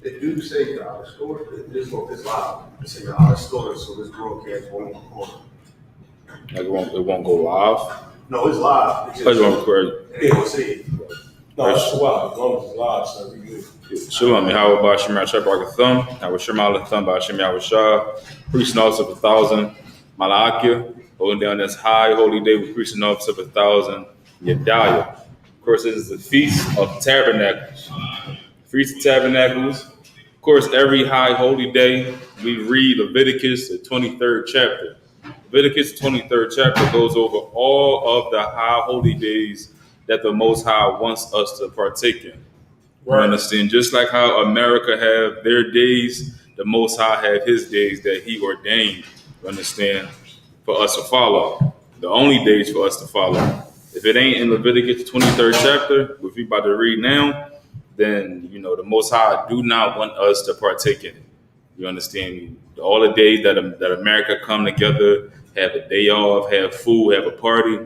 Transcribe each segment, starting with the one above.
They do say the out of store. It's live. They say the out of store, so this broadcast won't record. Like it won't go live. No, it's live. It's just won't record. They don't see it. No, that's wild. As long as it's live, so we good. Shalom, how about Shemar Shabrak Thumb? I was Shemar Thumb by Shemar Shah, preaching also of 1,000. Malakia, holding down this high holy day, we're preaching off of 1,000. Yedaya. Of course, this is the Feast of Tabernacles. Feast of Tabernacles. Of course, every high holy day, we read Leviticus, the 23rd chapter. Leviticus 23rd chapter goes over all of the high holy days that the Most High wants us to partake in. Right. You understand? Just like how America have their days, the Most High have his days that he ordained, you understand, for us to follow. The only days for us to follow. If it ain't in Leviticus 23rd chapter, which we about to read now, then, you know, the Most High do not want us to partake in it. You understand? All the days that America come together, have a day off, have food, have a party,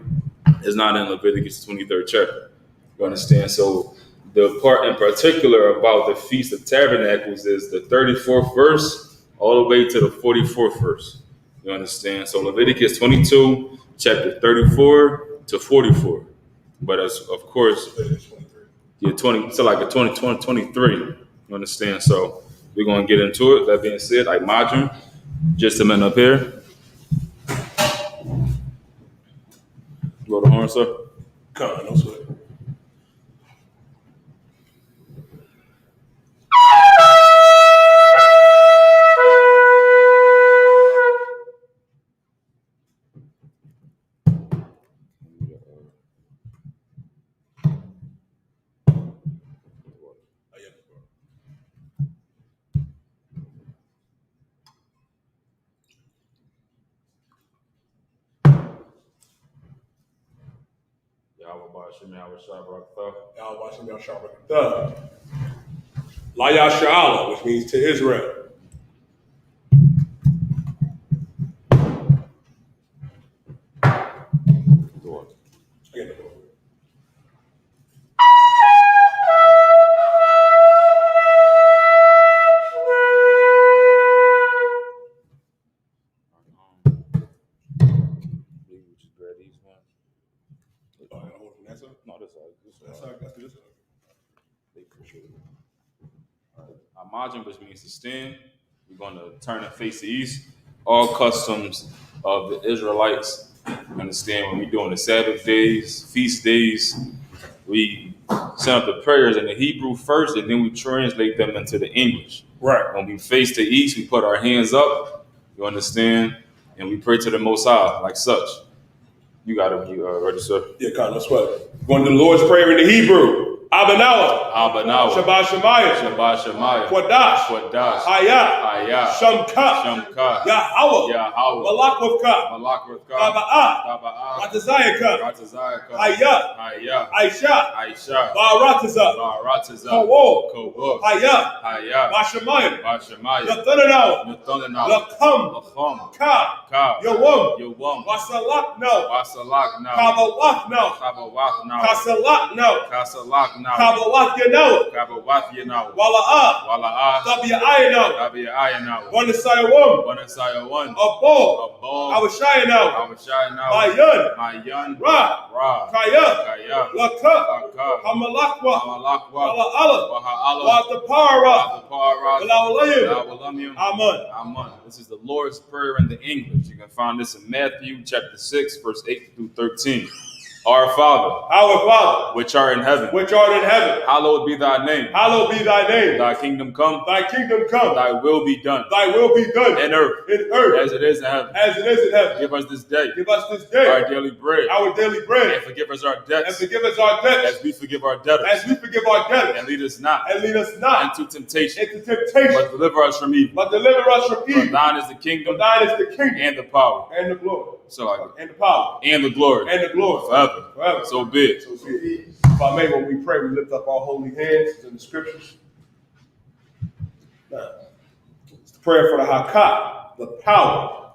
is not in Leviticus 23rd chapter. You understand? So the part in particular about the Feast of Tabernacles is the 34th verse all the way to the 44th verse. You understand? So Leviticus 22, chapter 34 to 44. But as, of course, yeah, 20, so like a 23. You understand? So we're going to get into it. That being said, I margin, just a minute up here. Blow the horn, sir. Come on, no sweat. Laya Sha'ala, which means to Israel. Margin, which means to stand. We're going to turn and face the east. All customs of the Israelites. You understand, when we're doing the Sabbath days, feast days, we send up the prayers in the Hebrew first, and then we translate them into the English. Right. When we face the east, we put our hands up, you understand, and we pray to the Most High like such. You got to be ready, sir. Yeah, God, no sweat. Going to the Lord's Prayer in the Hebrew. Abanawa. Shabbat Shemayah. Shabbat Shemayah. Quadash. Hayah. Shamka. Yahweh. Malakwavka. Taba'ah. Ratazayaka. Hayah. Aisha. Ba'arataza. Kawo. Hayah. Bashamayah. Nathanawa. Lakam. Ka. Yawam. Wasalakno. Kabawakno. Kasalakno. Kabawath Yanawa. Wala'ah. Tabi'ayanawa. Wanasayawam. Abo. Awashayanawa. Mayun. Ra. Kaya. Laka. Hamalakwa. Wala'ala. Watapara. Wala'alayim. Amen. This is the Lord's Prayer in the English. You can find this in Matthew chapter 6, verse 8 through 13. Our Father, which art in heaven, hallowed be thy name. Thy kingdom come. Thy will be done. In earth. As it is in heaven. Give us this day. Our daily bread. And forgive us our debts. As we forgive our debtors. And lead us not into temptation. But deliver us from evil. For thine is the kingdom. And the power. And the glory. And the power. And the glory. Forever. So be it. If I may, when we pray, we lift up our holy hands in the scriptures. Now, it's the prayer for the Hakah, the power.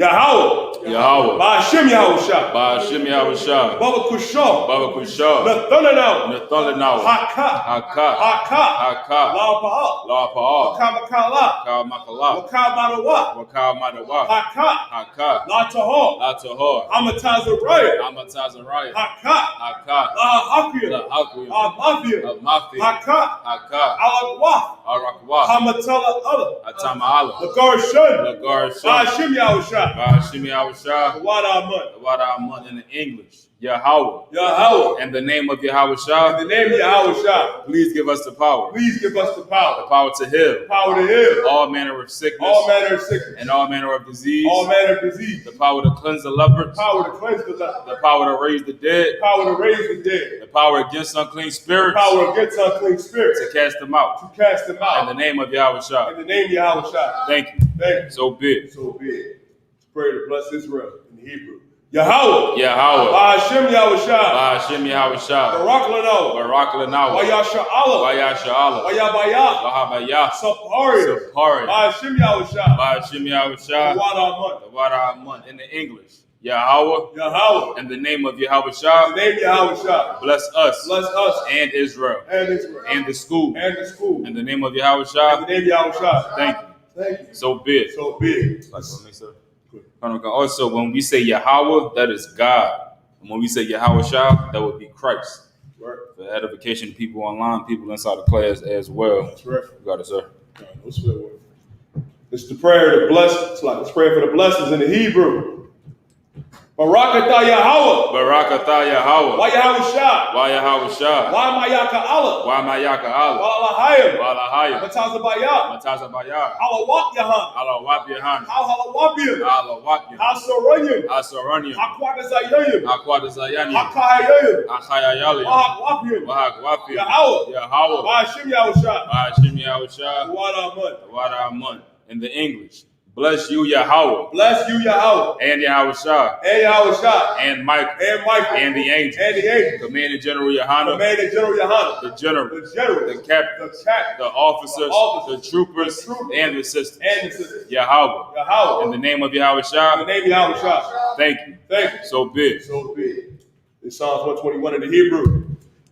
Yahweh. Yahweh. Ba'ashem Yahushua. Ba'ashem Yahushua. Baba Kushaw. Baba Kushaw. Nathananao. Nathalanao. Haka. Haka. Haka. Haka. La Baal. La Pa'al. Wakamakala. Kal Makala. Wakamadawa. Wakal Madawa. Haka. Haka. La Tahor. La Tahor. Amatazariah. Amatazariah. Haka. Haka. La Hakia. La Hakia. Mafia. Mafia. Haka. Haka. Alawah. Arakwa. Hamatala Allah. Atama'ala. Lagar Shun. Lagar Shah. Ba'ashem Yahushua. Ba'ashem Yahushua. Wada Amun. Wada Amun in the English. Yahweh. Yahweh. In the name of Yahushua. In the name of Yahushua. Please give us the power. Please give us the The power. power to heal. Power to heal. All manner of sickness. All manner of sickness. And all manner of disease. All manner of disease. The power to cleanse the lepers. Power to cleanse the leper. The power to raise the dead. Power to raise the dead. The power against unclean spirits. Power against unclean spirits. To cast them out. To cast them In out. the name of Yahushua. In the name of Yahushua. Thank you. Thank you. So be it. So be it. Let's pray to bless Israel in Hebrew. Yahweh. Yahweh. Ba'ashem Yahushua. Ba'ashem Yahushua. Barak Lano. Barak Lanawa. Wayasha Allah. Wayasha Allah. Wayabaya. Wahabaya. Sapari. Sapari. Ba'ashem Yahushua. Ba'ashem Yahushua. Wada Amun. Wada Amun in the English. Yahweh. Yahweh. In the name of In the Yahushua. name of Yahushua. Bless us. Bless us And Israel. and Israel. And the school. And the school. In the name of In the Yahushua. name of Yahushua. Thank you. Thank you. So be it. So be it. Also, when we say Yahweh, that is God. And when we say Yahushua, that would be Christ. Right. For edification of people online, people inside the class as well. That's right. You got it, sir. No swear word. It's the prayer to bless. It's like let's pray for the blessings in the Hebrew. Barakatah Yahweh. Barakatah Yahweh. Why Yahushua? Why Yahushua? Why Mayaka Allah? Why Mayaka Allah? Walahayim. Walahaya. Matazabaya. Matazabaya. Alawak Yahan. Alawap Yahan. How Halawapim. Alawap Yahan. How Soranyim. Asaranyam. Aquadazayim. Aquadazayani. Hakayayim. Achayayali. Wahawapim. Wahagwapim. Yahweh. Yahweh. Ba'ashem Yahushua. Ba'ashem Yahushua. Wada Amun. Wada Amun. In the English. Bless you, Yahweh. Bless you, Yahweh. And Yahushua. And Yahushua. And Michael. And Michael. And the angels. And the angels. Commanding General Yohana. Commander General Yohana. The general. The general. The captain. The captain. The officers. The officers. The troopers. The troopers. And the sisters. And the sisters. Yahweh. Yahweh. In the name of In the Yahushua. name of Yahushua. Thank you. Thank you. So be it. So be it. It's Psalms 121 in the Hebrew.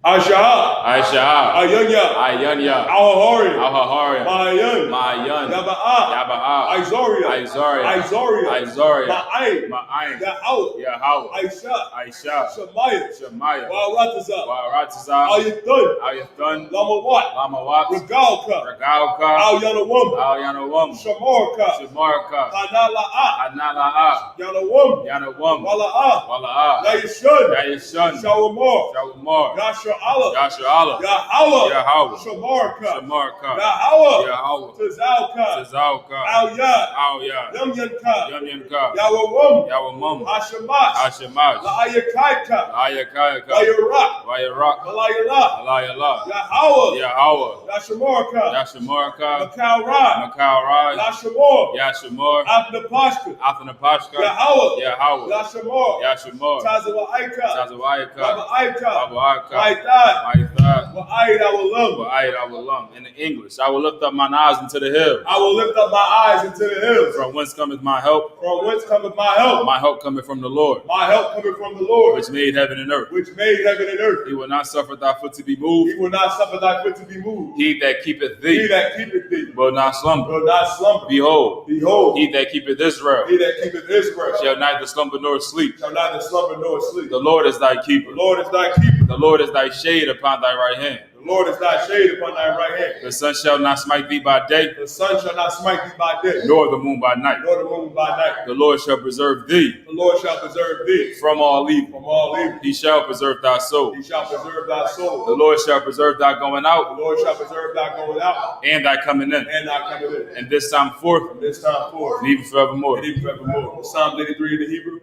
Ashah. Aisha. Ayunya. Ayanya. Ahahori. Ahaharian. Mahayan. Mayan. Yaba'a. Yaba'a. Izoria. Izoria. Izoria. Izoria. Ma'ayin. Ma'ayin. Yahweh. Yahweh. Aisha. Aisha. Shemaiah. Shemaiah. Wa'arataza. Wa'arataza. Ayuthun. Ayathan. Lamawat. Lamawat. Regalka. Regalka. Al-Yanawum. Al-Yanawum. Shamorka. Shamarka. Hanala'a. Hanala'a. Yanawum. Yanawum. Wala'a. Wala'a. Yayishun. Yayishun. Shawamor. Shawamor. Yasha Allah. Yasha Allah. Yahweh. Yahweh. Shamarka. Shamarka. Yahweh. Yahweh. Tazalka. Tazalka. Al-Yad. Al-Yad. Yamyanka. Yamyanka. Yahweh. Yawamum. Hashemash. Hashemash. La'ayakaika. Ayakayaka. Layarak. Vayarak. Malayala. Alayala. Yahweh. Yahweh. Yashamarka. Yashamarka. Makau Rai. Makau Rai. Yashamor. Yashamor. Abnapashka. Athanapashka. Yahweh. Yahweh. Yashamor. Yashamor. Tazawaika. Tazawayaka. Babaika. Abuaka. Maitad. Maitha. Wa'ayid Awalam. Wa'ayid Awalam. In the English, I will lift up mine eyes into the hills. I will lift up my eyes into the hills. From whence cometh my help? From whence cometh my help? My help cometh from the Lord, My help cometh from the Lord, which made heaven and earth. which made heaven and earth. He will not suffer thy foot to be He moved. will not suffer thy foot to be moved. He that keepeth He thee that keepeth thee will not slumber. will not slumber. Behold, Behold, he that keepeth Israel he that keepeth Israel shall neither slumber nor sleep. shall neither slumber nor sleep. The Lord is thy keeper. The Lord is thy keeper. The Lord is thy shade upon thy right hand. The Lord is thy shade upon thy right hand. The sun shall not smite thee by day, The sun shall not smite thee by day, nor the moon by night. nor the moon by night. The Lord shall preserve thee The Lord shall preserve thee from all evil. from all evil. He shall preserve thy soul. He shall preserve thy The soul. Lord shall preserve thy going The out Lord shall preserve thy going out and thy coming in, and thy coming in. and this time forth, From this time forth, and even forevermore. and even forevermore. Psalm 83 in the Hebrew.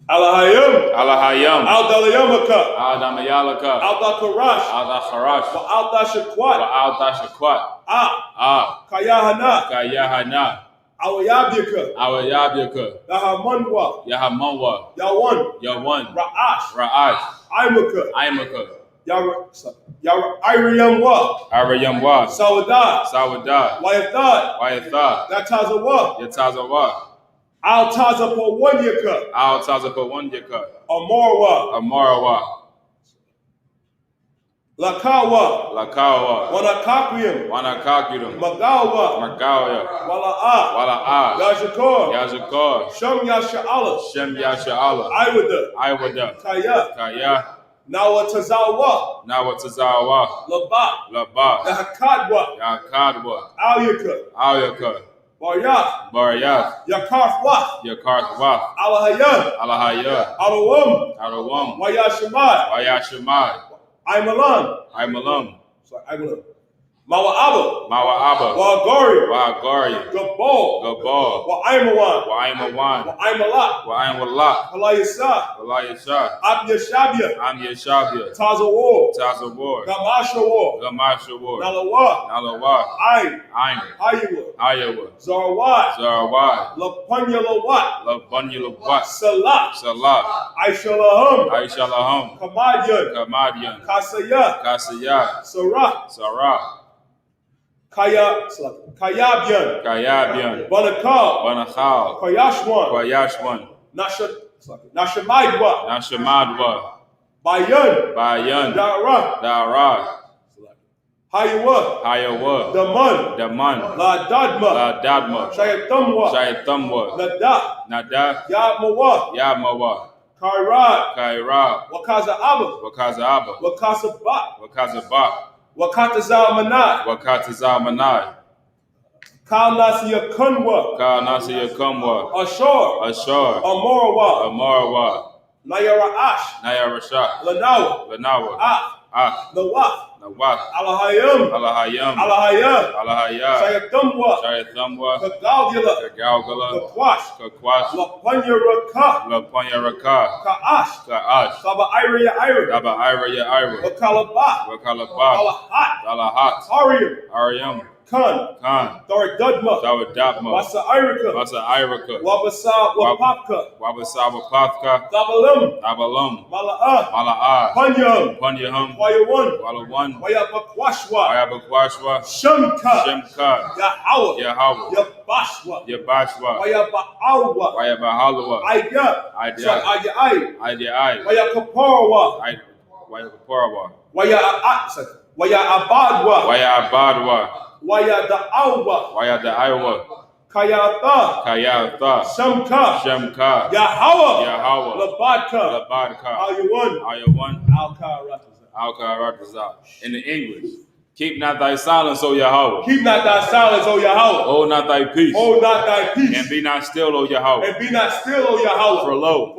Alahayim. Alahayam. Al-Dalayamaka. Adamayalaka. Al-Dakarash. Adacharash. Al-Dashakwat. Wa'al-dashakwat. Ah. Kayahana. Kayahana. Awayabyaka. Awayabyaka. Yahamanwa. Yahamanwa. Yawan. Yawan. Ra'ash. Ra'ash. Imaka. Imaka. Iriyamwa. Arayamwa. Sawadah. Sawadah. Wayathad. Wayatha. Yatazawa. Yatazawa. Altaza po Wanyaka, Altaza po Wanyaka, Amorwa, Amarawa, Lakawa, Lakawa, Wanakakium, Wanakakudum, Magawa, Magaya, Wala'a, Wala'a, Yajakor, Yazakor, Shem Yasha'ala, Shem Yasha'ala, Iwada, Iwada, Kaya, Kaya, Nawatazawa, Nawatazawa, Laba, Laba, Yakadwa, Yakadwa, Alyaka, Alyaka, Baryath, Baryath, Yakarthwa, Yakarthwa, Alahaya, Alahaya, Alawam, Arawam, Wayashimai, Wayashimai, Imalan, Imalam, sorry, Imalan, Mawa'aba, Mawa'aba, Wagari, Wagari, Gabal, Gabal, Wa'imawan, Wa'imawan, Wa'imalak, Wa'imwalak, Halayasa, Walayasha, Abyashabia, Amyashabia, Tazawar, Tazawar, Gamashawar, Gamashawar, Nalawa, Nalawa, Ai, Ain, Hayawa, Ayawa, Zarawai, Zarawai, Lapunyalawat, Labunyalawat, Salah, Salah, Aishalaham, Aishalaham, Kamadian, Kamadian, Kasaya, Kasaya, Sarah, Sarah, Kayabian, Kayabian, Banakal, Banachal, Kayashwan, Kwayashwan, Nashamadwa, Nashamadwa, Bayan, Bayan, Dara, Dara, Hayawa, Hayawa, Daman, Daman, La Dadma, La Dadma, Shayatamwa, Shaitamwa, Nada, Nada, Yamawa, Yamawa, Kairad, Kaira, Wakaza Abba, Wakaza Abba, Wakasa Ba, Wakaza Ba, Wakata Zalmanai, Wakata Zamanai, Kalnasia Kunwa, Ka Nasiya Kumwa, Ashor, Ashar, Amorawa, Amarwa, Nayara Ash, Nayarasha, Lanawa, Lanawa, Ah, Nawaf, Nawaf, Alahayam, Alahayam, Alahaya, Alahaya, Shayatumwa, Shayathamwa, Kagalgula, Kagalgala, Kakwash, Kakwash, Lapanyaraka, Lapanyaraka, Kaash, Kaash, Kaba Ira Ira, Daba Ira Ya Ira, Wakalaba, Wakalaba, Alahat, Dalahat, Ariam, Ariam, Khan, Khan, Dardudma, Dawadapma, Wasa Irika, Masa Iraka, Wabasa Wapapka, Wabasawa Pathka, Dabalim, Abalam, Mala'a, Mala'a, Panyam, Punyahum, Wayawan, Walawan, Wayabakwashwa, Wayabakwashwa, Shamka, Shemka, Yahawa, Yahawah, Yabashwa, Yabashwa, Wayaba'awa, Wayabahalawa, Aya, Idea, Ayai, Idea, Wayakaparwa, Wayapaparwa, Wayabadwa, Wayabadwa, Wayada'awa, Wayadaiwa, Kayatha, Kayatha, Shamka, Shemka, Yahawa, Yahawah, Labadka, Labadka, Ayawan, Ayawan, Al-Karatazah. Al-Karatazah. In the English, keep not thy silence, O Yahweh. Keep not thy silence, O Yahweh. Hold not thy peace. Hold not thy peace. And be not still, O Yahweh. And be not still, O Yahweh. For lo,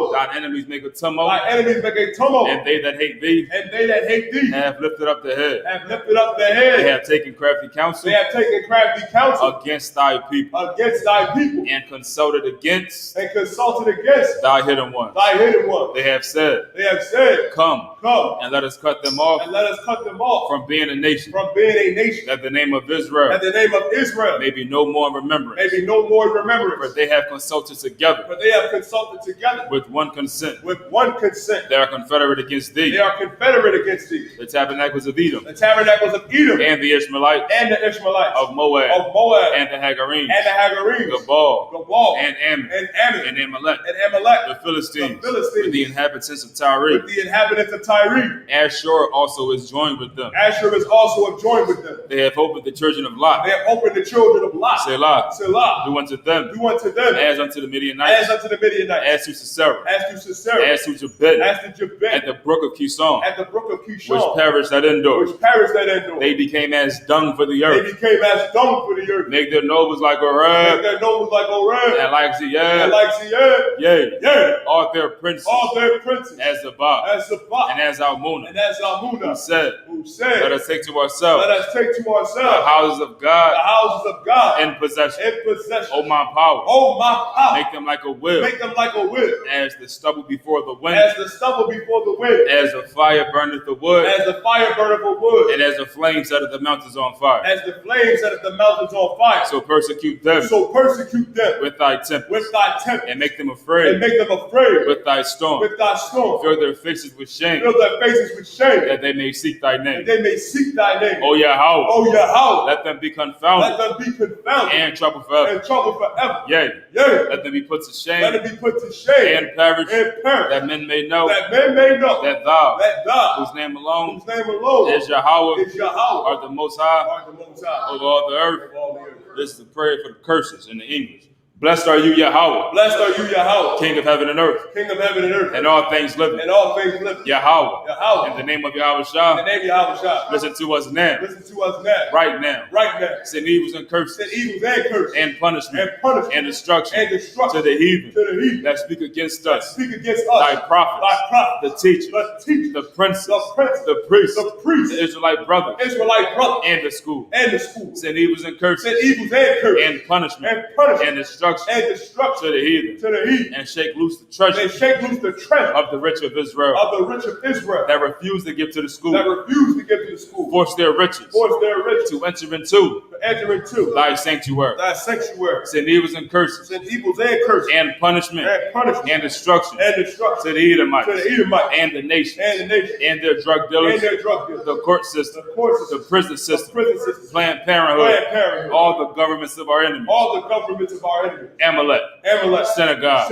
For thine enemies make a tumult, thy enemies make a tumult. and they that hate thee And they that hate thee have lifted up the head. have lifted up their They head. have taken crafty counsel They have taken crafty counsel against thy people, against thy people and consulted against and consulted against thy hidden ones. thy hidden one. They have said, They have said, come, come and let us cut them off and let us cut them off from being a nation, from being a nation. that the name of Israel That the name of Israel may be no more in remembrance. may be no more in For remembrance. they have consulted together For they have consulted together with one consent. with one consent. They are confederate against They thee, are confederate against thee. the tabernacles of Edom, The tabernacles of Edom and the Ishmaelites and the Ishmaelites of Moab, of Moab and the Hagarenes, and the Hagarenes, Gabal, Gabal and Ammon, and Ammon and Amalek, and Amalek, the Philistines, the Philistines, with the inhabitants of Tyre. with the inhabitants of Tyre. Ashur also is joined with them. Asher is also joined with them. They have opened the children of Lot. They have opened the children of Lot. Selah. Selah. Do unto them Do unto them as unto the Midianites, as unto the Midianites, as to Sisera, as to Sisera, as to Jabin, as to Jabin, at the brook of Kishon, at the brook of which Kishon, perished at Endor. which perished at Endor. They became as dung for the They earth. became as dung for the earth. Make their nobles like Make Oreb, their nose like Oreb, and like and Ziyad, like Ziyad, yea, yea, all their princes, all their princes, as Zabah, as Sabah, and as Almunah, and as who Almunah, said, who said, let us take to ourselves let us take to the ourselves houses of the God houses of God in possession. in possession. O my power, Oh, my power, make them like a will, make them like a whip, as the stubble before the wind, as the stubble before the wind, as the fire burneth the wood, as the fire burneth for wood, and as the flame setteth the mountains on fire. as the flames set the mountains on fire. So persecute them So persecute them with thy tempest, with thy temper and make them and afraid make them afraid with thy storm. with thy storm. Fill their faces with shame, Fill Fill their faces with shame. that they may seek thy name. That they may seek thy name. O Yahweh, O Yahweh. let them be confounded Let them be confounded. and troubled forever. And troubled forever. Yea, Yea. let them be put to Let shame it be put to shame. and perish, And perish. that men may know That men may know. that thou, Thou, whose name alone whose name alone is Yahweh, is Yahweh, art the most high art the Most High over all the earth. of all the earth. This is the prayer for the curses in the English. Blessed are you, Yahweh, Blessed are you, Yahweh, King of heaven and earth, King of heaven and earth, and all things living. and all things living. Yahweh, Yahweh, in the name of Yahweh in the Shah, name of Yahweh Shah, listen to us now, listen to us now, right now. right now. Send evils and curses Send evils and curses and punishment and punishment and destruction and destruction to the heathen to the heathen that speak against that us, speak against us, thy prophets, thy prophets, the teachers, the teachers, the princes, the princes, the priests, the priests, the Israelite brothers, Israelite brothers, and the school. and the schools. Send evils and curses Send evils and curses and punishment and punishment and destruction and destruction to the heathen, to the heathen, and shake loose the and treasure shake loose the treasure of the rich of Israel of the rich of Israel that refuse to give to the school, that refuse to give to the school, force their riches force their riches to enter into to enter into thy sanctuary. thy sanctuary. Send evils and curses Send evils and curses and punishment and destruction and destruction to the Edomites to the Edomites and the nations and the nation and their drug and dealers, their drug dealers, the court system, the court system, the prison the system, prison system, Planned Planned Parenthood, Parenthood, all the governments of our enemies, all the governments of our enemies, Amalek, Amalek, synagogues,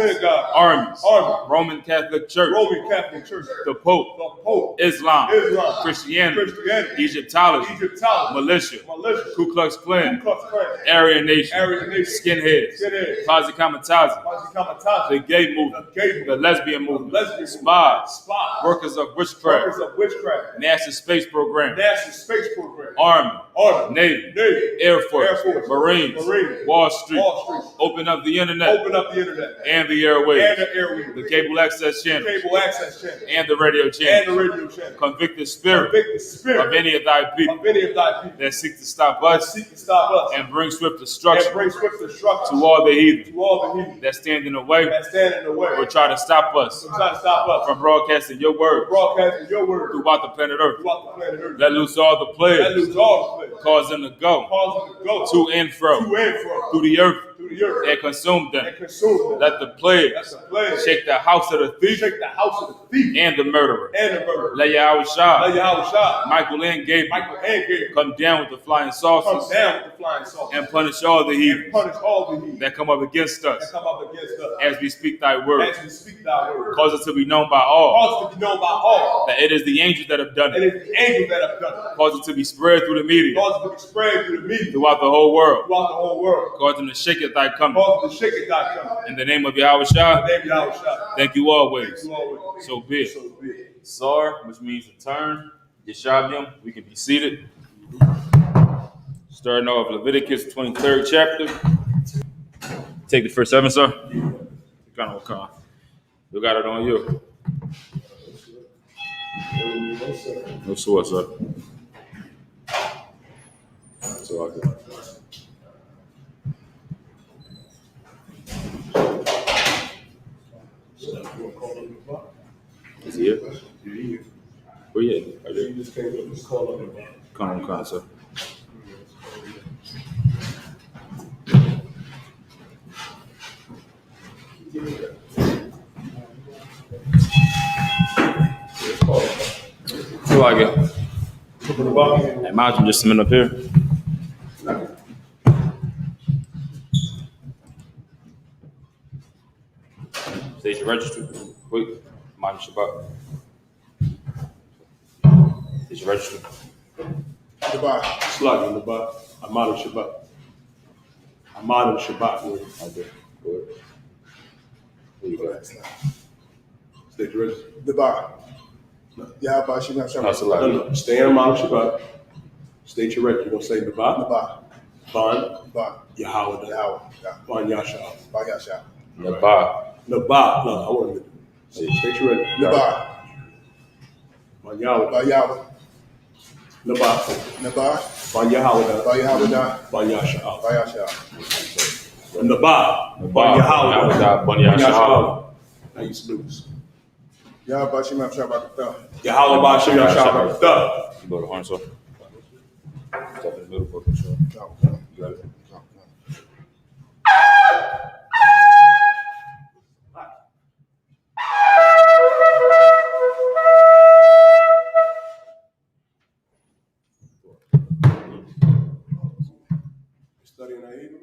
armies, Roman Catholic Church, Roman Catholic Church, the Pope, the Pope, Islam, Islam, Christianity, Christianity, Egyptology, Egyptology, militia, militia, Ku Klux Ku Klan, Klux Klan, Aryan Nation, Aryan Nation, skinheads, Skinheads, Tazi Kamatazi, Quasi Kamatazi, the gay movement, the gay the movement, lesbian the movement, lesbian spies, spies, workers of witchcraft, workers of witchcraft, NASA space program, NASA space program, Army, Army, Navy, Navy, Air Force, Air Force, Marines, Marines, Wall Street, Wall Street, open up the internet open up the internet and the airwaves, and the airwaves, the cable access channel cable access channel and the radio and channel. the radio channel. Convict the spirit Convict the spirit of any of thy people of any of thy people that seek to stop that us seek to stop us and bring swift and destruction bring swift destruction to all the heathen to all the heathen that stand in the way that stand in the way or try to stop us to try to stop us from broadcasting your word broadcasting your word throughout the planet Earth. throughout the planet Earth. Let loose all the Let plagues, loose all the plagues, cause them to go cause them to go to and fro to and fro through the earth through the earth and consume them. and consume them. Let the plagues That's the plague. shake the house of the thief Shake the house of the thief and the murderer. and the murderer. Let Yahweh Shah, Let Yahweh Shah, Michael and Gabriel Michael and Gabriel come down with the flying come saucers down with the flying saucer and punish all the and heathen punish all the heathen that come up against that us come up against us as we speak thy word. as we speak thy word. Cause it to be known by all Cause it to be known by all that it is the angels that have done and it. it's the angels that have done it. Cause it to be spread through the media Cause it to be spread through the media throughout the whole world. throughout the whole world. Cause them to shake at thy coming. Cause it to shake it thy coming. In the name of Yahweh Shah, In the name of Yahweh Shah. thank you always. Thank you always. So be it. So be it. Sar, which means to turn. Yeshavium, we can be seated. Starting off Leviticus 23rd chapter. Take the first 7, sir. Kind of okay. You got it on you. No sword, sir. So I can. Is he here? Where you at? Are you just come on, sir. Feel like it. Imagine just sitting up here. Stage your register. Wait, mind Shabbat. Stage your register. Shabbat. Slug in the butt. Ahmad Shabbat. Ahmad and Shabbat. Okay, good. Where you got? State your register. The bar. Yeah, but she not That's a sure. lot. No. Stay in Ahmad Shabbat. State your register. You're going to say The Nabat, bar. Ban, Bar. Yahweh, Yeah. Yeah. Ban Yasha. Bar Yasha. Nabah. Nabat. No, I want to state your register. The bar. Ban Yahweh. Bar Yahweh. Nabat. The bar. Ban Yahweh. Bar Yahweh. Bar Ban Yasha. Yasha. Nabat. Ban Yahweh. Ban Yahweh. Now you snooze. Yeah, but she not sure about the stuff. Yahweh Ban Shem Yasha. Duh. You go to horn, sir. Step in the middle for control. No, You got it. no. Studying the Hebrew?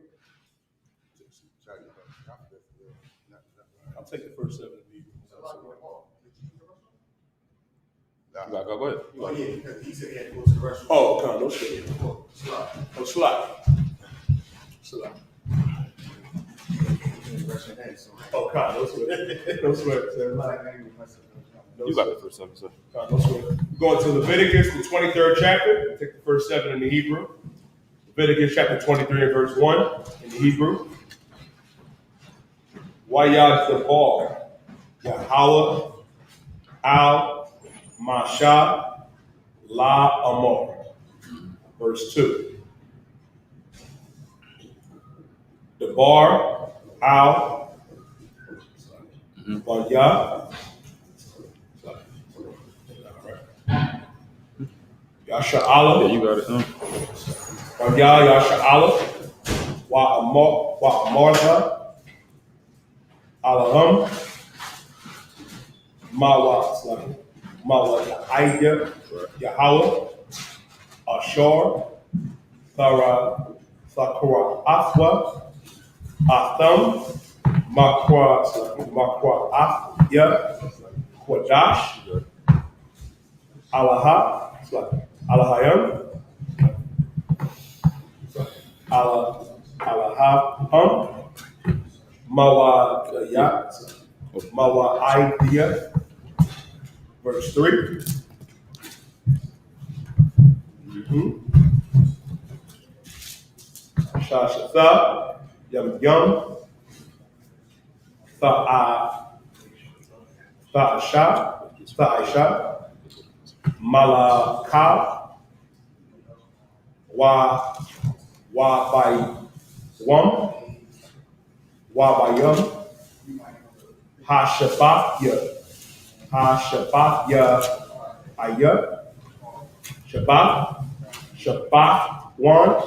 I'll take the first 7 in Hebrew. You gotta go ahead. Oh, yeah, because he said he had to go to the restroom. Oh, come on, no sweat. No slack. Slack. Oh, God, no sweat. No sweat. You got the first 7, sir. God, no sweat. Going to Leviticus, the 23rd chapter. Take the first 7 in the Hebrew. Leviticus chapter 23 and verse 1 in the Hebrew. Wayad Debar, Yahweh, Al, Masha, La Amor. Verse 2. Debar, Al, Wayad, Yasha'Allah. Yeah, you got it. Wayad Yasha'Allah, Wa Amarza, Alaham, Mawa Yahya, Yahweh, Ashar, Thara, Afwa, Atham, Makra Afya, Quadash, Alahayam, Alaham, Mawa'iyat, Mawa'idiyah, verse 3. Shashatha, Yam, Tha'isha, Malaka, Wabayam, Hashabakya, Ayah, Shabbat, 1,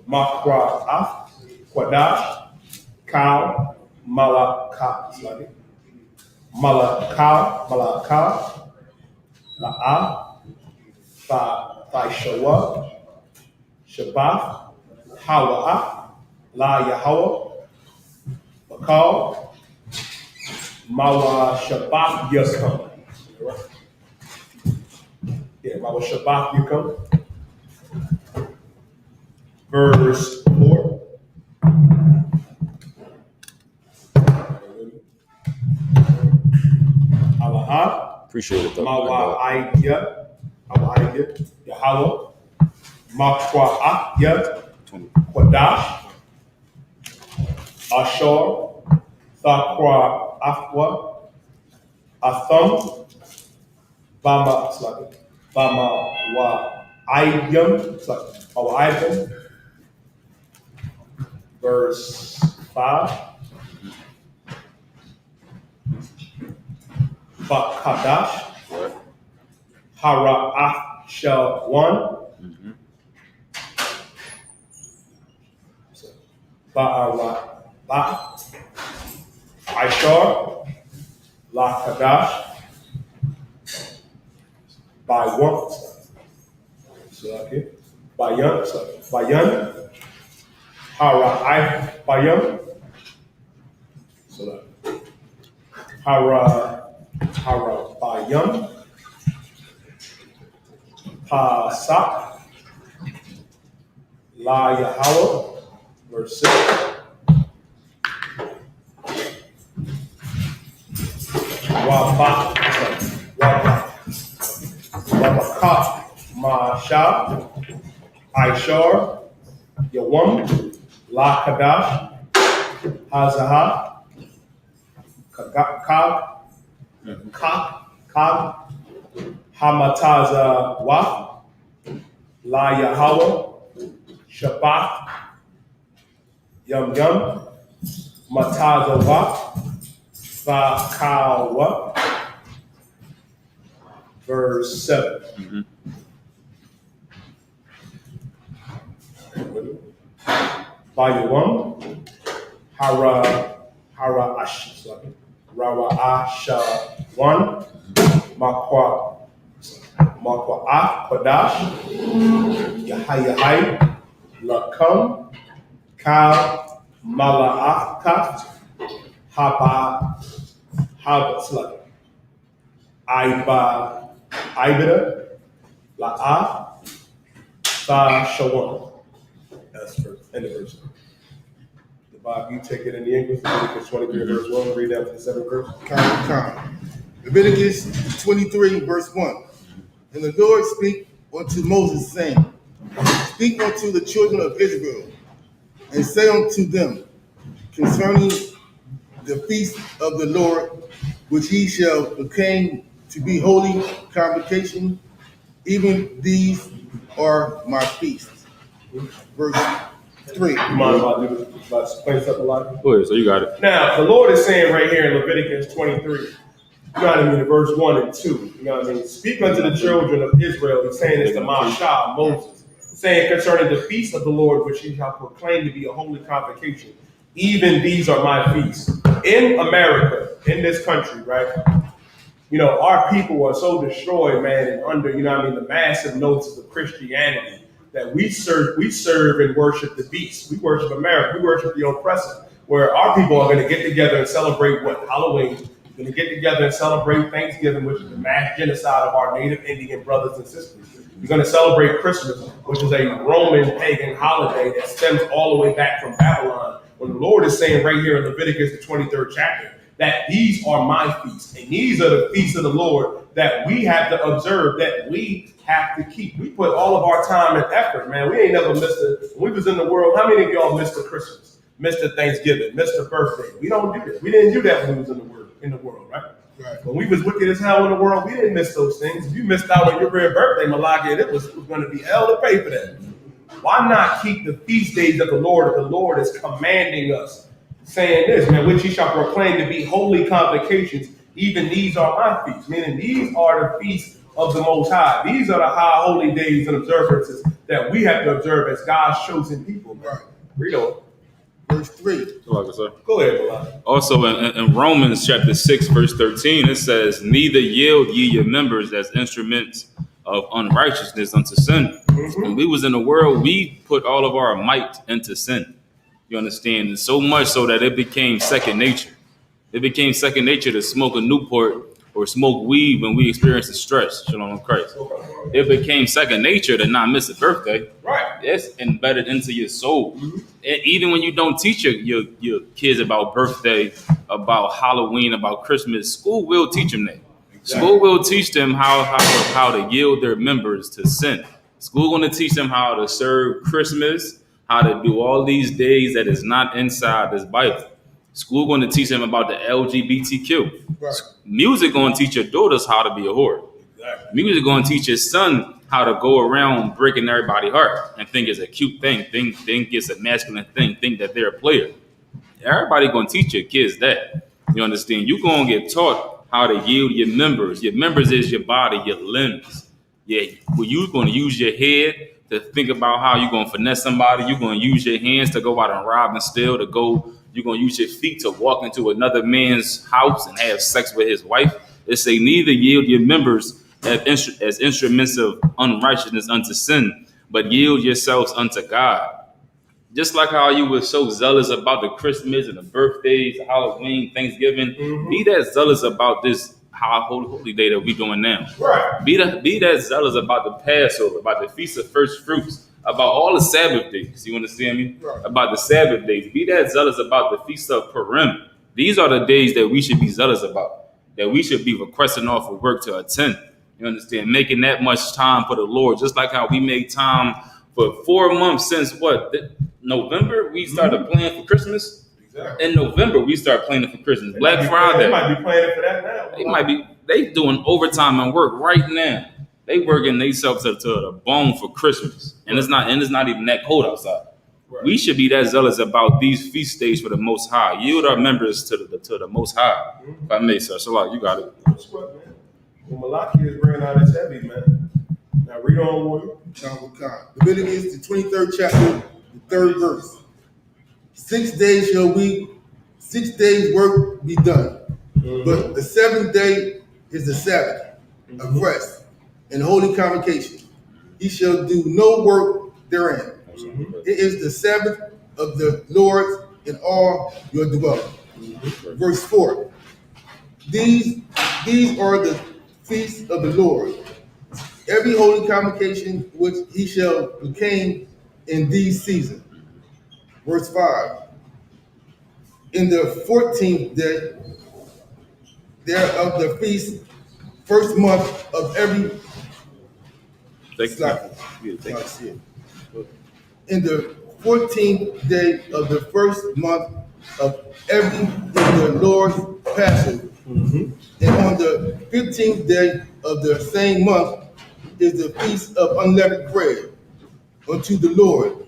Makra, Quadash, Kal, Malaka, La'a, Thaishawa, Shabbat, Hawa'a, La Yahweh, Bakal, Mawa Shabbat Yakum. Yeah, Mawa Shabbat Yakum. Verse 4. Allah. Appreciate it, though. Mawa Aidya, Yahweh, Makwa Akya, Quadash, Ashar, Thakra Afwa, Atham, Bama wa Aydam, verse 5. Bakadash, Hara Ashel 1. Ishar, La Kadash, by 1. Bayan, Hara Bayam, Hara Bayam, Pasak, La Yahweh, verse 6. Wabakat, Masha, Ishar, Yawam, La Kadash, Hazaha, Kag, Hamataza Wa, La Yahweh, Shabbat, Yum, Mataza Wa, Vakawa, verse 7. Bayawam, Rawa Asha 1, Makwa Quadash, Yahai, Lakam, Kal Malaakat Haba Habasla Iba Ibida La'a Tha Shawan. That's for end of verse. The Bob, you take it in the English, Leviticus 23 verse 1, read that for the 7th verse. Con. Leviticus 23, verse 1. And the Lord spake unto Moses, saying, Speak unto the children of Israel, and say unto them concerning the feast of the Lord, which ye shall proclaim to be holy convocation, even these are my feasts. Verse 3. You mind if I do this? If I explain something like Go ahead, so you got it. Now, the Lord is saying right here in Leviticus 23, you know what I mean, in verse 1 and 2, you know what I mean? Speak unto the children of Israel, he's saying this to Mashah, Moses, saying concerning the feast of the Lord, which he shall proclaim to be a holy convocation. Even these are my feasts. In America, in this country, right? You know, our people are so destroyed, man, and under, you know what I mean, the massive notes of Christianity that we serve and worship the beast. We worship America. We worship the oppressor. Where our people are going to get together and celebrate what? Halloween. We're going to get together and celebrate Thanksgiving, which is the mass genocide of our native Indian brothers and sisters. We're going to celebrate Christmas, which is a Roman pagan holiday that stems all the way back from Babylon. When the Lord is saying right here in Leviticus, the 23rd chapter, that these are my feasts, and these are the feasts of the Lord that we have to observe, that we have to keep. We put all of our time and effort, man. We ain't never missed it. When we was in the world, how many of y'all missed the Christmas, missed the Thanksgiving, missed the birthday? We don't do that. We didn't do that when we was in the world, right? Right. When we was wicked as hell in the world, we didn't miss those things. If you missed out on your real birthday, Malaki, it was going to be hell to pay for that. Why not keep the feast days of the Lord if the Lord is commanding us, saying this, man, which he shall proclaim to be holy convocations, even these are my feasts, meaning these are the feasts of the Most High. These are the high holy days and observances that we have to observe as God's chosen people. Man. Right. Read on. Verse 3. Go ahead, Malaki. Also in Romans chapter 6, verse 13, it says, Neither yield ye your members as instruments of unrighteousness unto sin. Mm-hmm. When we was in the world, we put all of our might into sin. You understand? And so much so that it became second nature. It became second nature to smoke a Newport or smoke weed when we experienced the stress. Shalom Christ. It became second nature to not miss a birthday. Right. It's embedded into your soul. Mm-hmm. And even when you don't teach your kids about birthday, about Halloween, about Christmas, school will teach them that. Exactly. School will teach them how to yield their members to sin. School going to teach them how to serve Christmas, how to do all these days that is not inside this Bible. School going to teach them about the LGBTQ. Right. Music going to teach your daughters how to be a whore. Exactly. Music going to teach your son how to go around breaking everybody's heart and think it's a cute thing, think it's a masculine thing, think that they're a player. Everybody going to teach your kids that. You understand? You're going to get taught how to yield your members. Your members is your body, your limbs. Yeah, well, you're going to use your head to think about how you're going to finesse somebody. You're going to use your hands to go out and rob and steal, you're going to use your feet to walk into another man's house and have sex with his wife. It say, neither yield your members as instruments of unrighteousness unto sin, but yield yourselves unto God. Just like how you were so zealous about the Christmas and the birthdays, the Halloween, Thanksgiving, mm-hmm. Be that zealous about this holy day that we're doing now. Right. Be that zealous about the Passover, about the Feast of First Fruits, about all the Sabbath days. You understand me? Right. About the Sabbath days. Be that zealous about the Feast of Purim. These are the days that we should be zealous about, that we should be requesting off of work to attend. You understand? Making that much time for the Lord, just like how we made time for 4 months since what? November, we started planning for Christmas. Exactly. In November, we start planning for Christmas. Black Friday. They might be planning for that now. They doing overtime and work right now. They working themselves up to the bone for Christmas. And it's not even that cold outside. Right. We should be that zealous about these feast days for the Most High. Yield our members to the Most High. Mm-hmm. If I may, sir. So, you got it. What's what, man? Well, Malachi is bringing out his heavy, man. Now read on, warrior. Leviticus, the 23rd chapter, the 3rd verse. 6 days shall 6 days work be done. Mm-hmm. But the 7th day is the Sabbath of rest and holy convocation. He shall do no work therein. Mm-hmm. It is the Sabbath of the Lord in all your dwelling. Verse 4. These are the feasts of the Lord, every holy convocation which he shall proclaim in these seasons. Verse 5. In the 14th day thereof the feast, first month of every in the 14th day of the first month of every is the Lord's Passover. And on the 15th day of the same month is the feast of unleavened bread unto the Lord.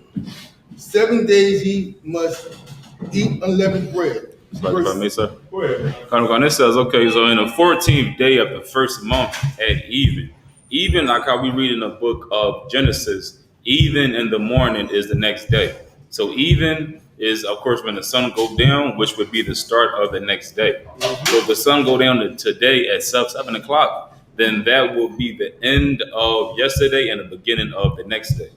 7 days ye must eat unleavened bread. Like if I may, sir. Go ahead. And it says, okay, so in the 14th day of the first month at even like how we read in the book of Genesis, even in the morning is the next day. So even is, of course, when the sun go down, which would be the start of the next day. So if the sun go down today at 7 o'clock, then that will be the end of yesterday and the beginning of the next day.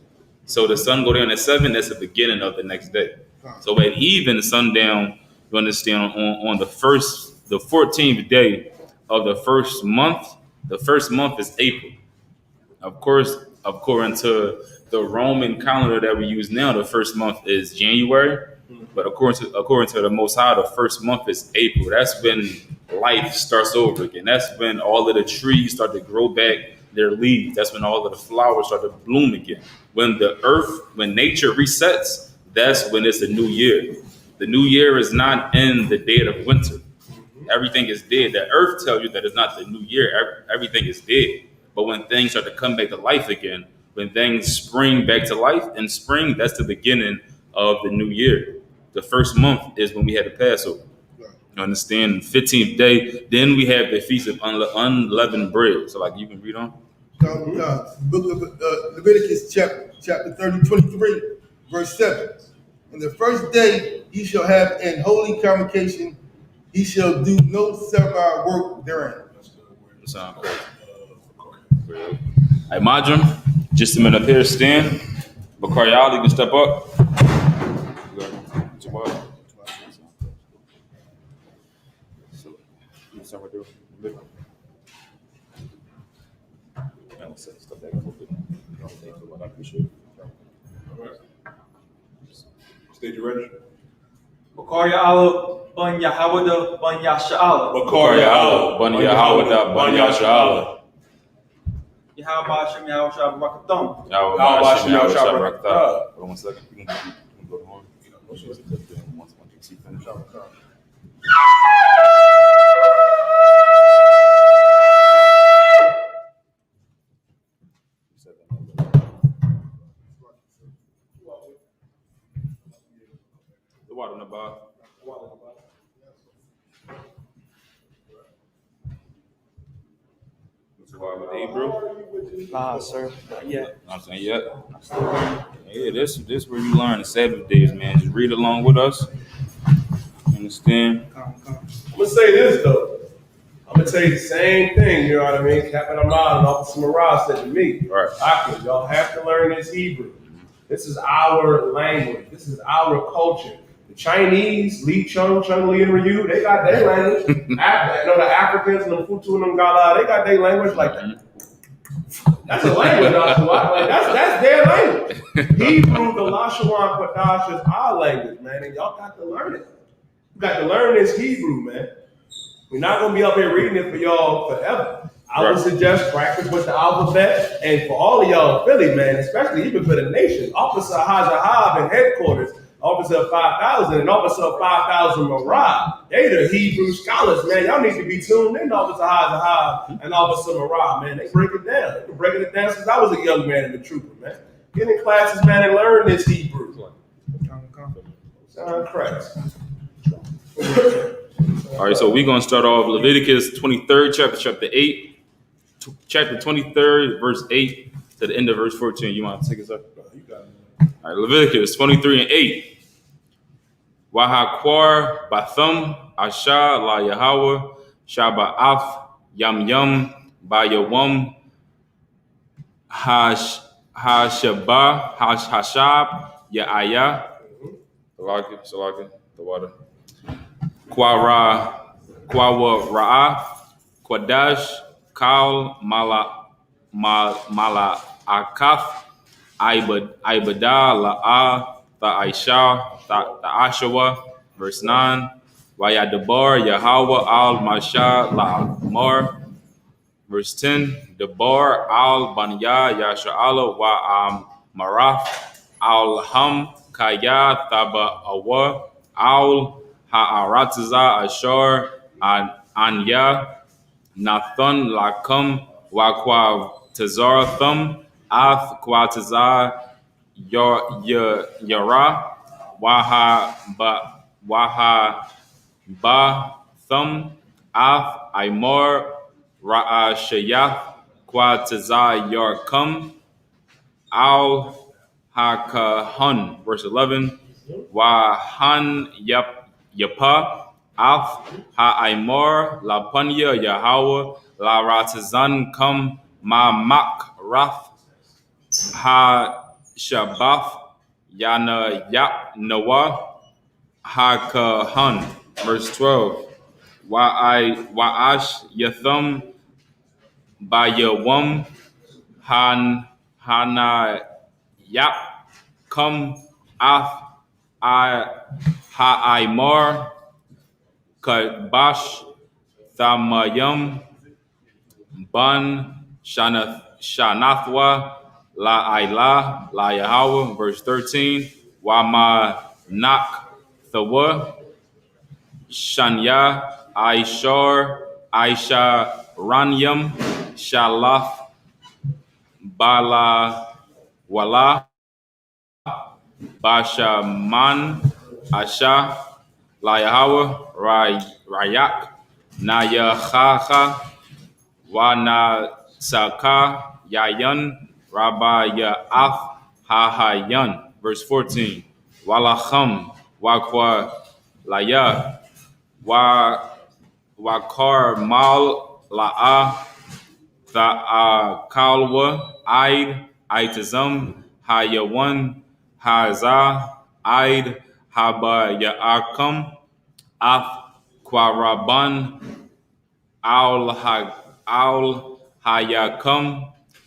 So the sun go down at 7, that's the beginning of the next day. So at even sundown, you understand, on the 14th day of the first month is April. Of course, according to the Roman calendar that we use now, the first month is January. But according to the Most High, the first month is April. That's when life starts over again. That's when all of the trees start to grow back their leaves. That's when all of the flowers start to bloom again. When nature resets, that's when it's a new year. The new year is not in the dead of winter. Everything is dead. The earth tells you that it's not the new year. Everything is dead. But when things start to come back to life again, when things spring back to life in spring, that's the beginning of the new year. The first month is when we had the Passover. You understand? 15th day, then we have the Feast of Unleavened Bread. So like you can read on. Book of Leviticus chapter 23, verse 7. On the first day ye shall have an holy convocation, ye shall do no servile work therein. Sound great. Hey, Madram, just a minute up here, stand. Bakariali, you can step up. Stage ready? Bakaria Allah, Ban Yahawada, Ban Yasha'Allah. Bakaria Allah, Ban Yahawada, Ban Yasha'Allah. Yahawah Hashem Yahweh Shah Barakatum. Yahweh Hashem Yahweh Shah Barakatah. Hold on 1 second. You can go to home. Once you finish. The water in the bar. With Hebrew? Nah, sir, not yet. I'm saying yet. Yeah, this where you learn the Sabbath days, man. Just read along with us. Understand? I'm gonna say this though. I'm gonna tell you the same thing. You know what I mean? Captain Ahmad and Officer Mirage said to me, Right. Akil, y'all have to learn this Hebrew. This is our language. This is our culture. The Chinese, Li Chung, Li and Ryu, they got their language. The Africans and the Futu and them Gala, they got their language like that. That's a language, like, that's their language. Hebrew, the Lashawan Qadash is our language, man, and y'all got to learn it. You got to learn this Hebrew, man. We're not gonna be up here reading it for y'all forever. I would suggest practice with the alphabet, and for all of y'all in Philly, man, especially even for the nation, Officer Hajahab in headquarters, Officer 5000 and Officer 5000 Marah. They the Hebrew scholars, man. Y'all need to be tuned in to Officer Hajahab and Officer Marah, man. They break it down. They've been breaking it down since I was a young man in the trooper, man. Get in classes, man, and learn this Hebrew. Sound Christ. All right, so we're going to start off Leviticus 23rd, chapter 8, chapter 23rd, verse 8 to the end of verse 14. You want to take us up? You got it. All right, Leviticus 23 and 8. Wahakwar Bathum Asha La Yahweh Shaba'af Yam Yam Bayawam Hashaba Hashab Ya'aya Salaki, the water. Kwawa Ra'a, Kwadash, Kal, Mala Akaf, Ibada, La'a, Aisha, Ashawa, verse 9. Wayadabar, Yahweh, Al Masha, La'amar, verse 10. Debar, Al Banya, Yasha'ala, Maraf, Al Ham, Kaya, Taba Awa, Al Ha'aratiza, Ashar, Anya, Nathan Lakum Wakwa Tazar Thum Ath Kwatazar Yara Waha Ba Thum Ath Imor Ra'a Shayath Kwatazar Yarkum Al Hakahun, verse 11. Wahan Yapa, Af Ha'imor, La Punya Yahweh, La Ratazan Kum, Ma Mak Rath, Ha Shabath, Yana Yap Noah, Hakahan, verse 12. Wa'ash Yathum, Bayawum, Hana Yap Kum Af Ha'imor Kabash Thamayum Ban Shanathwa La Ilah La Yahweh, verse 13. Wama Nak Thawa Shanya Aishar Aisha Ranyam Shalaf Bala Wala Bashaman, Asha, Layahawa, Rayak, Nayahaha, Wana Saka, Yayan, Rabba Ya'af, Hahayan. Verse 14. Walacham, Wakwa, Laya, Wakar Mal, La'a, Kalwa, Aitazam, Hayawan, Haza, Aid, Haba Ya'akam, Af, Kwaraban, Al Hayakam,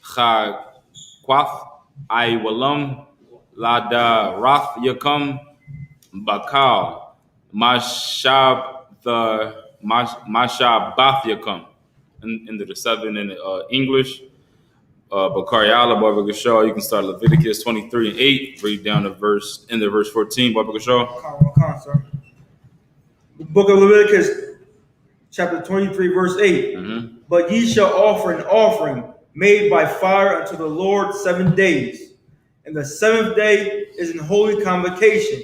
Ha Kwaf, Iwalam, Lada Rath Yakam, Bakal, Mashabath Yakam. Into the 7 in English. Bakariala, Barbara Gashar, you can start Leviticus 23 and 8, read down to verse 14, Barbara Gashar. Sir. The book of Leviticus, chapter 23, verse 8. Mm-hmm. But ye shall offer an offering made by fire unto the Lord 7 days. And the 7th day is an holy convocation.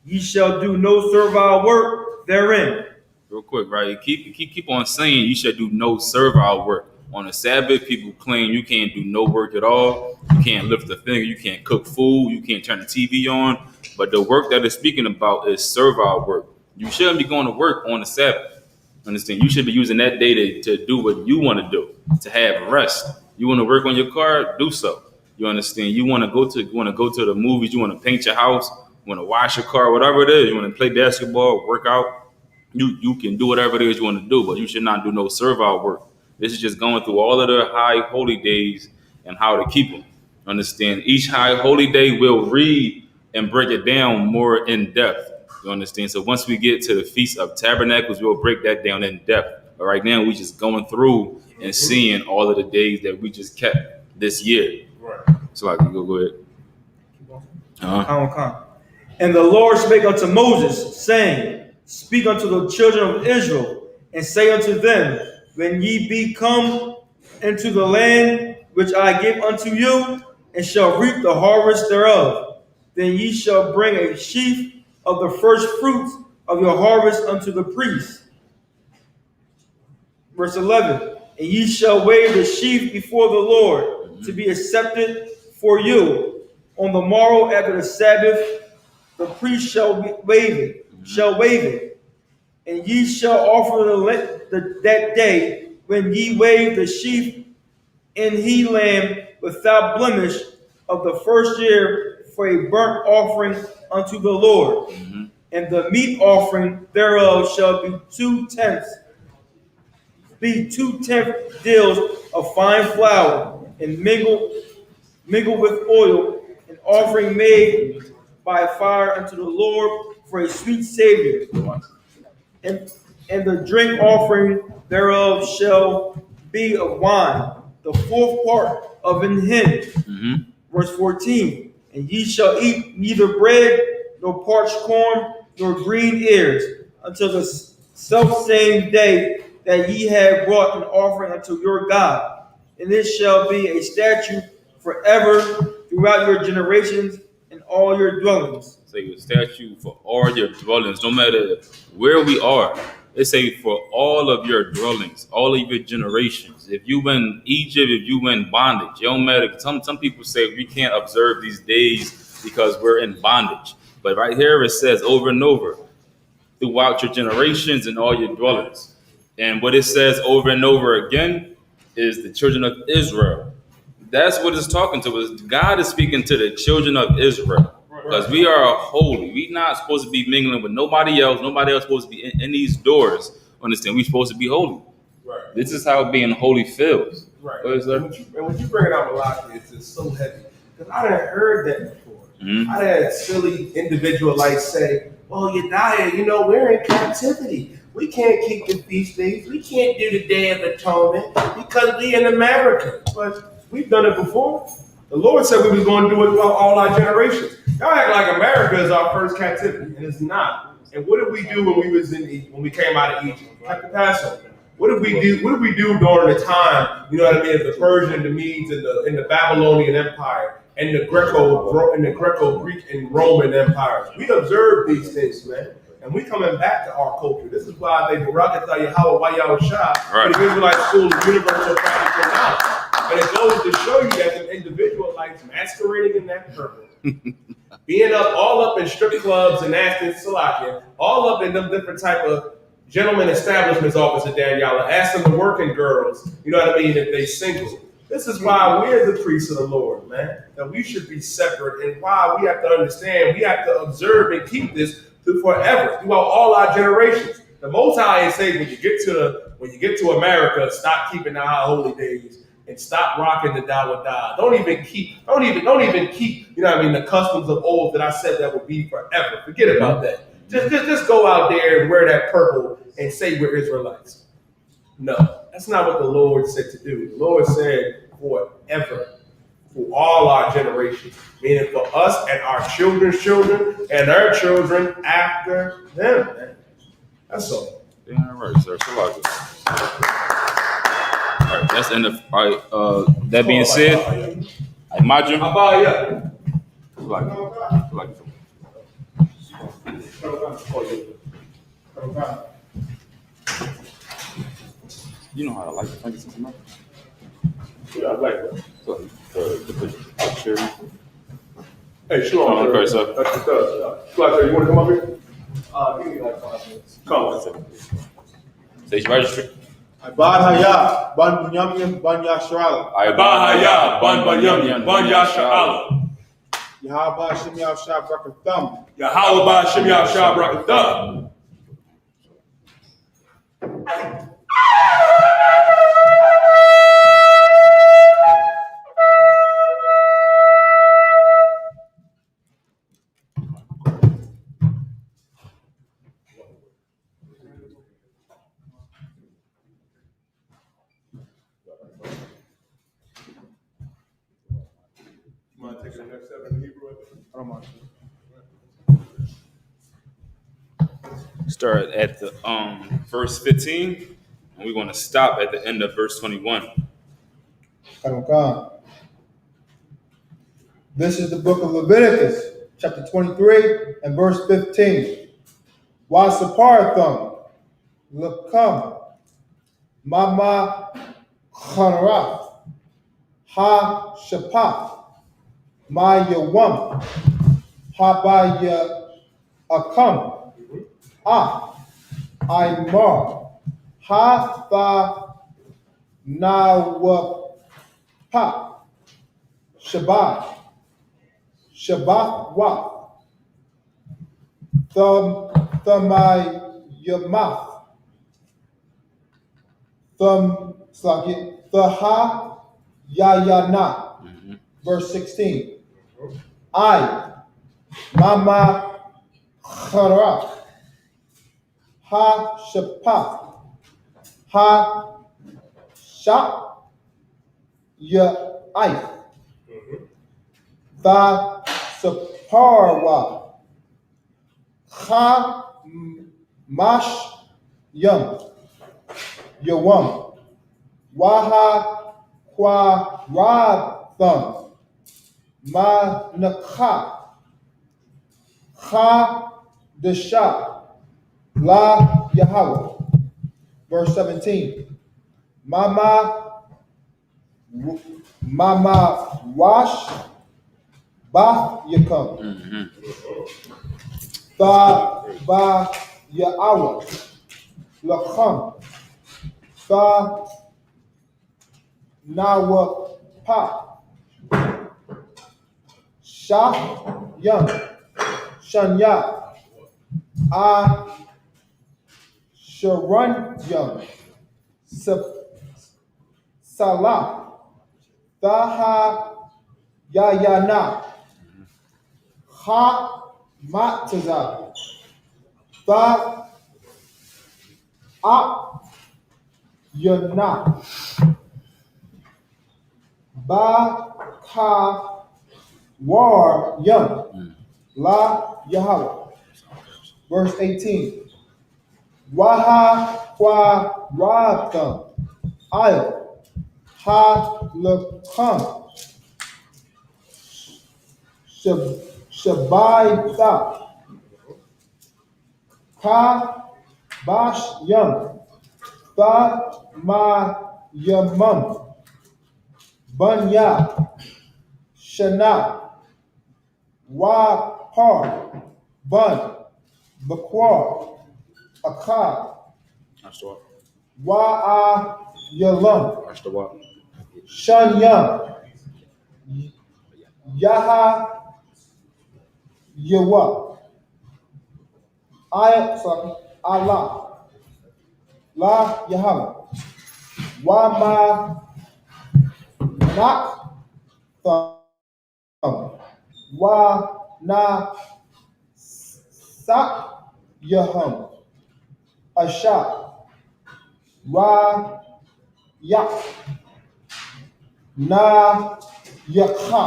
Ye shall do no servile work therein. Real quick, right? Keep on saying you should do no servile work. On the Sabbath, people claim you can't do no work at all. You can't lift a finger. You can't cook food. You can't turn the TV on. But the work that it's speaking about is servile work. You shouldn't be going to work on the Sabbath. Understand? You should be using that day to do what you want to do, to have rest. You want to work on your car, do so. You understand? You want to go to the movies. You want to paint your house. You want to wash your car, whatever it is. You want to play basketball, work out. You can do whatever it is you want to do, but you should not do no servile work. This is just going through all of the high holy days and how to keep them. Understand? Each high holy day we'll read and break it down more in depth. You understand? So once we get to the Feast of Tabernacles, we'll break that down in depth. But right now, we just going through and seeing all of the days that we just kept this year. Right. So like, go ahead. Uh-huh. And the Lord spake unto Moses, saying, Speak unto the children of Israel, and say unto them, When ye be come into the land which I give unto you, and shall reap the harvest thereof, then ye shall bring a sheaf of the first fruits of your harvest unto the priest. Verse 11, And ye shall wave the sheaf before the Lord, to be accepted for you. On the morrow after the Sabbath, the priest shall wave it. And ye shall offer that day, when ye wave the sheaf, and he lamb without blemish of the first year for a burnt offering unto the Lord. And the meat offering thereof shall be 2/10 deals of fine flour, and mingled with oil, an offering made by fire unto the Lord for a sweet Savior. And, the drink offering thereof shall be of wine, the fourth part of an hin. Verse 14. And ye shall eat neither bread, nor parched corn, nor green ears, until the self same day that ye have brought an offering unto your God. And it shall be a statute forever throughout your generations and all your dwellings. Say a statute for all your dwellings, no matter where we are. They say for all of your dwellings, all of your generations. If you in Egypt, if you in bondage, it don't matter. Some people say we can't observe these days because we're in bondage. But right here it says over and over, throughout your generations and all your dwellings. And what it says over and over again is the children of Israel. That's what it's talking to us. God is speaking to the children of Israel. Because we are holy. We're not supposed to be mingling with nobody else. Nobody else supposed to be in these doors. Understand? We're supposed to be holy. Right. This is how being holy feels. Right. What is that? And when you bring it out Malachi, it's just so heavy. Because I done heard that before. I had silly individualites say, "Oh, Yediah, we're in captivity. We can't keep the feast days. We can't do the Day of Atonement because we in America." But we've done it before. The Lord said we was going to do it for all our generations. Y'all act like America is our first captivity, and it's not. And what did we do when we came out of Egypt? Like the Passover. What did we do? What did we do during the time? You know what I mean? The Persian, the Medes, and the Babylonian Empire, and the Greco-Greek and Roman empires. We observed these things, man. And we coming back to our culture. This is why they Barakatah Yahweh why y'all shot for the Israelite School of Universal Practical Knowledge. And it goes to show you that the individualites masquerading in that purple, being all up in strip clubs and acting Salakia, all up in them different type of gentleman establishments, Officer Daniela, asking the working girls, you know what I mean, if they single. This is why we're the priests of the Lord, man. That we should be separate, and why we have to understand, we have to observe and keep this to forever, throughout all our generations. The Most High is saying, when you get to America, stop keeping the high holy days and stop rocking the Dawadah. Don't even keep, you know what I mean, the customs of old that I said that would be forever. Forget about that. Just go out there and wear that purple and say we're Israelites. No, that's not what the Lord said to do. The Lord said forever, for all our generations, meaning for us and our children's children and their children after them. Man. That's all. Yeah, right, sir. So like it. All right, that's the end of. All right. That being said, imagine. Abaya. Like it. You know how to like the frankincense, man? Yeah, I like that. So, the cherry. Hey, Shalom. Okay, sir. That's the third. You want to come up here? Give me like 5 minutes. Come on. Station registry. Ban Haya, Ban Bunyamin, Ban Yasharala. Bahaya, Ban Banyam, Ban Yasha'ala. Yahaba Shim Yashab Rakatham. Yahweh Shem Yahshua Barakatah. You want to take the next step in Hebrew? I don't mind. Start at the verse 15, and we're going to stop at the end of verse 21. Kadokan. This is the book of Leviticus, chapter 23 and verse 15. Wasaparatham, Lakam, Mama Chanarath, Ha Shapat, Mayawam, Habaya Akam, Imar, Ha Nawapa, Shabbat, Shabbath Wath, Thamayamath, Thaha Yayana, verse 16. I, Mama Chara, Ha Shapach, Ha Shap Ya'if, Tha Saparwa, Ha Mash Yum, Yawam, Waha Kwa Rab Thumb, Ma Nakha, Ha Desha, La Yahweh. Verse 17. Mama Wash Ba Yakum. Ba Ya'awa. Lacham. Ba Nawa Pa. Shah Yum. Shanya. A Sharon Yum. Salah. Taha Yayana. Ha Matazah. Tha Ap Yana. Ba Ka War Yum. La Yahweh. Verse 18. Waha Kwa Rabtham. Ayah. Ha Lakam. Shabai Tha. Ka Bash Yum. Tha Ma Yamum. Bunya. Shana. Wa Par. Bun. Bakwar. Akad. Ashtawa. Wa Yalam. Ashtawa. Shun Yum. Yaha Yawa. Allah. La Yahweh. Wa Ma Nak Thumb. Wa Na Sak Yahum. Asha. Ra Yak. Na Yakha.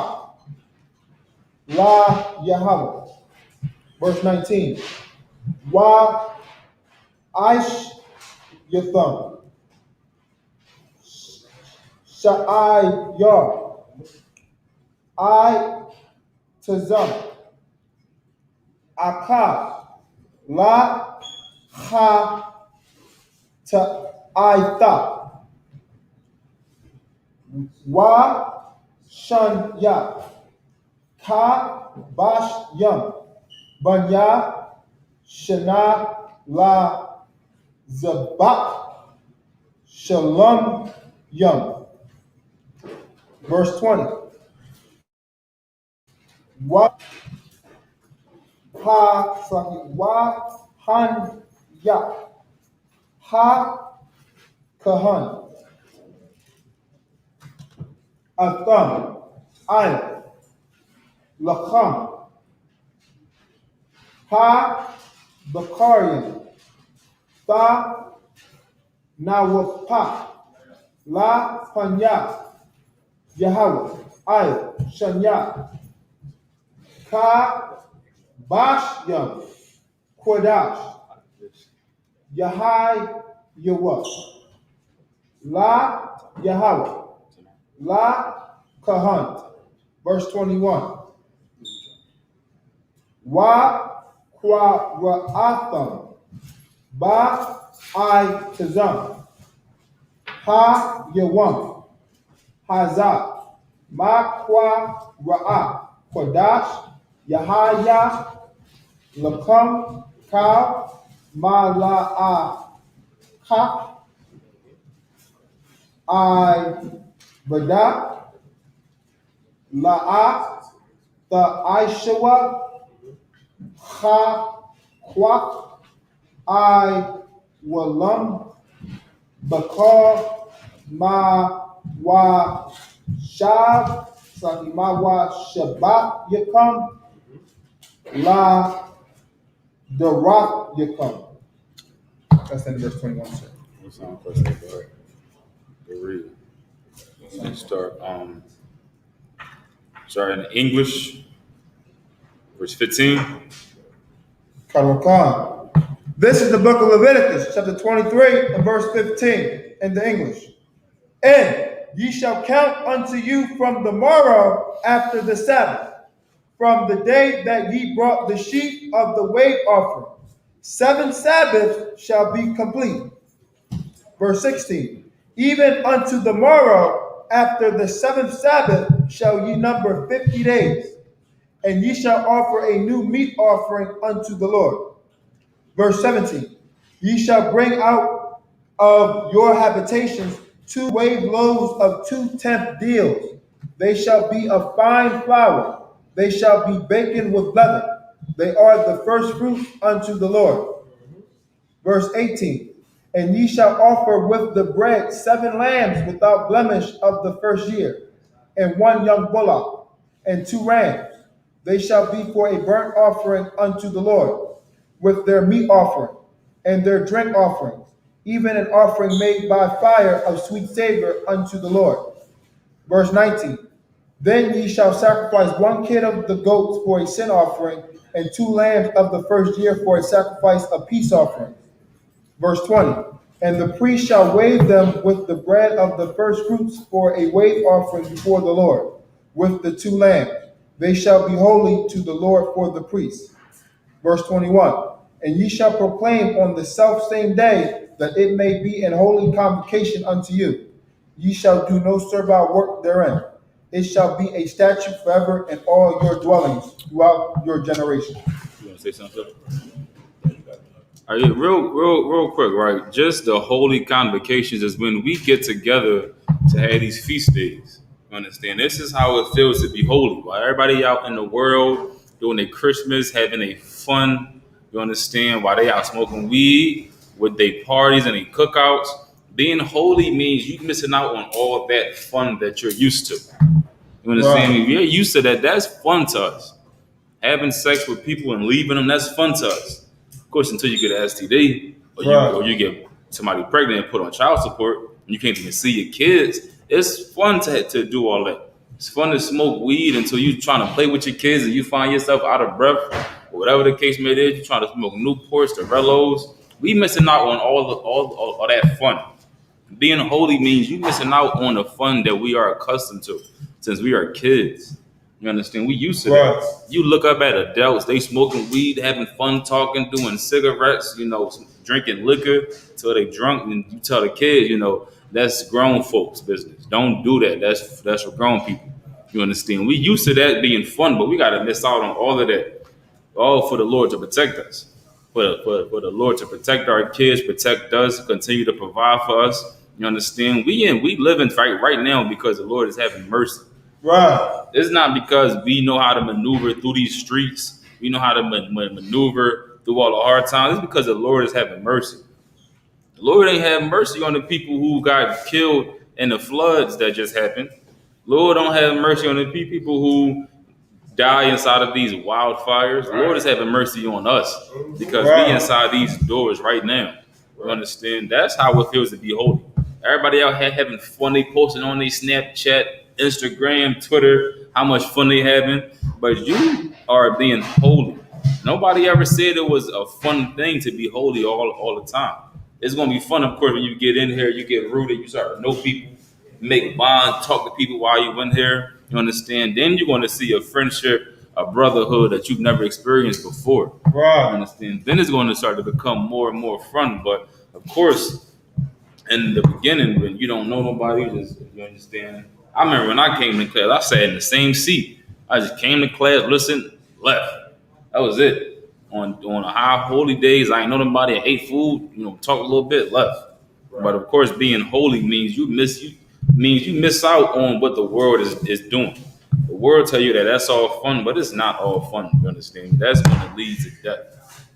La Yahweh. Verse 19. Wa Aish Yatham. Sha'ai Yar. I Tazam. Akab. La Ha Ta'aitha. Wa Shun Ya. Ka Bash Yum. Banya Shana La Zabak Shalom Yum. Verse 20. Wa Han Ya. Ha Kahan. Atham. Ayn. Lacham. Ha Bakarian. Tha Nawapa. La Panya. Yahweh. Ay. Shanya. Ka Bash Yum. Kodash. Yahai Yawa. La Yahweh. La Kahan. Verse 21. Wa Kwa Ra'atham. Ba I Tazam. Ha Yawam. Hazah. Ma Kwa Ra'a. Kodash. Yahaya. Lakam. Ka. Ma La'a. Ka. I Bada. La'a. the Aishawa, Ha, Kwak, I, Walam, Bakar, Ma, Wa, Shab, Saki Ma, Wa, Shabbat, Yakam, La, Darak, Yakam. That's in verse 21, sir. What's the first thing? Go ahead. Go read it. Let's start in English, verse 15. Karakan. This is the book of Leviticus, chapter 23 and verse 15 in the English. And ye shall count unto you from the morrow after the Sabbath, from the day that ye brought the sheaf of the wave offering. 7 Sabbaths shall be complete. Verse 16. Even unto the morrow after the 7th Sabbath shall ye number 50 days, and ye shall offer a new meat offering unto the Lord. Verse 17. Ye shall bring out of your habitations 2 wave loaves of 2 tenth deals. They shall be of fine flour. They shall be baken with leaven. They are the first fruits unto the Lord. Verse 18. And ye shall offer with the bread 7 lambs without blemish of the first year, and 1 young bullock, and 2 rams. They shall be for a burnt offering unto the Lord, with their meat offering, and their drink offerings, even an offering made by fire of sweet savor unto the Lord. Verse 19. Then ye shall sacrifice 1 kid of the goats for a sin offering, and 2 lambs of the first year for a sacrifice of peace offering. Verse 20. And the priest shall wave them with the bread of the first fruits for a wave offering before the Lord, with the 2 lambs. They shall be holy to the Lord for the priest. Verse 21. And ye shall proclaim on the selfsame day that it may be an holy convocation unto you. Ye shall do no servile work therein. It shall be a statute forever in all your dwellings throughout your generation. You want to say something? All right, real quick, right? Just the holy convocations is when we get together to have these feast days. You understand? This is how it feels to be holy. While everybody out in the world doing their Christmas, having a fun, you understand? While they out smoking weed with their parties and their cookouts, being holy means you missing out on all that fun that you're used to. You understand me? We're used to that. That's fun to us. Having sex with people and leaving them, that's fun to us. Of course, until you get an STD or you get somebody pregnant and put on child support, and you can't even see your kids. It's fun to do all that. It's fun to smoke weed until you're trying to play with your kids and you find yourself out of breath, or whatever the case may be. You're trying to smoke Newports, Torellos. We missing out on all that fun. Being holy means you missing out on the fun that we are accustomed to since we are kids. You understand? We used to that. You look up at adults, they smoking weed, having fun, talking, doing cigarettes, drinking liquor till they drunk, and you tell the kids, that's grown folks' business. Don't do that. That's for grown people. You understand? We used to that being fun, but we got to miss out on all of that. All for the Lord to protect us. For the Lord to protect our kids, protect us, continue to provide for us. You understand? We live in right now because the Lord is having mercy. Right. It's not because we know how to maneuver through these streets. We know how to maneuver through all the hard times. It's because the Lord is having mercy. The Lord ain't have mercy on the people who got killed in the floods that just happened. Lord don't have mercy on the people who die inside of these wildfires. The Lord is having mercy on us because we inside these doors right now. You understand? That's how it feels to be holy. Everybody out here having fun. They posting on their Snapchat, Instagram, Twitter, how much fun they having. But you are being holy. Nobody ever said it was a fun thing to be holy all the time. It's going to be fun, of course, when you get in here, you get rooted, you start to know people, make bonds, talk to people while you in here. You understand? Then you're going to see a friendship, a brotherhood that you've never experienced before. Right. You understand? Then it's going to start to become more and more fun. But, of course, in the beginning, when you don't know nobody, you understand? I remember when I came to class, I sat in the same seat. I just came to class, listened, left. That was it. On a high holy days, I ain't know nobody, I ate food, talked a little bit, left. Right. But of course, being holy means you miss out on what the world is doing. The world tell you that that's all fun, but it's not all fun. You understand? That's going to lead to death.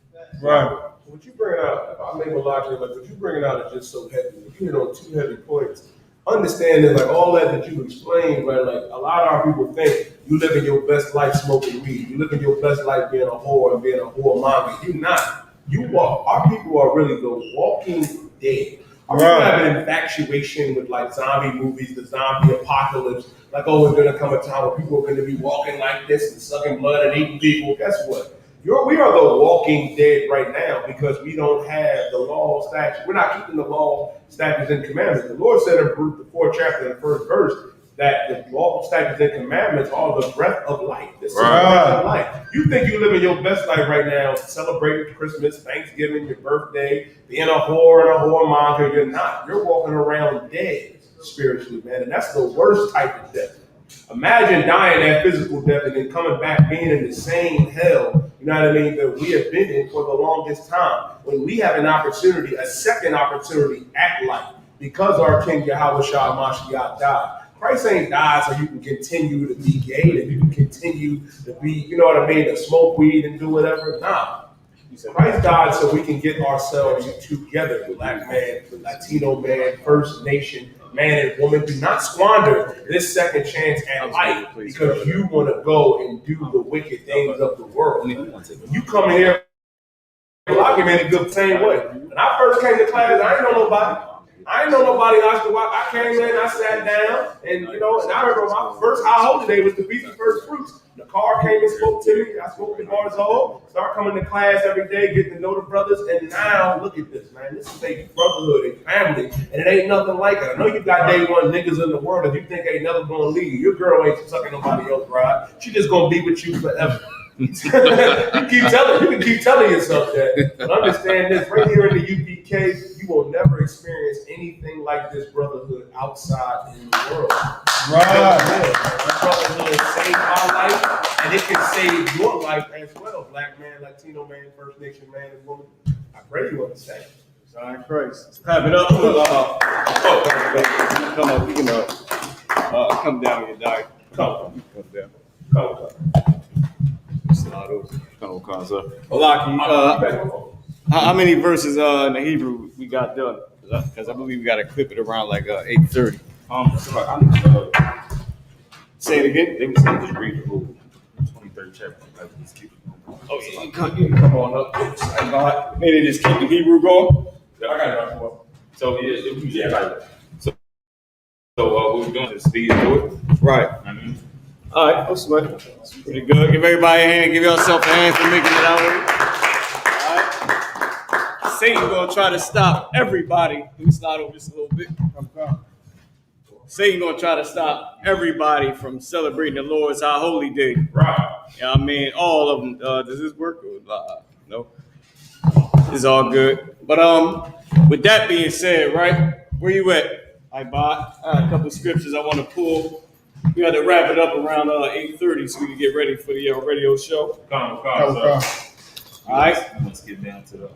Right. What you bring out, if I make a logic, like what you bringing out is just so heavy. You hit on two heavy points. Understand that, like all that you explained, right? Like a lot of our people think you living your best life smoking weed. You living your best life being a whore and being a whoremonger. You're not. You walk. Our people are really the walking dead. Our people have an infatuation with like zombie movies, the zombie apocalypse. Like, oh, there's gonna come a time where people are gonna be walking like this and sucking blood and eating people. Guess what? We are the walking dead right now because we don't have the law, statutes. We're not keeping the law, statutes, and commandments. The Lord said in the 4th chapter, the 1st verse, that the law, statutes, and commandments are the breath of life. This is the breath of life. You think you're living your best life right now, celebrating Christmas, Thanksgiving, your birthday, being a whore and a whoremonger. You're not. You're walking around dead spiritually, man. And that's the worst type of death. Imagine dying that physical death and then coming back being in the same hell, you know what I mean, that we have been in for the longest time. When we have an opportunity, a second opportunity at life, because our King Yahweh Shah Mashiach died. Christ ain't died so you can continue to be gay, and you can continue to be, you know what I mean, to smoke weed and do whatever. Nah. Christ died so we can get ourselves together, Black man, Latino man, First Nation, man and woman. Do not squander this second chance at life because you want to go and do the wicked things of the world. You come in here, I can make it the same way. When I first came to class, I ain't know nobody. I came in, I sat down, and you know, and I remember my first high holiday was to be the first fruits. The car came and spoke to me. I spoke to Barzal, start coming to class every day, getting to know the brothers, and now look at this, man. This is a brotherhood and family, and it ain't nothing like it. I know you got day one niggas in the world that you think ain't never gonna leave. Your girl ain't sucking nobody else, right? She just gonna be with you forever. You can keep telling yourself that, but understand this: right here in the UPK, you will never experience anything like this brotherhood outside in the world. Right. This brotherhood saved my life, and it can save your life as well. Black man, Latino man, First Nation man, and woman. I pray you understand. Sorry, Christ. Let's clap it up. Come up. You can come down here, Doc. Come down. Come. How many verses in the Hebrew we got done? Because I believe we got to clip it around like 8:30. Say it again. They was going to read the whole 23rd chapter. Oh, yeah, you can come on up. Maybe just keep the Hebrew going. I got it. So what we're doing is speed through it. Right. Mm-hmm. All right, that's pretty good. Give everybody a hand. Give yourself a hand for making it out here. All right. Satan gonna try to stop everybody. Let me slide over this a little bit. Satan gonna try to stop everybody from celebrating the Lord's High Holy Day. Right. Yeah, I mean, all of them. Does this work? No. It's all good. But with that being said, right, where you at? I got a couple of scriptures I want to pull. We got to wrap it up around 8:30 so we can get ready for the radio show. Come. All right. Let's get down to the.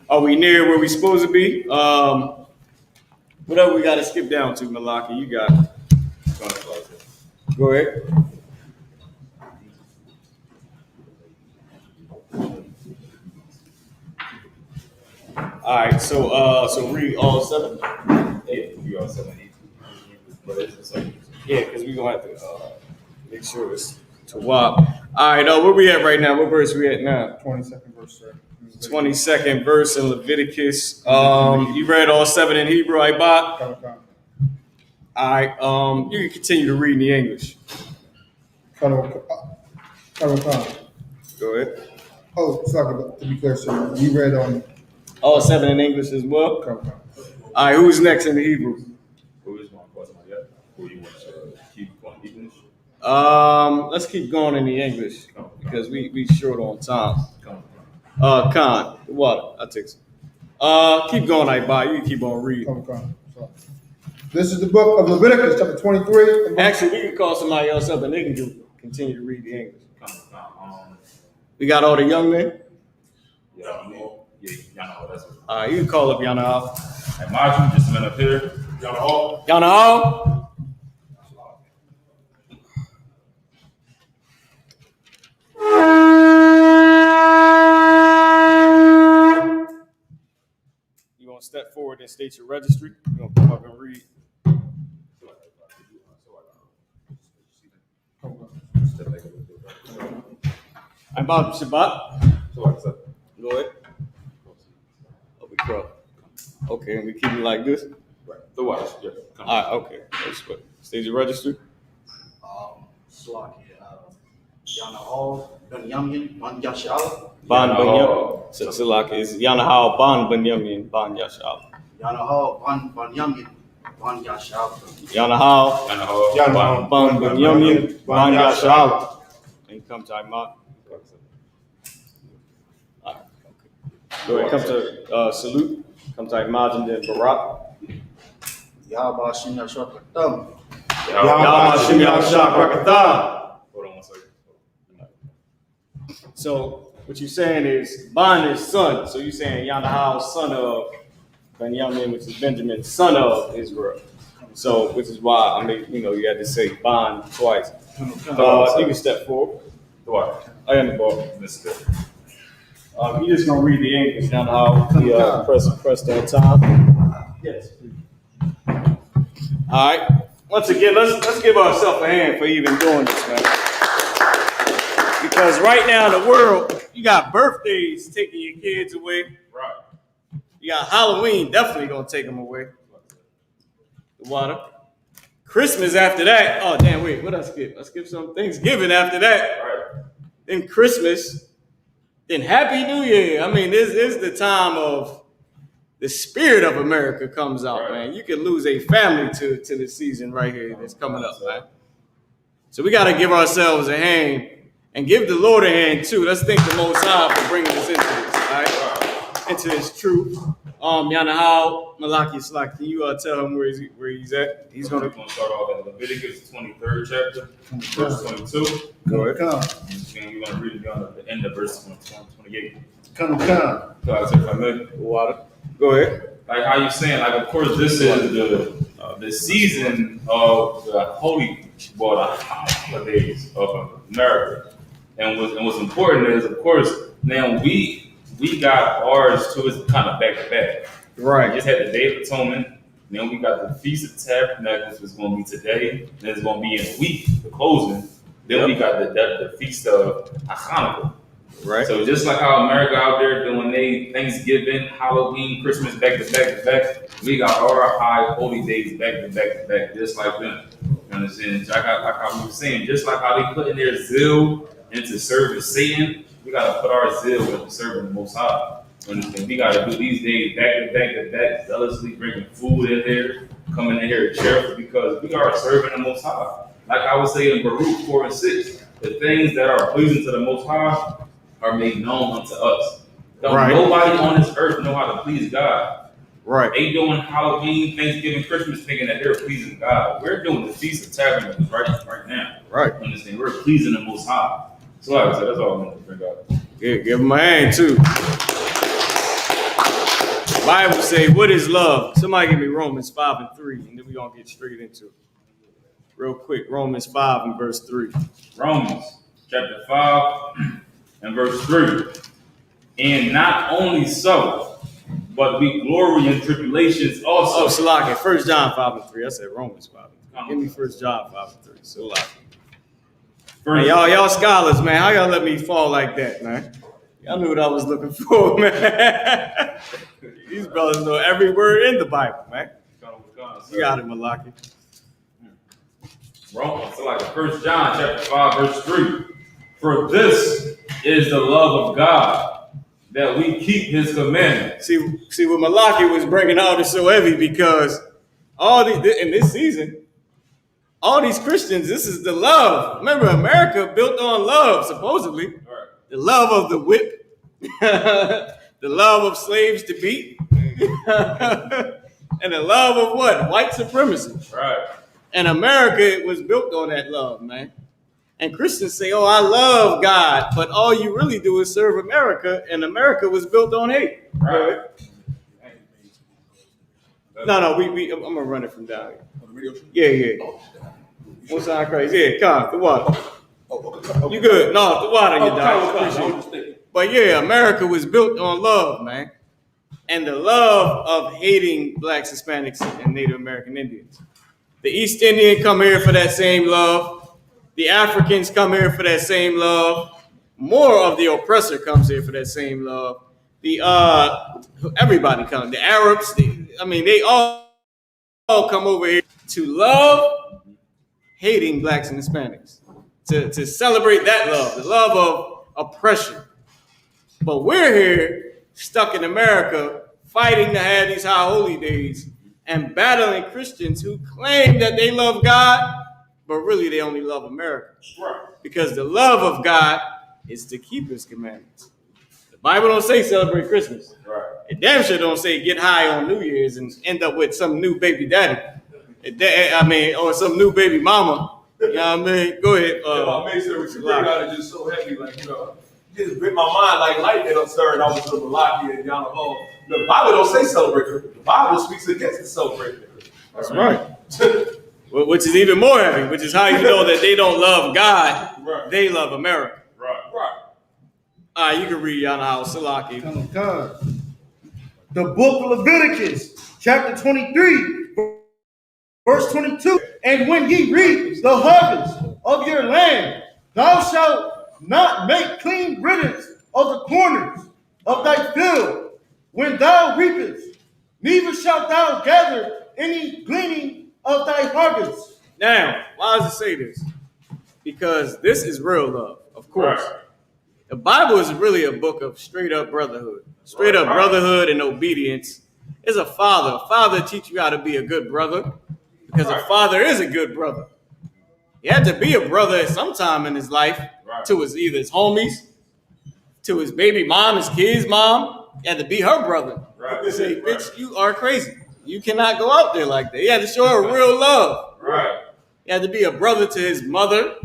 Are we near where we supposed to be? Whatever we got to skip down to, Malaki, you got it. Go ahead. All right. So read all 7. Yeah, we all 7. Yeah, because we're going to have to make sure it's to WAP. All right, where we at right now? What verse we at now? 22nd verse, sir. 22nd verse in Leviticus. You read all 7 in Hebrew, I bought. All right, you can continue to read in the English. Go ahead. Oh, sorry, to be clear, sir, you read all 7 in English as well? All right, who's next in the Hebrew? Who is going to question my yet? Who you want to keep going English? Let's keep going in the English because we short on time. Khan, what? I take some. Keep going, I buy. You can keep on reading. This is the book of Leviticus, chapter 23. Actually, we can call somebody else up and they can continue to read the English. We got all the young men? Yeah, Yana, that's it. All right, you can call up Yana. And Marjorie, just a minute up here. Yana. You want to step forward and state your registry? You want to come up and read? I'm Bob Shabbat. Go ahead. Oh, we crow. Okay, and we keep it like this? The watch, yeah. All right, okay. State your registry. Slaki, Yana Hall, Benjamin, Ban Yashal. Ban Benyamin. Silaki is Yanahal Ban Benyamin Ban Yashal. Yana Hall, Ban Benjamin, Ban Yashal. Yanahal Yanahal. Ban Benyamin Ban Yashal. And come to Imad. Go ahead, come to salute. Come to Imad and then Barak. Yaba Shinya Shakatam. Yahweh Shem Yahushua Barakatah. Hold on one second. So what you're saying is Ban is son. So you're saying Yanahal, son of Benjamin, which is Benjamin, son of Israel. So which is why you had to say Ban twice. You can step forward. The watch. I am the ball. This is You're just gonna read the English Yanahal. The press that time. Yes. All right. Once again, let's give ourselves a hand for even doing this, man. Because right now in the world, you got birthdays taking your kids away. right. You got Halloween definitely gonna take them away. The water. Christmas after that. Oh damn! Wait, what I skip? I skipped some Thanksgiving after that. Right. Then Christmas. Then Happy New Year. I mean, this is the time of the spirit of America comes out, man. You can lose a family to the season right here that's coming up, man. So we got to give ourselves a hand and give the Lord a hand too. Let's thank the Most High for bringing us into this, all right? Into this truth. Yanahal, Malaki Slak, can you tell him where he's at? He's We're gonna going to start off in Leviticus 23rd chapter, verse 22. go ahead. And we're going to read it down at the end of verse 28. Come. So I say familiar. Water. Go ahead. Like how you saying, like of course this is the season of the the holidays of America, and what's important is of course now we got ours too. It's kind of back to back. Right. We just had the Day of Atonement, then we got the Feast of Tabernacles, which is going to be today. Then it's going to be in a week, the closing. Then we got the Feast of Hanukkah. Right. So just like how America out there doing they Thanksgiving, Halloween, Christmas back to back to back, we got all our high holy days back to back to back, just like them. You understand? Like how we were saying, just like how they put in their zeal into serving Satan, we gotta put our zeal into serving the Most High. You understand? We gotta do these days back to back to back, zealously bringing food in there, coming in here cheerful because we are serving the Most High. Like I would say in Baruch 4 and 6, the things that are pleasing to the Most High are made known unto us. Nobody on this earth know how to please God. Right. They doing Halloween, Thanksgiving, Christmas, thinking that they're pleasing God. We're doing the Feast of Tabernacles right now. Right. Understand? We're pleasing the Most High. So like I said, that's all I'm going to bring up. Give him a hand too. Bible say, what is love? Somebody give me Romans 5 and 3, and then we're going to get straight into it. Real quick, Romans 5 and verse 3. Romans chapter 5 and verse 3. And not only so, but we glory in tribulations also. Oh, Salaki, 1 John 5 and 3. I said Romans 5 and 3. Give me 1 John 5 and 3. Salaki. Hey, y'all scholars, man. How y'all let me fall like that, man? Y'all knew what I was looking for, man. These brothers know every word in the Bible, man. You got it, Malaki. Romans, so like 1 John chapter 5, verse 3. For this is the love of God, that we keep his commandments. See what Malaki was bringing out is so heavy because all these in this season, all these Christians, this is the love. Remember, America built on love, supposedly. Right. The love of the whip, the love of slaves to beat, and the love of what? White supremacy. Right. And America was built on that love, man. And Christians say, oh, I love God, but all you really do is serve America, and America was built on hate. Right. No, I'm gonna run it from down here. Yeah. What's sound crazy? Yeah, come, the water. You good? No, the water you I died. was just thinking. But yeah, America was built on love, man. And the love of hating blacks, Hispanics, and Native American Indians. The East Indian come here for that same love. The Africans come here for that same love. More of the oppressor comes here for that same love. Everybody comes. The Arabs, they all come over here to love hating blacks and Hispanics. To celebrate that love, the love of oppression. But we're here, stuck in America, fighting to have these high holy days and battling Christians who claim that they love God, but really they only love America. Right. Because the love of God is to keep his commandments. The Bible don't say celebrate Christmas. Right. It damn sure don't say get high on New Year's and end up with some new baby daddy. Or some new baby mama. You know what I mean? Go ahead. I made sure we bring out it just so heavy, just bit my mind like lightning. I'm sorry, I was little Malachi and Yana Hall. The Bible don't say celebrate Christmas. The Bible speaks against the celebration of Christmas. That's right. Which is even more heavy, which is how you know that they don't love God, Right. They love America. Right. All right, you can read Yana Hall, Salaki. God. The book of Leviticus, chapter 23, verse 22. And when ye reap the harvest of your land, thou shalt not make clean riddance of the corners of thy field when thou reapest, neither shalt thou gather any gleaning of thy harvest. Now, why does it say this? Because this is real love, of course. Right. The Bible is really a book of straight up brotherhood. Straight up brotherhood and obedience. Is a father. A father teach you how to be a good brother because a father is a good brother. He had to be a brother at some time in his life to either his homies, to his baby mom, his kid's mom. He had to be her brother. Right. Say, bitch, you are crazy. You cannot go out there like that. He had to show her real love. Right. He had to be a brother to his mother,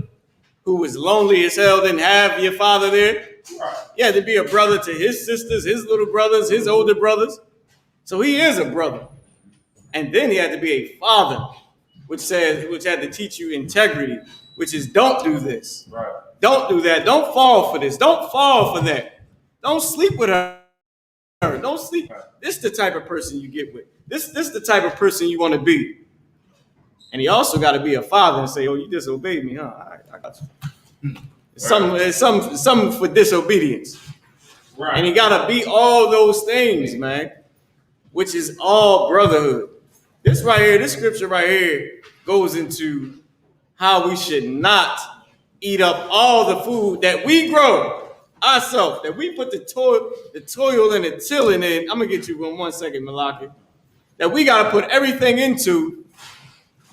who was lonely as hell, didn't have your father there. Right. He had to be a brother to his sisters, his little brothers, his older brothers. So he is a brother. And then he had to be a father, which had to teach you integrity, which is don't do this. Right. Don't do that. Don't fall for this. Don't fall for that. Don't sleep with her. Don't sleep. This is the type of person you get with. This is the type of person you want to be. And he also got to be a father and say, "Oh, you disobeyed me, huh? All right, I got you." It's something for disobedience. Right. And he got to be all those things, man, which is all brotherhood. This right here, this scripture right here goes into how we should not eat up all the food that we grow ourselves, that we put the toil and the tilling in. I'm going to get you in 1 second, Malaki. That we got to put everything into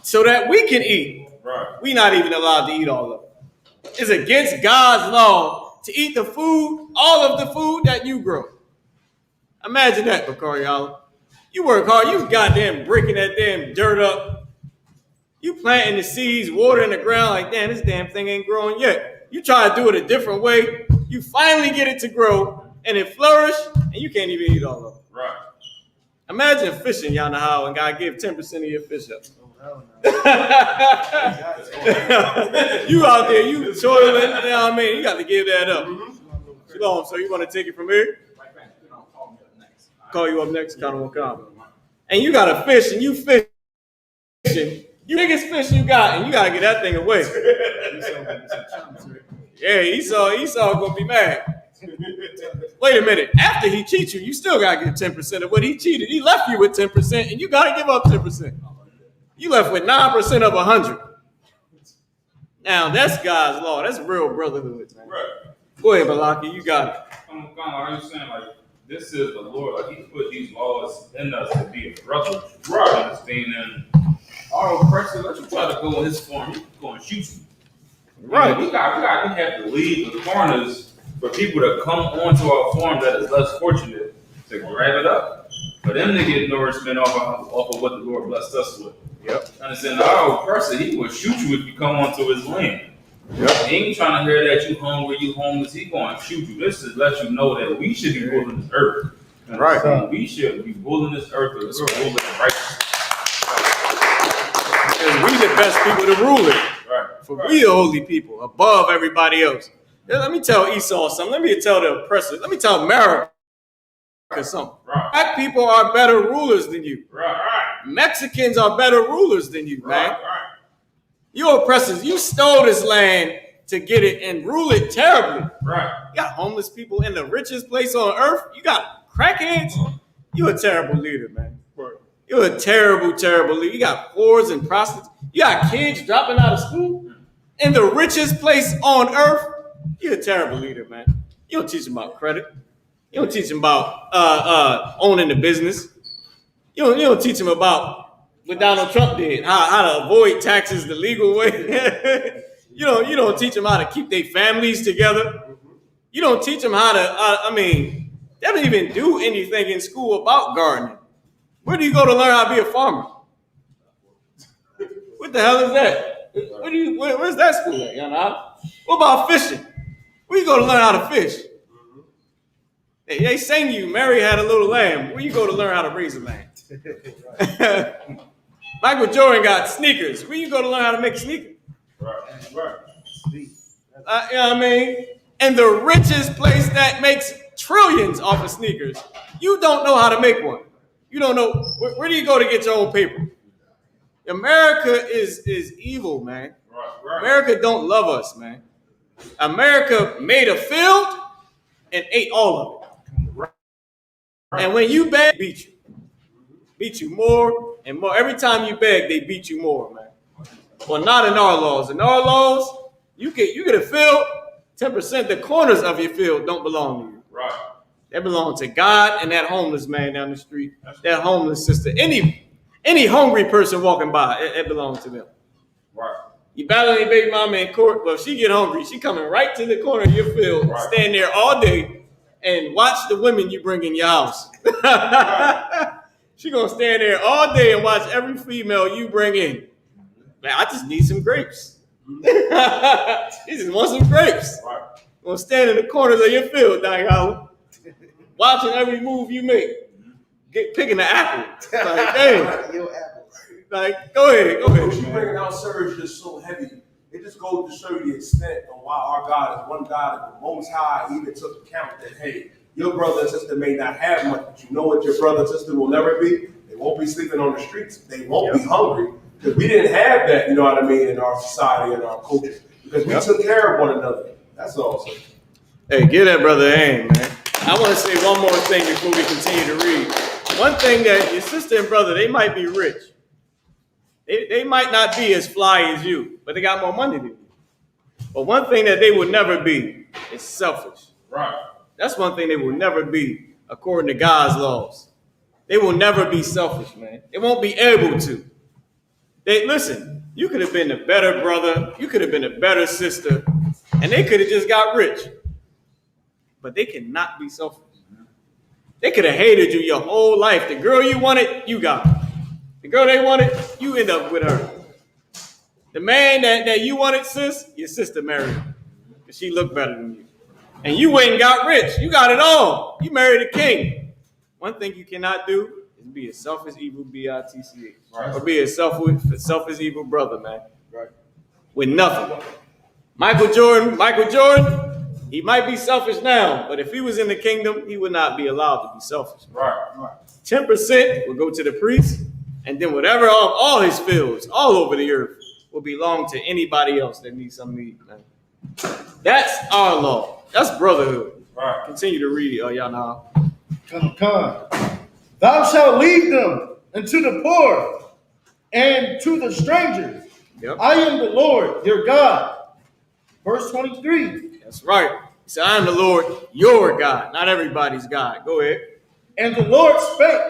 so that we can eat. Right. We not even allowed to eat all of it. It's against God's law to eat the food, all of the food that you grow. Imagine that, Bakariala. You work hard, you goddamn breaking that damn dirt up. You planting the seeds, watering the ground like, damn, this damn thing ain't growing yet. You try to do it a different way. You finally get it to grow, and it flourish, and you can't even eat all of it. Right. Imagine fishing, Yanahao, and God give 10% of your fish up. You out there, you toiling, you know what I mean? You got to give that up. Shalom, so you want to take it from here? Call you up next, kind of come. And you got to fish, and you fishing. You biggest fish you got, and you got to get that thing away. Yeah, Esau gonna be mad. Wait a minute. After he cheats you, you still gotta get 10% of what he cheated. He left you with 10%, and you gotta give up 10%. You left with 9% of 100. Now that's God's law. That's real brotherhood, man. Right. Go ahead, Balaki. You got it. Come on, are you saying like this is the Lord? Like He put these laws in us to be a brother, Right. Understanding our oppressor. Let you try to go in his form, he's going to shoot you. Right. We have to leave the corners for people to come onto our farm that is less fortunate to grab it up. For them to get nourishment off of what the Lord blessed us with. Yep. Understand, our oppressor, he will shoot you if you come onto his land. Yep. He ain't trying to hear that you hungry, you homeless. He going to shoot you. This is let you know that we should be ruling this earth. Right. We should be ruling this earth because we're ruling righteousness. Because we the best people to rule it. Right. For we the holy people, above everybody else. Yeah, let me tell Esau something. Let me tell the oppressors. Let me tell America something. Right. Black people are better rulers than you. Right. Mexicans are better rulers than you, man. Right. You oppressors, you stole this land to get it and rule it terribly. Right. You got homeless people in the richest place on earth. You got crackheads. You a terrible leader, man. You're a terrible, terrible leader. You got whores and prostitutes. You got kids dropping out of school in the richest place on earth. You're a terrible leader, man. You don't teach them about credit. You don't teach them about owning the business. You don't teach them about what Donald Trump did, how to avoid taxes the legal way. you don't teach them how to keep their families together. You don't teach them how to, they don't even do anything in school about gardening. Where do you go to learn how to be a farmer? What the hell is that? Where's that school at? What about fishing? Where you go to learn how to fish? They sang you, Mary had a little lamb. Where you go to learn how to raise a lamb? Michael Jordan got sneakers. Where you go to learn how to make sneakers? Right. You know what I mean? And the richest place that makes trillions off of sneakers, you don't know how to make one. You don't know. Where do you go to get your own paper? America is evil, man. Right. America don't love us, man. America made a field and ate all of it. Right. And when you beg, beat you more and more. Every time you beg, they beat you more, man. Well, not in our laws. In our laws, you get a field, 10%, the corners of your field don't belong to you. Right. They belong to God and that homeless man down the street, that homeless sister. Any hungry person walking by, it belongs to them. Right. You battling your baby mama in court, but if she get hungry, she coming right to the corner of your field, right. Stand there all day and watch the women you bring in your house. Right. She gonna stand there all day and watch every female you bring in. Man, I just need some grapes. She just wants some grapes. Right. Gonna stand in the corners of your field, Diana, watching every move you make. Picking the apple. Like, dang. Like, go ahead. She bringing out Surge just so heavy. It just goes to show you the extent of why our God is one God, and the Most High even took account that, hey, your brother and sister may not have much, but you know what your brother and sister will never be? They won't be sleeping on the streets. They won't be hungry, because we didn't have that, you know what I mean, in our society and our culture, because we took care of one another. That's all. So. Hey, give that brother a hand, man. I want to say one more thing before we continue to read. One thing that your sister and brother, they might be rich. They might not be as fly as you, but they got more money than you. But one thing that they will never be is selfish. Right. That's one thing they will never be, according to God's laws. They will never be selfish, man. They won't be able to. Listen, you could have been a better brother, you could have been a better sister, and they could have just got rich. But they cannot be selfish. They could have hated you your whole life. The girl you wanted, you got her. The girl they wanted, you end up with her. The man that you wanted, sis, your sister married him. Because she looked better than you. And you went and got rich. You got it all. You married a king. One thing you cannot do is be a selfish, evil B-I-T-C-H. Right. Or be a selfish, evil brother, man. Right. With nothing. Michael Jordan, he might be selfish now, but if he was in the kingdom, he would not be allowed to be selfish. Right. 10% will go to the priest, and then whatever of all his fields, all over the earth, will belong to anybody else that needs some need, man. That's our law. That's brotherhood. Right. Continue to read it, y'all know. Come. Thou shalt lead them into the poor and to the strangers. Yep. I am the Lord, your God. Verse 23. That's right. He said, I am the Lord, your God, not everybody's God. Go ahead. And the Lord spake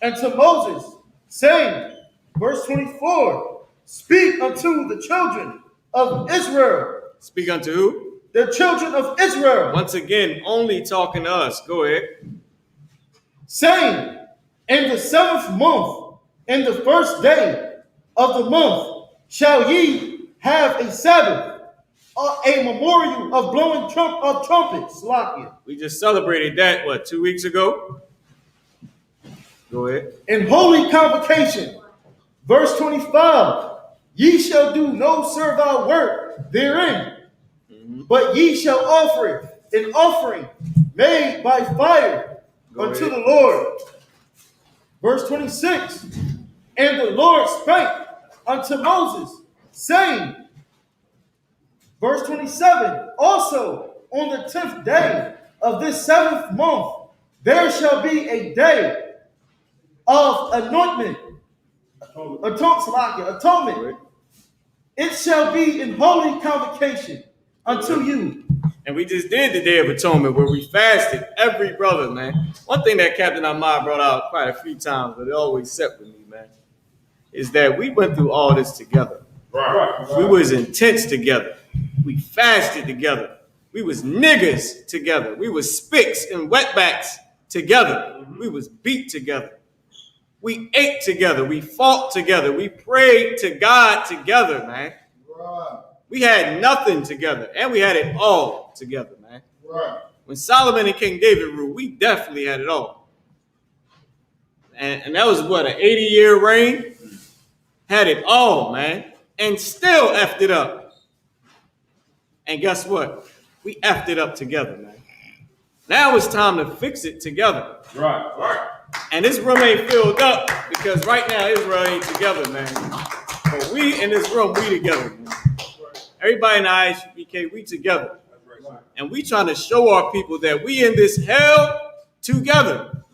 unto Moses, saying, verse 24, speak unto the children of Israel. Speak unto who? The children of Israel. Once again, only talking to us. Go ahead. Saying, in the 7th month, in the 1st day of the month, shall ye have a Sabbath, a memorial of blowing of trumpets. We just celebrated that, 2 weeks ago? Go ahead. In holy convocation, verse 25, Ye shall do no servile work therein, but ye shall offer it an offering made by fire unto the Lord. Verse 26. And the Lord spake unto Moses, saying, verse 27, also on the 10th day of this 7th month, there shall be a day of anointment, atonement. It shall be in holy convocation unto you. And we just did the Day of Atonement where we fasted, every brother, man. One thing that Captain Ahmad brought out quite a few times, but it always set with me, man, is that we went through all this together. Right. We was intense together. We fasted together. We was niggas together. We was spicks and wetbacks together. We was beat together. We ate together. We fought together. We prayed to God together, man. Right. We had nothing together, and we had it all together, man. Right. When Solomon and King David ruled, we definitely had it all. And that was what, an 80-year reign? Had it all, man. And still effed it up. And guess what? We effed it up together, man. Now it's time to fix it together. Right. And this room ain't filled up because right now Israel ain't together, man. But we in this room, we together, man. Everybody in the ISBK, we together. And we trying to show our people that we in this hell together.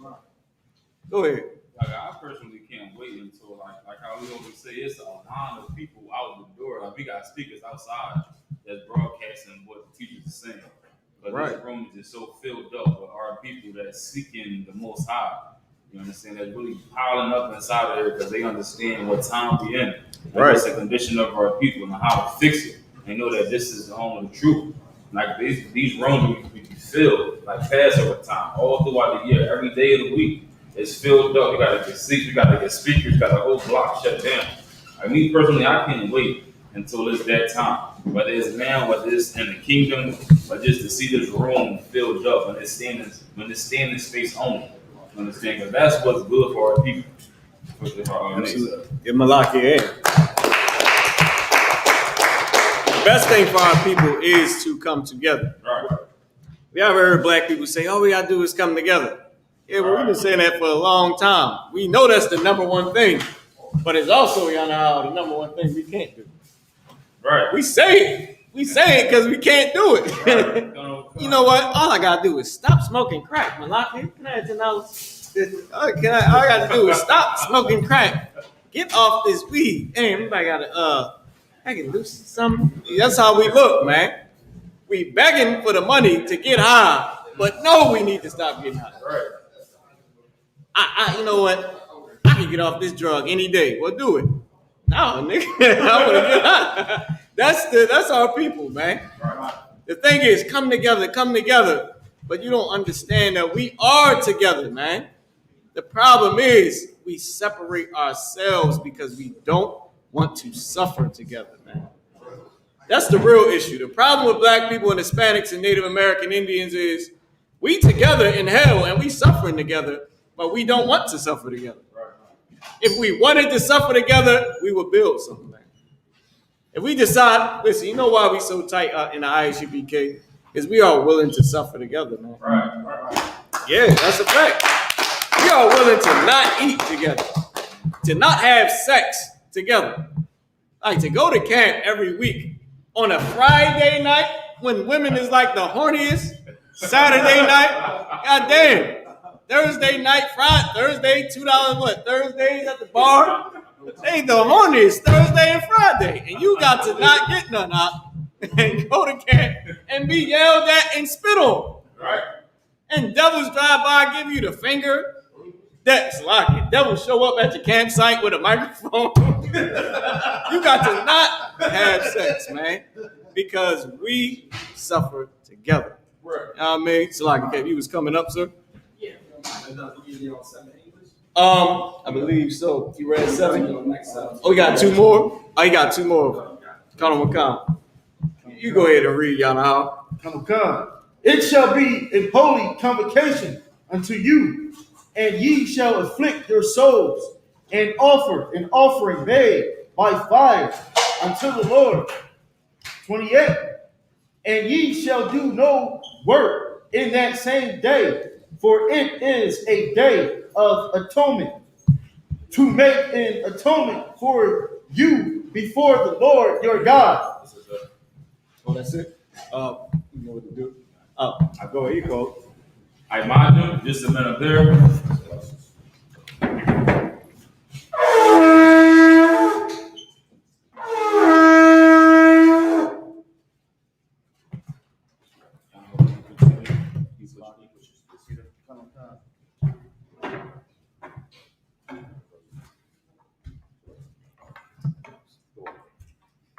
Go ahead. Like I personally can't wait until like how we always say it's a line of people out the door. Like we got speakers outside that's broadcasting what the teachers are saying. But this room is just so filled up with our people that's seeking the Most High. You understand? That's really piling up inside of there because they understand what time we in. Like it's the condition of our people and how to fix it. They know that this is the home of the truth. Like these rooms we filled like Passover time all throughout the year, every day of the week. It's filled up. You gotta get seats, you gotta get speakers, you got the whole block shut down. Like me personally, I can't wait until it's that time. Whether it's now, whether it's in the kingdom, but just to see this room filled up when it's standing space only. You understand? Because that's what's good for our people. Get Malaki in. The best thing for our people is to come together. Right. We ever heard black people say, all we gotta do is come together. Yeah, well, we've been saying that for a long time. We know that's the number one thing, but it's also, y'all know how the number one thing we can't do. Right. We say it because we can't do it. Right. You know what? All I gotta do is stop smoking crack. Malaki, can I have $10? All I gotta do is stop smoking crack. Get off this weed. Damn, everybody gotta I can do something. That's how we look, man. We begging for the money to get high, but no, we need to stop getting high. Right. You know what? I can get off this drug any day. Well, do it. No, nigga, I want to get high. That's our people, man. Right. The thing is, come together, but you don't understand that we are together, man. The problem is we separate ourselves because we don't want to suffer together, man. That's the real issue. The problem with black people and Hispanics and Native American Indians is we together in hell and we suffering together, but we don't want to suffer together. If we wanted to suffer together, we would build something. If we decide, listen, you know why we so tight in the ISUPK? Is we are willing to suffer together, man. Right. Yeah, that's a fact. We are willing to not eat together, to not have sex together. Like to go to camp every week on a Friday night when women is like the horniest, Saturday night, goddamn. Thursday night, Thursday, $2 what? Thursdays at the bar. They the horniest Thursday and Friday. And you got to not get none out and go to camp and be yelled at and spit on. Right. And devils drive by, give you the finger. That's like it. Devils show up at your campsite with a microphone. You got to not have sex, man. Because we suffer together. Right. You know what I mean? So like, okay, you was coming up, sir? I believe so. You read 7? Oh, you got 2 more? Oh, you got 2 more. Count them, count. You go ahead and read, y'all know how. It shall be in holy convocation unto you, and ye shall afflict your souls, and offer an offering made by fire unto the Lord. 28. And ye shall do no work in that same day, for it is a day of atonement, to make an atonement for you before the Lord your God. Oh, that's it. You know what to do. I go ahead, you go. I mind you, just a minute there.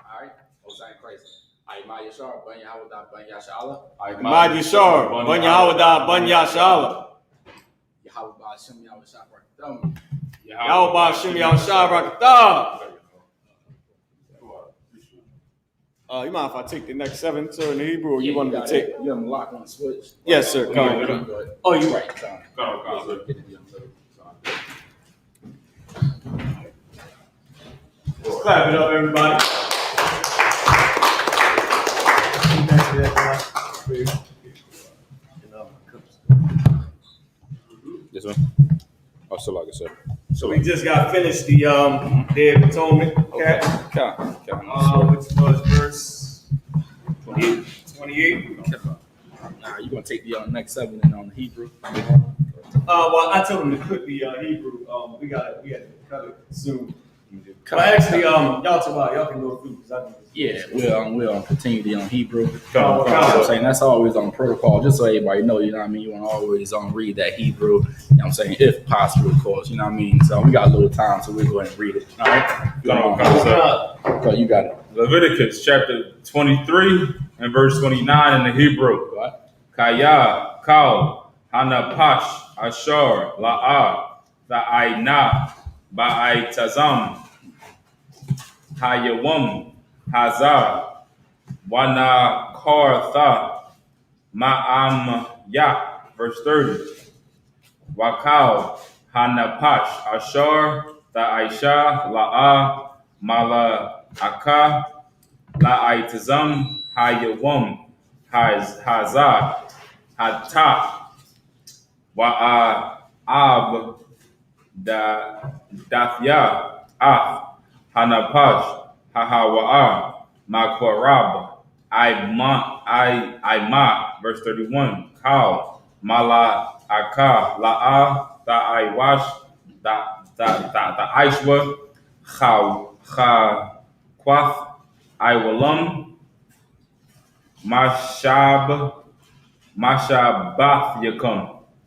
Alright, Hossein Christ. Aimai Yashar, Banya Hawada, Banya Shala, Ahmad Yashar, Banya Hawada, Banya Shala. Yahweh Ba'ashem Yahweh Shabrak, Yahweh Ba'ashem Yahweh Shabrak. You mind if I take the next 7, sir, in the Hebrew, or you want me to take? You have them locked on the switch. Yes, sir. Come on. Go ahead. Oh, you're right. Clap it up, everybody. This one? Oh, still like I said. So we just got finished the Day of Atonement, okay? Which was verse 28. Nah, you gonna take the next 7 and on the Hebrew. Well, I told him to put the Hebrew. We had to cut it soon. But actually, y'all talk about y'all can go through because I know. Yeah, we'll continue the Hebrew. Come on. I'm saying that's always on protocol, just so everybody know. You know what I mean? You want to always read that Hebrew. You know what I'm saying, if possible, of course. You know what I mean? So we got a little time, so we'll go ahead and read it. All right. So you got it. Leviticus chapter 23 and verse 29 in the Hebrew. Kaya, Kal, Hanapash, Ashar, La'ah, Tha'aina, Ba'aitazam, Hayawam, Hazar, Wana Kartha, Ma'am Ya, verse 30. Wakal, Hanapash, Ashar, Tha'aisha, La'ah, Mala Aka, La'aitazam, Hayawam, Hazar, Hata, Wa'ab, Dathya, Hanapash, Hahawa'a, Makwarab, Aima, verse 31, Kal, Mala Aka, La'a, Da'aiwash, Da'aishwa, Kwath, Iwalam, Mashabath Yakum,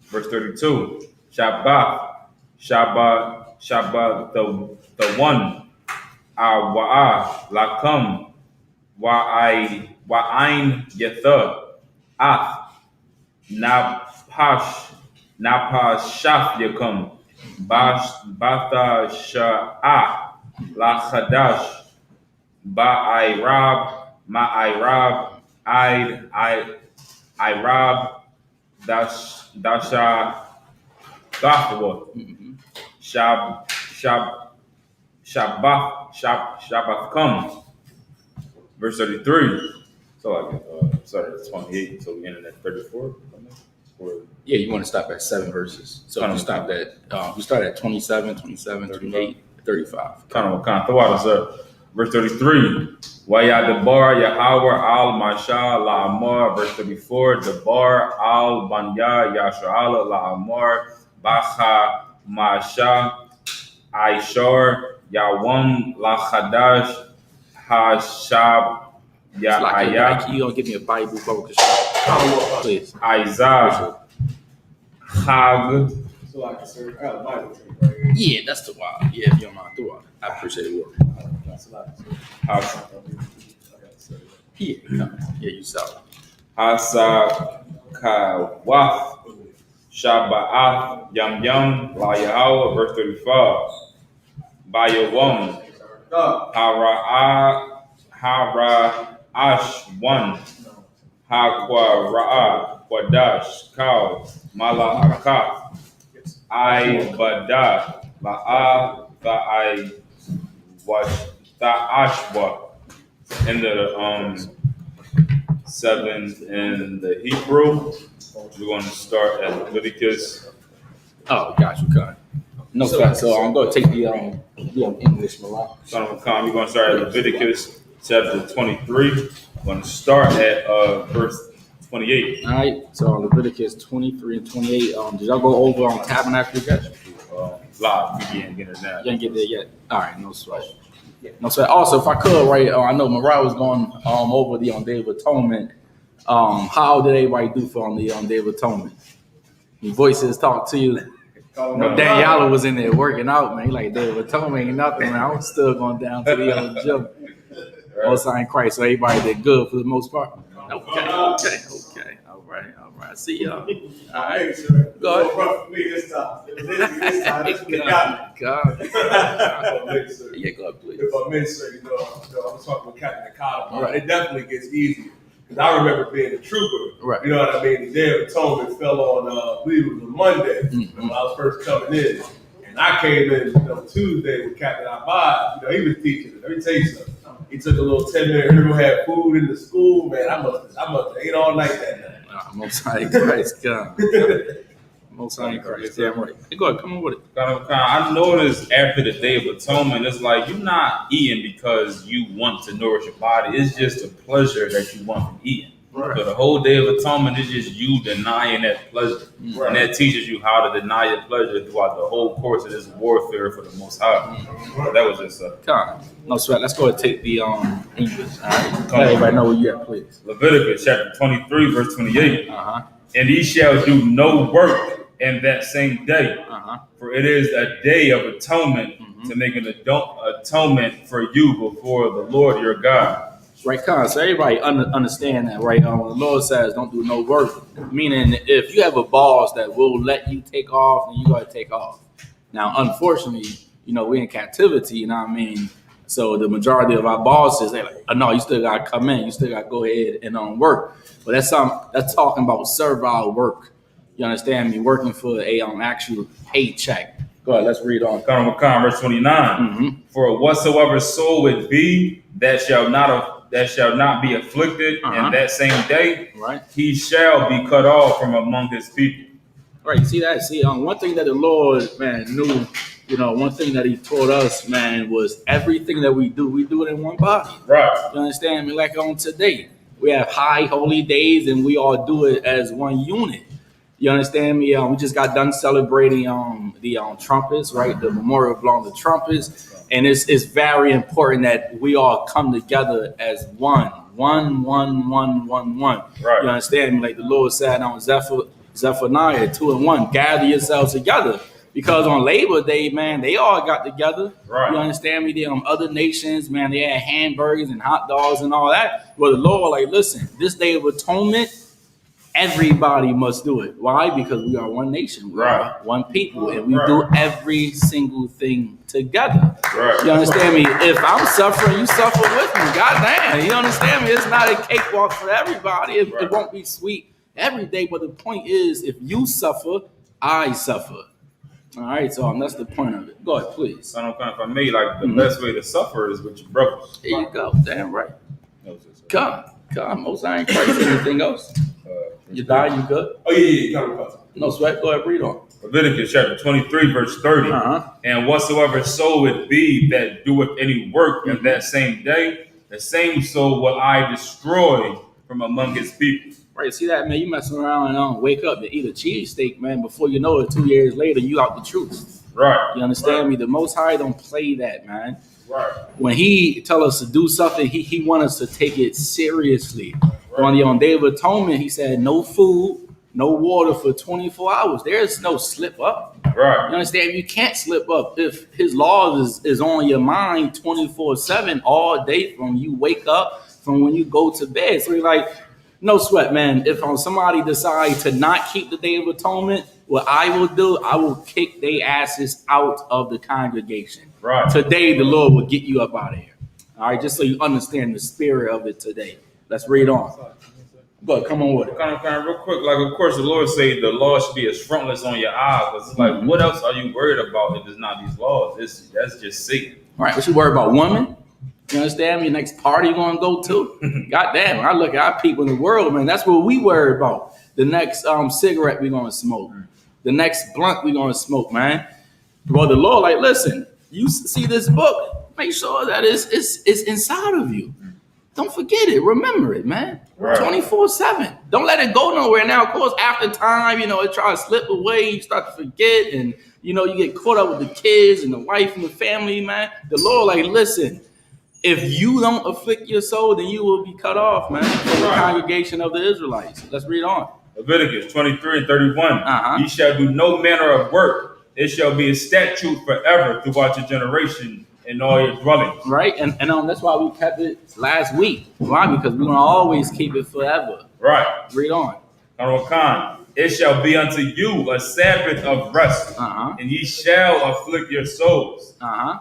verse 32, Shabbat, the one, Wa'a, Lakum, Wa'ain Yetha, Napashaf Yakum, Batha Sha'ah, Lachadash, Ma'irab, Irab, Dasha, Gahwa, Shabbath come. Verse 33. So like started at 28, so we ended at 34. Yeah, you want to stop at 7 verses. So you stop at, we started at 27, 28, 35. Kind of throw out us verse 33. Waya Debar Yahawar al Masha la Amar. Verse 34. Debar al Banya Yasha'ala la Amar. Bacha Masha Aishar Yawam la Chadash Hashab Ya'aya. You gonna give me a Bible, please? Isaiah Chag. So like I said, I got a Bible right here. Yeah, that's the wild. Yeah, if you don't mind, do it. I appreciate it. That's a lot. Yeah, you saw it. Hasa Kawath Shabbat Yam Yam La Yahweh, verse 35. Bayawam Hara Ash 1 Hakwa Kwadash Kal Mala Akaf I Bada La'a Tha'ai Ta'ashwa in the 7th in the Hebrew. We're going to start at Leviticus. Oh, got you, cut. No sweat. So I'm going to take the English, Malak. Son of a con, we're going to start at Leviticus chapter 23. We're going to start at verse 28. All right. So Leviticus 23 and 28. Did y'all go over on Tabernacles yet? Live, we can't get it now. You didn't get there yet. All right. No sweat. No sweat. Also, if I could, right, I know Mariah was going over the Day of Atonement. How did everybody do for on the Day of Atonement? Your voices talk to you. You know, Daniela was in there working out, man. He like, Day of Atonement ain't nothing, man. I was still going down to the gym. Most in Christ, so everybody did good for the most part. Okay. All right. I see y'all. All right. Go ahead. For me this time. God. Yeah, go ahead, please. If I may say, I was talking with Captain Nakata, right. It definitely gets easier. Because I remember being a trooper. Right. You know what I mean? The Day of Atonement fell on, I believe it was a Monday when I was first coming in. And I came in Tuesday with Captain Abad. He was teaching it. Let me tell you something. He took a little 10-minute interval, had food in the school. Man, I must have ate all night that night. Most High Christ, God. Most High Christ. Damn right. Hey, go ahead, come on with it. I noticed after the Day of Atonement, it's like you're not eating because you want to nourish your body. It's just a pleasure that you want from eating. Right. So the whole Day of Atonement is just you denying that pleasure. Right. And that teaches you how to deny your pleasure throughout the whole course of this warfare for the Most High. So that was just God. No sweat. Let's go and take the English. All right. Let everybody know where you at, please. Leviticus chapter 23, verse 28. And ye shall do no work in that same day, for it is a day of atonement to make an atonement for you before the Lord your God. Right, Con. So everybody understand that, right? When the Lord says don't do no work, meaning if you have a boss that will let you take off, then you got to take off. Now, unfortunately, we're in captivity, you know what I mean? So the majority of our bosses, they're like, oh, no, you still got to come in. You still got to go ahead and work. But that's talking about servile work. You understand me? Working for a actual paycheck. Go ahead, let's read on. Verse 29. For whatsoever soul it be that shall not be afflicted in that same day, right? He shall be cut off from among his people. Right. See that? One thing that the Lord, man, knew. One thing that he taught us, man, was everything that we do it in one body. Right. You understand me? Like on today, we have high holy days and we all do it as one unit. You understand me? We just got done celebrating the trumpets, right? The memorial blowing the trumpets. And it's very important that we all come together as one. Right. You understand me? Like the Lord said on Zephaniah 2 and 1, gather yourselves together. Because on Labor Day, man, they all got together. Right. You understand me? The other nations, man, they had hamburgers and hot dogs and all that. But the Lord, like, listen, this Day of Atonement, everybody must do it. Why? Because we are one nation. We are one people. And we do every single thing together. Right. You understand me? If I'm suffering, you suffer with me. God damn. You understand me? It's not a cakewalk for everybody. It won't be sweet every day. But the point is, if you suffer, I suffer. All right, so that's the point of it. Go ahead, please. So if I may, like the best way to suffer is with your brothers. There you go. Damn right. Come, most I ain't Christ. Anything else? You die, you good? Oh yeah. No sweat. Go ahead, read on. Leviticus chapter 23, verse 30. And whatsoever soul it be that doeth any work in that same day, the same soul will I destroy from among his people. Right, see that, man? You messing around and wake up and eat a cheesesteak, man. Before you know it, 2 years later, you out the truth. Right. You understand me? The Most High don't play that, man. Right. When he tell us to do something, he want us to take it seriously. Right. On Day of Atonement, he said no food, no water for 24 hours. There's no slip up. Right. You understand? You can't slip up if his law is on your mind 24/7 all day from you wake up, from when you go to bed. So you're like, no sweat, man. If somebody decide to not keep the Day of Atonement, what I will do, I will kick their asses out of the congregation. Right. Today, the Lord will get you up out of here. All right, just so you understand the spirit of it today. Let's read on. Go ahead, come on with it. Kind of real quick, like of course the Lord say the law should be as frontless on your eye, because it's like, what else are you worried about if it's not these laws? That's just Satan. All right, what you worried about, woman? You understand me? Next party you gonna go to? God damn, when I look at our people in the world, man, that's what we worry about. The next cigarette we gonna smoke. The next blunt we gonna smoke, man. Well, the Lord, like, listen, you see this book, make sure that it's inside of you. Don't forget it. Remember it, man. Right. 24/7. Don't let it go nowhere. Now, of course, after time, it tries to slip away. You start to forget, and you get caught up with the kids and the wife and the family, man. The Lord, like, listen, if you don't afflict your soul, then you will be cut off, man, from the congregation of the Israelites. Let's read on. Leviticus 23:31. Ye shall do no manner of work. It shall be a statute forever throughout your generation in all your dwellings. Right, and that's why we kept it last week. Why? Because we're gonna always keep it forever. Right. Read on. It shall be unto you a Sabbath of rest, and ye shall afflict your souls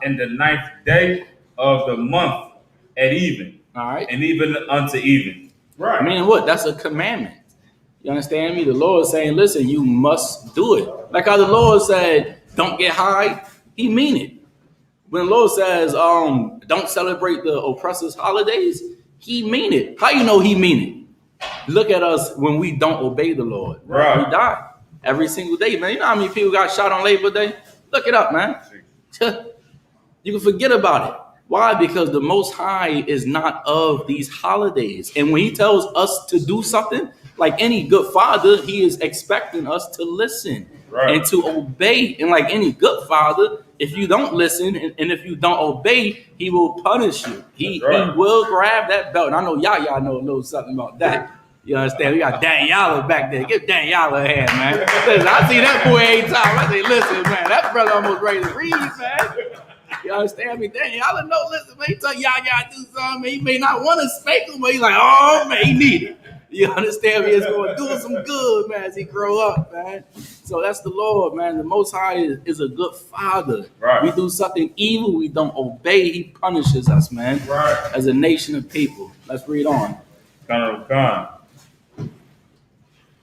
in the 9th day of the month at even. All right. And even unto even. Right. Meaning what? That's a commandment. You understand me? The Lord is saying, listen, you must do it. Like how the Lord said, don't get high, he mean it. When the Lord says, don't celebrate the oppressor's holidays, he mean it. How you know he mean it? Look at us when we don't obey the Lord. Right. We die every single day, man. You know how many people got shot on Labor Day? Look it up, man. You can forget about it. Why? Because the Most High is not of these holidays. And when he tells us to do something, like any good father, he is expecting us to listen and to obey. And like any good father, if you don't listen and if you don't obey, he will punish you. He will grab that belt. And I know y'all know something about that. You understand? We got Daniela back there. Give Daniela a hand, man. Listen, I see that boy every time. I say, listen, man, that brother almost ready to read, man. You understand me? Daniela know, listen, man, he tell y'all gotta do something. He may not want to spank him, but he's like, oh, man, he need it. You understand me? It's going to do some good, man, as he grow up, man. So that's the Lord, man. The Most High is a good father. Right. We do something evil, we don't obey, he punishes us, man, as a nation of people. Let's read on.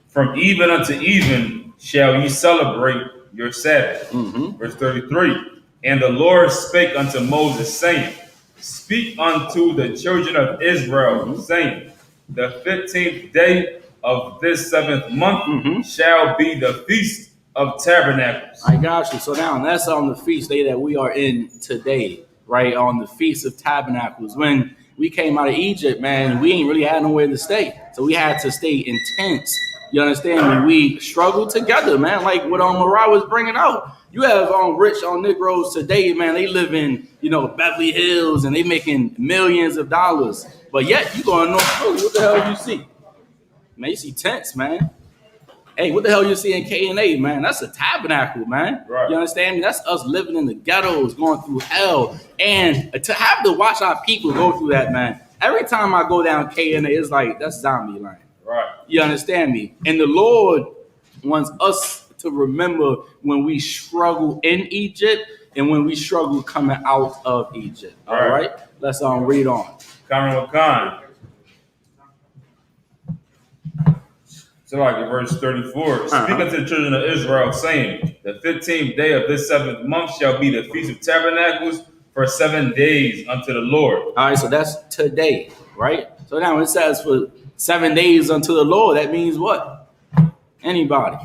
From even unto even shall ye celebrate your Sabbath. Verse 33. And the Lord spake unto Moses, saying, speak unto the children of Israel, saying, the 15th day of this 7th month shall be the Feast of Tabernacles. I got you. So now that's on the feast day that we are in today, right? On the Feast of Tabernacles. When we came out of Egypt, man, we ain't really had nowhere to stay. So we had to stay in tents. You understand me? We struggled together, man, like what Mariah was bringing out. You have rich Negroes today, man. They live in, Beverly Hills, and they making millions of dollars. But yet, you go to North Philly, what the hell you see? Man, you see tents, man. Hey, what the hell you see in K&A, man? That's a tabernacle, man. Right. You understand me? That's us living in the ghettos, going through hell. And to have to watch our people go through that, man, every time I go down K&A, it's like, that's zombie land. Right. You understand me? And the Lord wants us to remember when we struggle in Egypt and when we struggle coming out of Egypt. All right? Let's read on. So like in verse 34, speak unto the children of Israel, saying, the 15th day of this 7th month shall be the Feast of Tabernacles for 7 days unto the Lord. All right, so that's today, right? So now it says for 7 days unto the Lord, that means what? Anybody.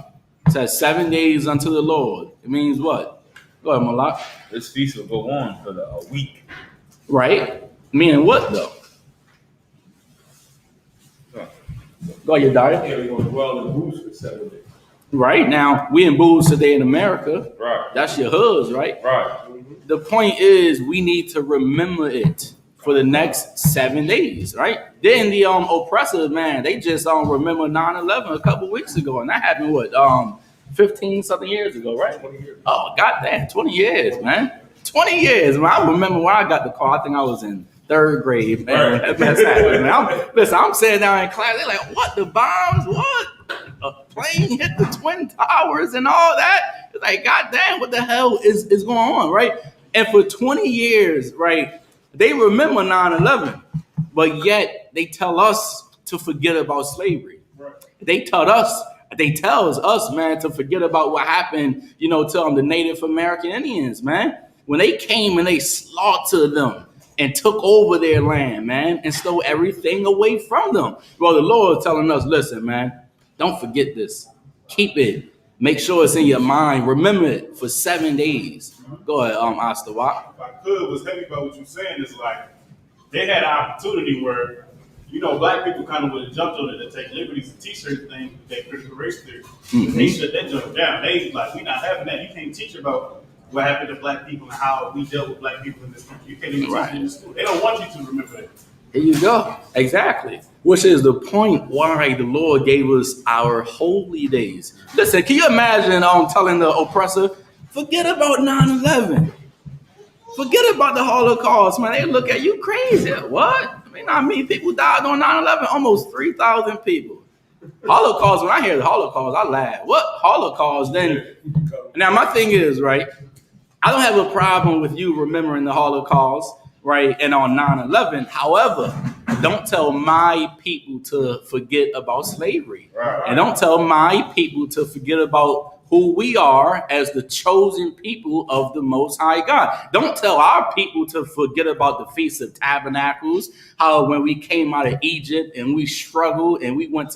It says 7 days unto the Lord. It means what? Go ahead, Malak. This feast will go on for a week. Right? Meaning what, though? Go ahead, Yadiah. Yeah, we're going to dwell in booths for 7 days. Right? Now, we in booths today in America. Right. That's your hoods, right? Right. The point is we need to remember it for the next 7 days, right? Then the oppressors, man, they just remember 9/11 a couple weeks ago, and that happened, what, 15-something years ago, right? 20 years. Oh, goddamn, 20 years, man. 20 years, man. I remember when I got the call. I think I was in 3rd grade, man. Right. That's happening, man. I'm sitting down in class. They're like, what, the bombs? What? A plane hit the Twin Towers and all that? It's like, goddamn, what the hell is going on, right? And for 20 years, right, they remember 9/11, but yet they tell us to forget about slavery. Right. They tells us, man, to forget about what happened, to the Native American Indians, man. When they came and they slaughtered them and took over their land, man, and stole everything away from them. Well, the Lord is telling us, listen, man, don't forget this. Keep it. Make sure it's in your mind. Remember it for 7 days. Go ahead, Astawat. If I could, what's heavy about what you're saying is like they had an opportunity where, black people kind of would have jumped on it to take liberties to teach certain things with that critical race theory. They shut that jump down. They like, we're not having that. You can't teach about what happened to black people and how we dealt with black people in this country. You can't even teach it in school. They don't want you to remember that. Here you go. Exactly. Which is the point why the Lord gave us our holy days. Listen, can you imagine telling the oppressor, forget about 9/11. Forget about the Holocaust, man. They look at you crazy. What? I mean, how many people died on 9/11? Almost 3,000 people. Holocaust, when I hear the Holocaust, I laugh. What Holocaust? Then, now my thing is, right, I don't have a problem with you remembering the Holocaust, right, and on 9/11. However, don't tell my people to forget about slavery. Right. And don't tell my people to forget about who we are as the chosen people of the Most High God. Don't tell our people to forget about the Feast of Tabernacles, how when we came out of Egypt and we struggled and we went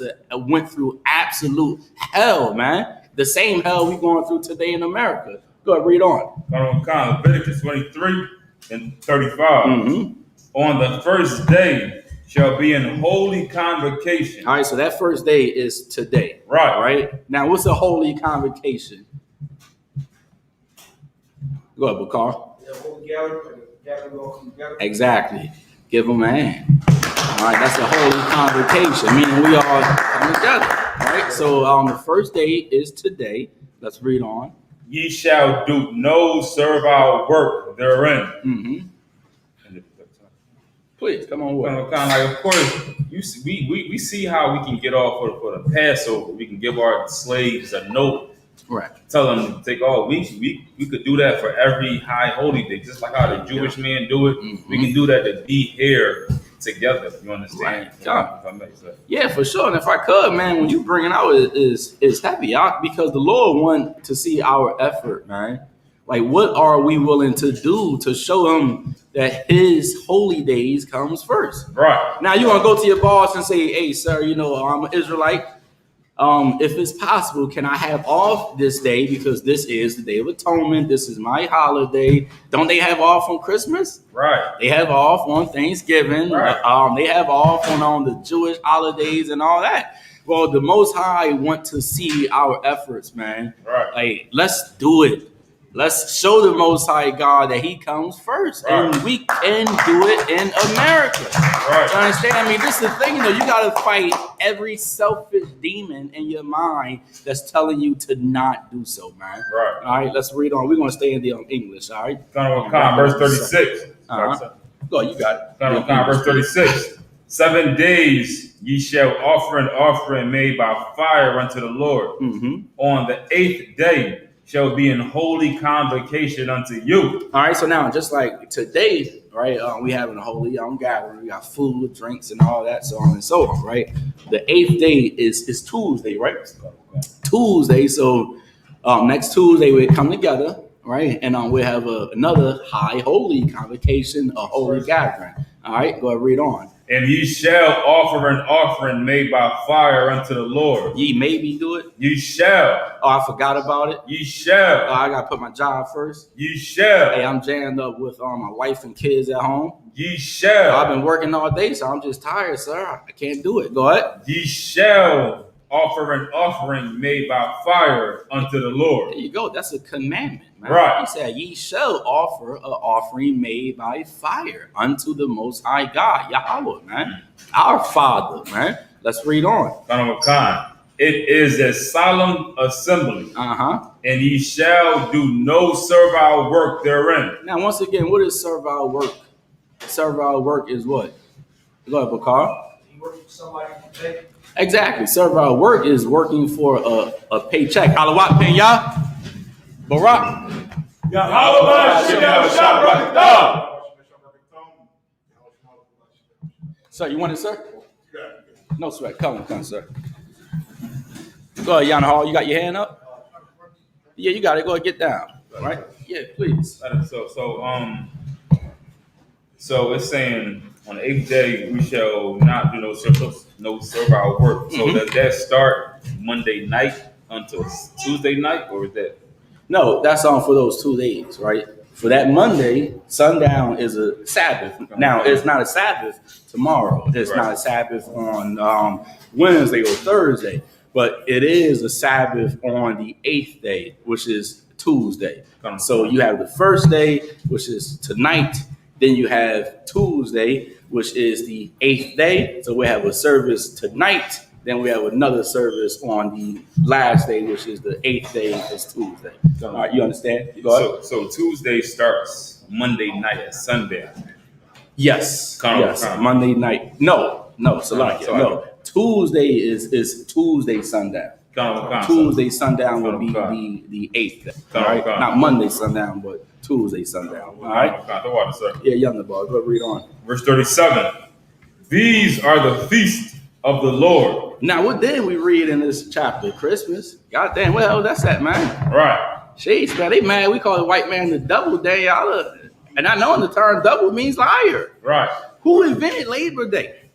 through absolute hell, man. The same hell we going through today in America. Go ahead, read on. Leviticus 23 and 35. On the first day shall be in holy convocation. All right, so that first day is today. Right? Now, what's a holy convocation? Go ahead, Bakar. Exactly. Give them a hand. All right, that's a holy convocation, meaning we all come together. Right? So the first day is today. Let's read on. Ye shall do no servile work therein. Please, come on. Of course, we see how we can get off for the Passover. We can give our slaves a note. Right. Tell them to take all. We could do that for every high holy day, just like how the Jewish men do it. We can do that to be here together. You understand? Right. Yeah, for sure. And if I could, man, when you bring it out, is heavy because the Lord wants to see our effort, man. Like, what are we willing to do to show him that his holy days comes first? Right. Now, you want to go to your boss and say, hey, sir, I'm an Israelite. If it's possible, can I have off this day? Because this is the Day of Atonement. This is my holiday. Don't they have off on Christmas? Right. They have off on Thanksgiving. Right. They have off on the Jewish holidays and all that. Well, the Most High want to see our efforts, man. Right. Like, let's do it. Let's show the Most High God that he comes first. Right. And we can do it in America. Right. You understand? I mean, this is the thing, you got to fight every selfish demon in your mind that's telling you to not do so, man. Right. All right, let's read on. We're going to stay in the English, all right? Verse 36. Go, you got it. Verse 36. 7 days ye shall offer an offering made by fire unto the Lord. On the 8th day shall be in holy convocation unto you. All right, so now, just like today, right, we having a holy gathering. We got food, drinks, and all that, so on and so on, right? The 8th day is Tuesday, right? Tuesday, so next Tuesday we come together, right? And we have another high holy convocation, a holy gathering. All right, go ahead, read on. And ye shall offer an offering made by fire unto the Lord. Ye maybe do it. You shall. Oh, I forgot about it. You shall. Oh, I gotta put my job first. You shall. Hey, I'm jammed up with my wife and kids at home. Ye shall. I've been working all day, so I'm just tired, sir. I can't do it. Go ahead. Ye shall offer an offering made by fire unto the Lord. There you go. That's a commandment, man. Right. He said, ye shall offer an offering made by fire unto the Most High God, Yahweh, man. Our Father, man. Let's read on. Son of a kind. It is a solemn assembly. And ye shall do no servile work therein. Now, once again, what is servile work? Servile work is what? Go ahead, Bakar. You work for somebody today? Exactly. Servile work is working for a paycheck. Alawat Penya. Barak. Sir, you want it, sir? No sweat. Come on, sir. Go ahead, Yana Hall. You got your hand up? Yeah, you got it. Go ahead, get down. All right? Yeah, please. So it's saying on the 8th day we shall not do no servile work. So does that start Monday night until Tuesday night, or is that? No, that's on for those 2 days, right? For that Monday, sundown is a Sabbath. Now, it's not a Sabbath tomorrow. It's not a Sabbath on Wednesday or Thursday, but it is a Sabbath on the 8th day, which is Tuesday. So you have the first day, which is tonight. Then you have Tuesday, which is the 8th day. So we have a service tonight. Then we have another service on the last day, which is the 8th day, is Tuesday. All right, you understand? Go ahead. So Tuesday starts Monday night at sundown. Yes. Monday night. No. Tuesday is Tuesday sundown. Tuesday sundown will be the 8th day. All right? Not Monday sundown, but Tuesday sundown. All right? The water, sir. Yeah, younger boy. Go read on. Verse 37. These are the feasts of the Lord. Now, what did we read in this chapter? Christmas. God damn, well, that's that, man. Right. Jeez, man, they mad. We call the white man the devil. Damn, y'all. And I know the term double means liar. Right. Who invented Labor Day?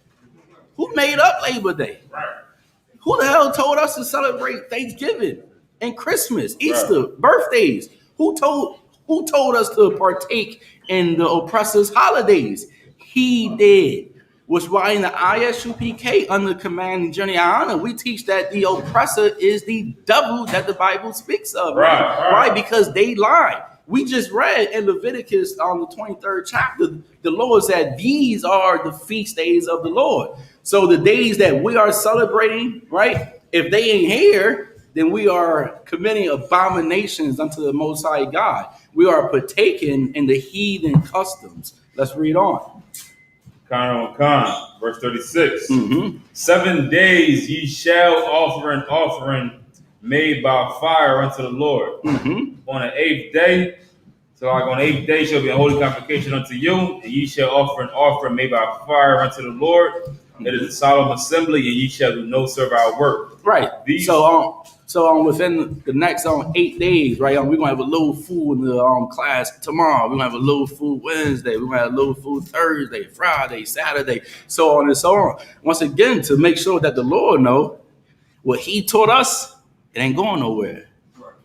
Who made up Labor Day? Right. Who the hell told us to celebrate Thanksgiving and Christmas, Easter, birthdays? Who told us to partake in the oppressor's holidays? He did. Which why in the ISUPK under Command General, we teach that the oppressor is the devil that the Bible speaks of. Right? Because they lie. We just read in Leviticus on the 23rd chapter, the Lord said, these are the feast days of the Lord. So the days that we are celebrating, right? If they ain't here, then we are committing abominations unto the Most High God. We are partaking in the heathen customs. Let's read on. Verse 36. 7 days ye shall offer an offering made by fire unto the Lord. On the 8th day, so like on the 8th day shall be a holy convocation unto you, and ye shall offer an offering made by fire unto the Lord. It is a solemn assembly, and ye shall do no servile work. Right. So within the next 8 days, right, we're gonna have a little food in the class tomorrow. We're gonna have a little food Wednesday. We're gonna have a little food Thursday, Friday, Saturday, so on and so on. Once again, to make sure that the Lord know what He taught us, it ain't going nowhere.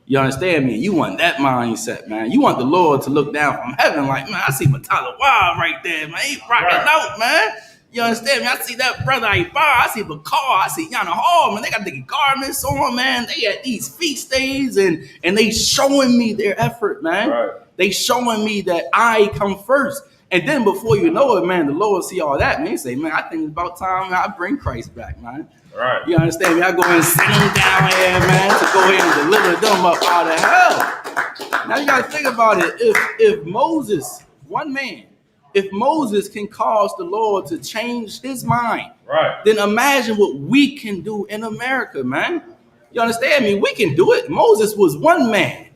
You understand me? You want that mindset, man. You want the Lord to look down from heaven like, man, I see Matala Wild right there, man. He rocking out, man. You understand me? I see that brother Ibar. I see Bakar. I see Yana Hall, man. They got the garments on, man. They at these feast days and they showing me their effort, man. Right. They showing me that I come first. And then before you know it, man, the Lord see all that, man. He say, man, I think it's about time I bring Christ back, man. Right. You understand me? I go and send them down here, man, to go ahead and deliver them up out of hell. Now you got to think about it. If Moses, one man, if Moses can cause the Lord to change his mind, right, then imagine what we can do in America, man. You understand me? We can do it. Moses was one man.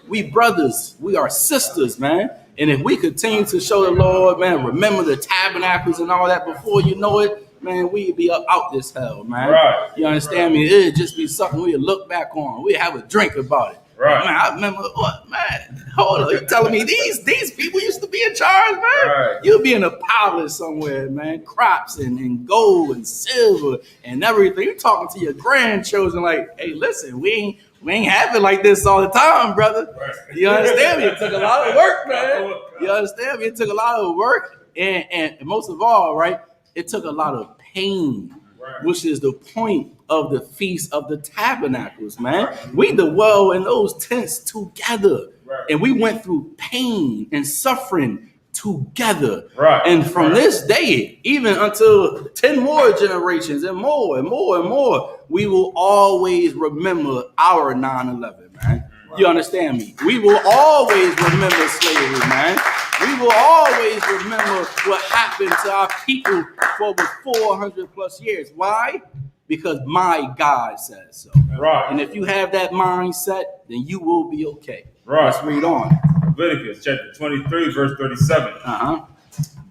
We brothers, we are sisters, man. And if we continue to show the Lord, man, remember the tabernacles and all that before you know it, man, we'd be up out this hell, man. Right. You understand me? It'd just be something we'd look back on. We'd have a drink about it. Right. Man, I remember, what, man, hold on, you telling me these people used to be in charge, man? Right. You'd be in a palace somewhere, man, crops and gold and silver and everything. You're talking to your grandchildren like, hey, listen, we ain't have it like this all the time, brother. Right. You understand me? It took a lot of work, man. You understand me? It took a lot of work and most of all, right, it took a lot of pain, right, which is the point of the Feast of the Tabernacles, man. Right. We dwell in those tents together, right, and we went through pain and suffering together. Right. And from this day, even until 10 more generations and more and more and more, we will always remember our 9/11, man. Right. You understand me? We will always remember slavery, man. We will always remember what happened to our people for over 400 plus years. Why? Because my God says so. Right. And if you have that mindset, then you will be okay. Right. Let's read on. Leviticus chapter 23, verse 37.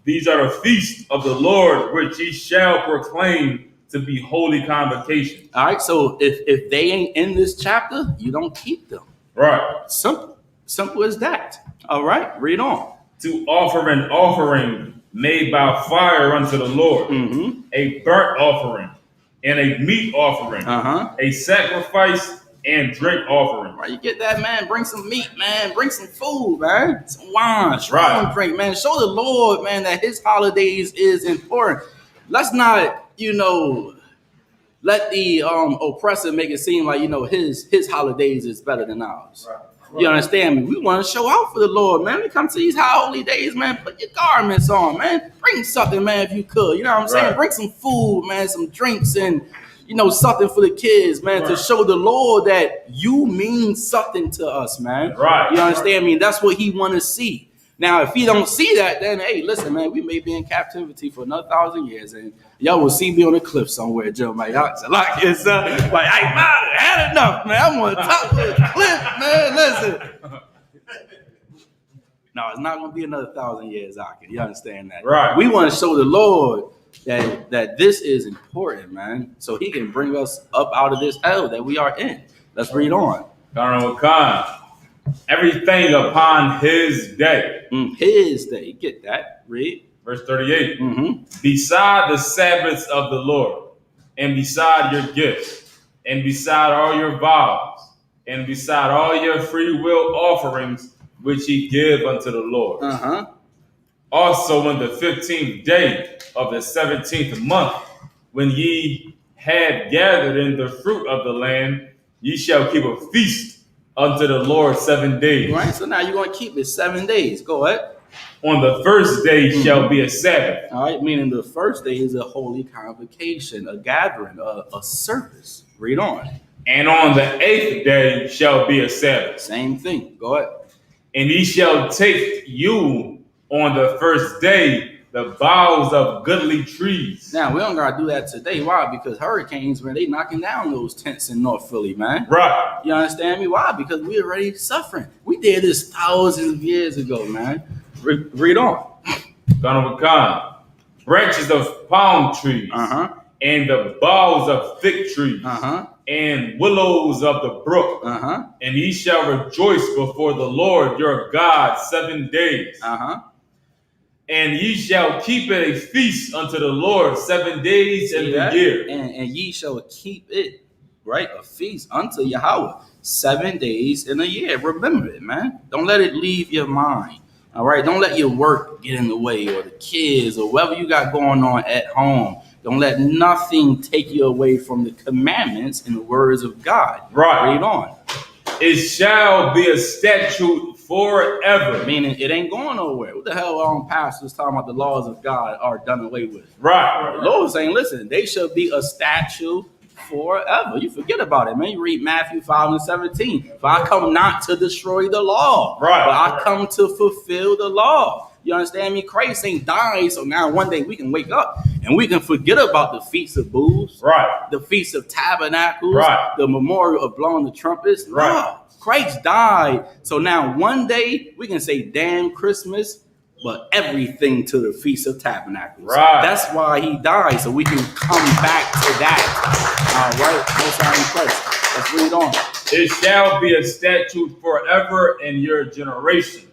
These are the feasts of the Lord, which ye shall proclaim to be holy convocations. All right. So if they ain't in this chapter, you don't keep them. Right. Simple as that. All right. Read on. to offer an offering made by fire unto the Lord, a burnt offering, and a meat offering, a sacrifice and drink offering. Right, you get that, man. Bring some meat, man. Bring some food, man. Some wine, strong drink, man. Show the Lord, man, that his holidays is important. Let's not, let the oppressor make it seem like, his holidays is better than ours. Right. You understand me? We want to show out for the Lord, man. We come to these high holy days, man. Put your garments on, man. Bring something, man, if you could. You know what I'm saying? Bring some food, man, some drinks, and something for the kids, man, to show the Lord that you mean something to us, man. Right. You understand me? That's what he want to see. Now, if he don't see that, then, hey, listen, man, we may be in captivity for another 1,000 years, and y'all will see me on a cliff somewhere, Joe. Like, it's hey, man, I had enough, man. I'm on the top of the cliff, man. Listen. No, it's not going to be another 1,000 years, Aki. You understand that? Right. We want to show the Lord that this is important, man, so he can bring us up out of this hell that we are in. Let's read on. Everything upon his day. His day. Get that. Read. Verse 38. Beside the Sabbaths of the Lord, and beside your gifts, and beside all your vows, and beside all your free will offerings, which ye give unto the Lord. Also in the 15th day of the 17th month, when ye have gathered in the fruit of the land, ye shall keep a feast unto the Lord 7 days. Right, so now you're going to keep it 7 days. Go ahead. On the first day shall be a Sabbath. All right, meaning the first day is a holy convocation, a gathering, a service. Read on. And on the 8th day shall be a Sabbath. Same thing. Go ahead. And ye shall take you on the first day the boughs of goodly trees. Now, we don't got to do that today. Why? Because hurricanes, man, they knocking down those tents in North Philly, man. Right. You understand me? Why? Because we already suffering. We did this thousands of years ago, man. Read on. Branches of palm trees, and the boughs of fig trees, and willows of the brook. And ye shall rejoice before the Lord your God 7 days. And ye shall keep it a feast unto the Lord 7 days in the year. And ye shall keep it, right, a feast unto Yahweh 7 days in a year. Remember it, man. Don't let it leave your mind. All right, don't let your work get in the way, or the kids, or whatever you got going on at home. Don't let nothing take you away from the commandments and the words of God. Right. Read on. It shall be a statute forever. Meaning it ain't going nowhere. What the hell pastors talking about the laws of God are done away with? Right. The Lord is saying, listen, they shall be a statute forever. You forget about it, man. You read Matthew 5:17. For I come not to destroy the law, right, but I come to fulfill the law. You understand me? Christ ain't died, so now one day we can wake up and we can forget about the feast of booths, right, the feast of tabernacles, right, the memorial of blowing the trumpets. Right. No, Christ died. So now one day we can say damn Christmas, but everything to the Feast of Tabernacles. Right. That's why he died, so we can come back to that. All right, most high in Christ. Let's read on. It shall be a statute forever in your generation.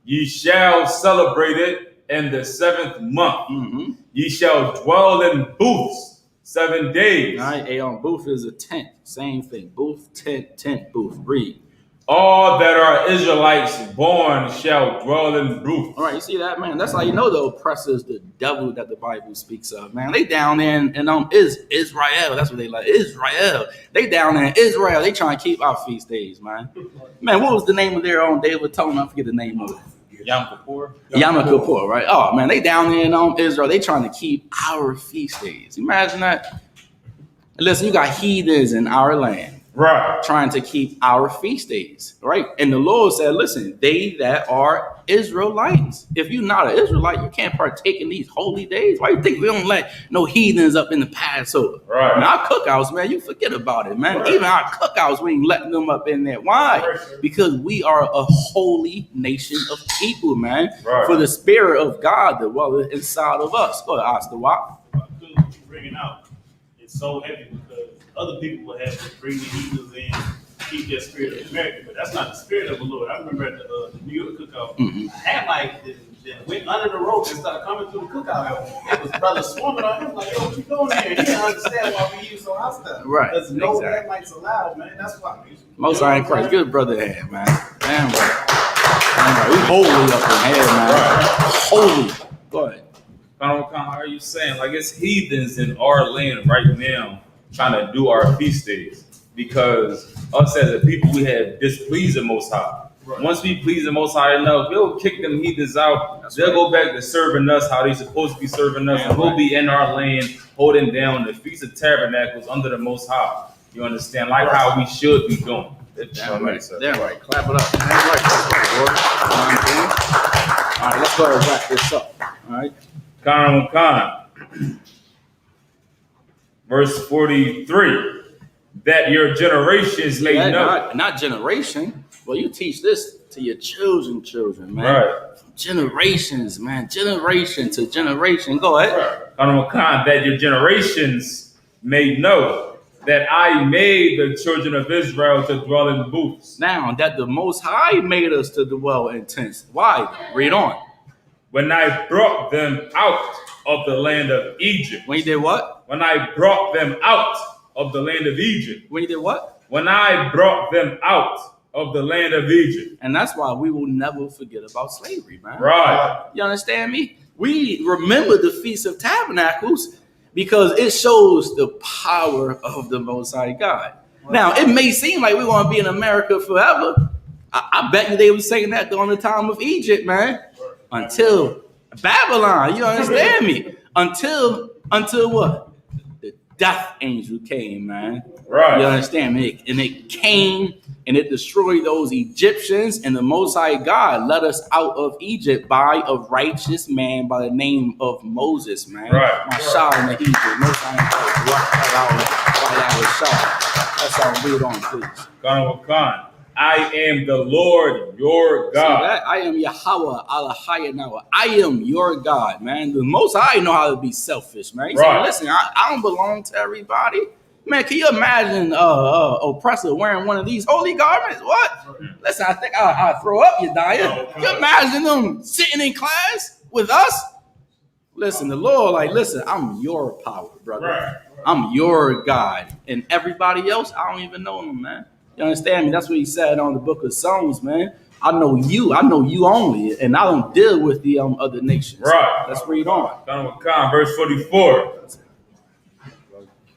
Ye shall celebrate it in the 7th month. Ye shall dwell in booths 7 days. All right, booth is a tent. Same thing. Booth, tent, booth. Read. All that are Israelites born shall dwell in booths. All right, you see that, man? That's how you know the oppressor is the devil that the Bible speaks of, man. They down there in Israel. That's what they like. Israel. They down there in Israel. They trying to keep our feast days, man. Man, what was the name of their own day? We're telling them, I forget the name of it. Yom Kippur. Yom Kippur, right? Oh, man, they down there in Israel. They trying to keep our feast days. Imagine that. Listen, you got heathens in our land. Right. Trying to keep our feast days, right? And the Lord said, listen, they that are Israelites. If you're not an Israelite, you can't partake in these holy days. Why you think we don't let no heathens up in the Passover? Right. Now, our cookouts, man, you forget about it, man. Right. Even our cookouts, we ain't letting them up in there. Why? Right. Because we are a holy nation of people, man. Right. For the Spirit of God that dwells inside of us. Go ahead, Oscar Watt. Bringing out, it's so heavy because other people will have to bring the heathens in keep that spirit of America, but that's not the spirit of the Lord. I remember at the New York cookout, I had like that went under the rope and started coming through the cookout. It was brothers swarming on him like, yo, what you doing here? He didn't understand why we use so hostile. Right, Because no exactly. Hamites allowed, man. That's why. Most High in Christ, good brother to have, man. Damn right. Damn right. We holy up in here, man. Holy. Go ahead. How are you saying? Like, it's heathens in our land right now trying to do our feast days, because us as a people, we have displeased the Most High. Right. Once we please the Most High enough, we'll kick them heathens out. They'll go back to serving us how they supposed to be serving us, and we'll be in our land holding down the Feast of Tabernacles under the Most High. You understand? Like how we should be doing. Damn right. Damn right. Clap it up. Damn right. That's right, boy. You know what I'm saying? All right, let's go ahead and wrap this up. All right. Khan. Verse 43. That your generations may know. Not generation. Well, you teach this to your children, man. Right. Generations, man. Generation to generation. Go ahead. Right. That your generations may know that I made the children of Israel to dwell in booths. Now that the Most High made us to dwell in tents. Why? Read on. When I brought them out of the land of Egypt. When you did what? When I brought them out of the land of Egypt. When you did what? When I brought them out of the land of Egypt. And that's why we will never forget about slavery, man. Right. You understand me? We remember the Feast of Tabernacles because it shows the power of the Most High God. Right. Now, it may seem like we want to be in America forever. I bet you they were saying that during the time of Egypt, man. Until Babylon, you understand me? Until what? The death angel came, man. Right. You understand me? And it came and it destroyed those Egyptians, and the Most High God led us out of Egypt by a righteous man by the name of Moses, man. Right. Mashal in the Hebrew. Most High That's all. Read on, please. Khan. I am the Lord your God. See that? I am Yahweh Alahayanawa. I am your God, man. The Most High know how to be selfish, man. He said, listen, I don't belong to everybody. Man, can you imagine oppressor wearing one of these holy garments? What? Listen, I think I'll throw up, Yediah. Can you imagine them sitting in class with us? Listen, the Lord, listen, I'm your power, brother. Right. I'm your God. And everybody else, I don't even know them, man. You understand me? That's what he said on the book of Psalms, man. I know you only, and I don't deal with the other nations. Right. Let's read on. Verse 44.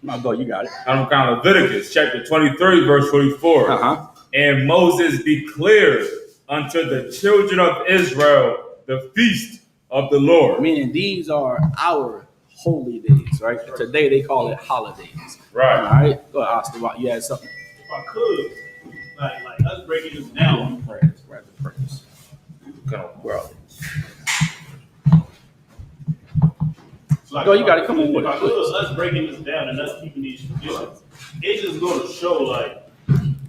No, go, you got it. Leviticus chapter 23, verse 44. Uh-huh. And Moses declared unto the children of Israel the feast of the Lord. Meaning these are our holy days, right? Today they call it holidays. Right. All right. Go ahead, Austin. You had something? If I could, like us breaking this down. Grab the praise. Where are they? So Go, you got to come on with it. If I it. could, us breaking this down and us keeping these traditions, it's just going to show,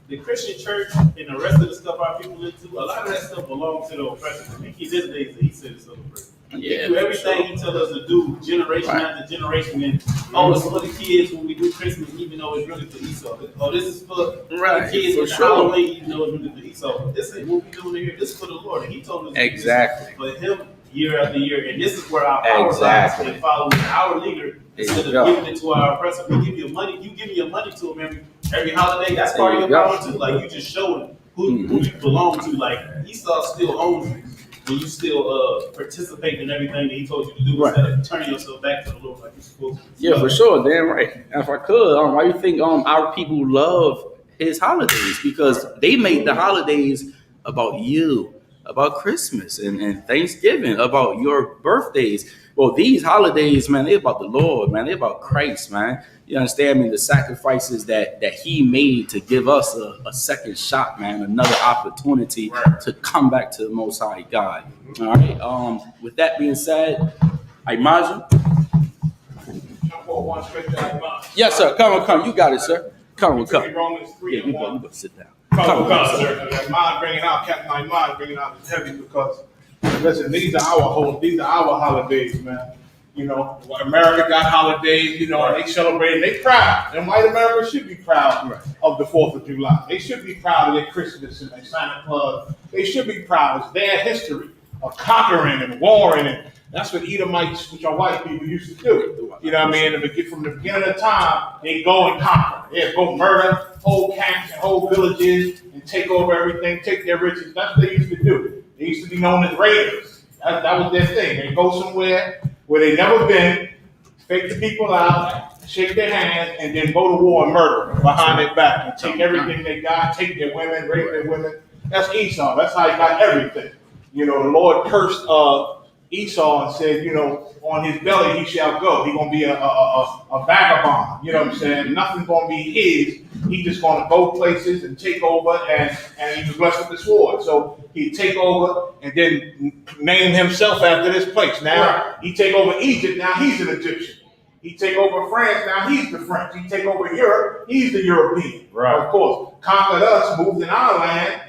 the Christian church and the rest of the stuff our people into, a lot of that stuff belongs to the oppressors. And he did days that he said it's oppressors. Yeah, we do everything he tells us to do, generation after generation, and it's for the kids when we do Christmas, even though it's really for Esau. This is for the kids with Halloween, even though it's really for Esau. This ain't what we doing here. This is for the Lord, and he told us exactly for him year after year, and this is where our power lies in following our leader instead of giving it to our oppressor. We give you money, you give me your money to him every holiday. That's part of your power too. You just showing who you belong to. Esau still owns you. When you still participate in everything that he told you to do, instead of turning yourself back to the Lord like you're supposed to. Yeah, for sure. Damn right. If I could, why do you think our people love his holidays? Because they made the holidays about you, about Christmas and Thanksgiving, about your birthdays. Well, these holidays, man, they're about the Lord, man. They're about Christ, man. You understand me? The sacrifices that he made to give us a second shot, man, another opportunity to come back to the Most High God. All right. With that being said, Imagine. Yes, sir. Come. You got it, sir. Come. Romans 3 yeah, and you 1. go sit down. Come, sir. That mind bringing out, Captain, my mind bringing out is heavy because, listen, these are our holidays, man. You know, America got holidays, you know, and they celebrate and they proud. And white America should be proud of the 4th of July. They should be proud of their Christmas and their Santa Claus. They should be proud. It's their history of conquering and warring. And that's what Edomites, which are white people, used to do. You know what I mean? From the beginning of time, they go and conquer. They go murder whole camps and whole villages and take over everything, take their riches. That's what they used to do. They used to be known as raiders. That was their thing. They go somewhere where they never been, fake the people out, shake their hands, and then go to war and murder behind their back and take everything they got, take their women, rape their women. That's Esau. That's how he got everything. You know, the Lord cursed Esau and said, you know, on his belly he shall go. He's going to be a vagabond. You know what I'm saying? Nothing's going to be his. He's just going to go places and take over, and he was blessed with the sword. So he'd take over and then name himself after this place. Now he take over Egypt. Now he's an Egyptian. He take over France. Now he's the French. He take over Europe. He's the European. Right. Of course, conquered us, moved in our land,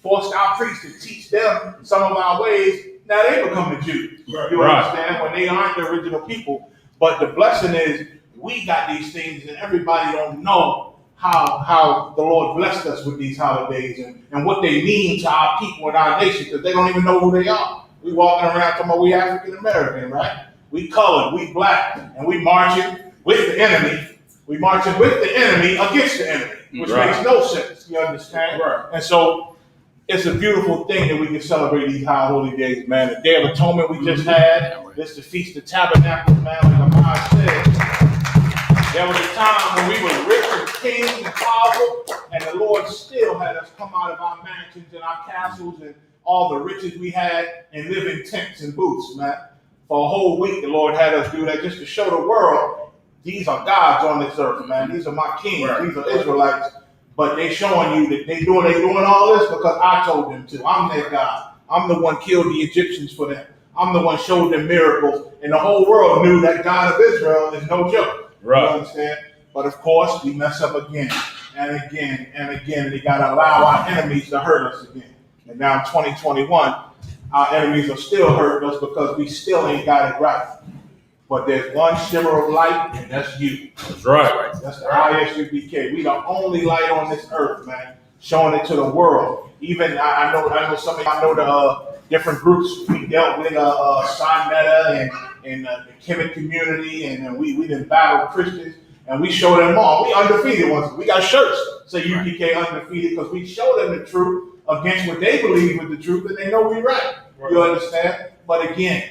forced our priests to teach them some of our ways. Now they become the Jews. You understand? When they aren't the original people. But the blessing is we got these things and everybody don't know how the Lord blessed us with these holidays and what they mean to our people and our nation, because they don't even know who they are. We walking around talking about we African American, right? We colored, we black, and we marching with the enemy. We marching with the enemy against the enemy, which makes no sense. You understand? Right. And so it's a beautiful thing that we can celebrate these high holy days, man. The Day of Atonement we just had. This is the Feast of Tabernacles, man. Like Ahmad said, there was a time when we were rich and kings and powerful, and the Lord still had us come out of our mansions and our castles and all the riches we had and live in tents and booths, man. For a whole week, the Lord had us do that just to show the world these are gods on this earth, man. These are my kings. These are Israelites. But they showing you that they doing all this because I told them to. I'm their God. I'm the one killed the Egyptians for them. I'm the one showed them miracles. And the whole world knew that God of Israel is no joke. Right. You understand? But of course, we mess up again and again and again. We got to allow our enemies to hurt us again. And now in 2021, our enemies are still hurting us because we still ain't got it right. But there's one shimmer of light, and that's you. That's right. That's the ISUBK. We the only light on this earth, man, showing it to the world. Even I know some of y'all know the different groups we dealt with, Psi Meta and the Kemet community, and we didn't battle Christians, and we showed them all. We undefeated ones. We got shirts say UPK undefeated because we showed them the truth against what they believe was the truth, and they know we right. You understand? But again,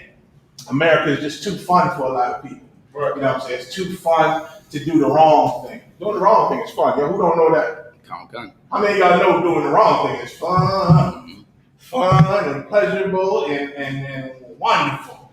America is just too fun for a lot of people. Right. You know what I'm saying? It's too fun to do the wrong thing. Doing the wrong thing is fun. Yo, who don't know that? How many of y'all know doing the wrong thing is fun? Fun and pleasurable and wonderful.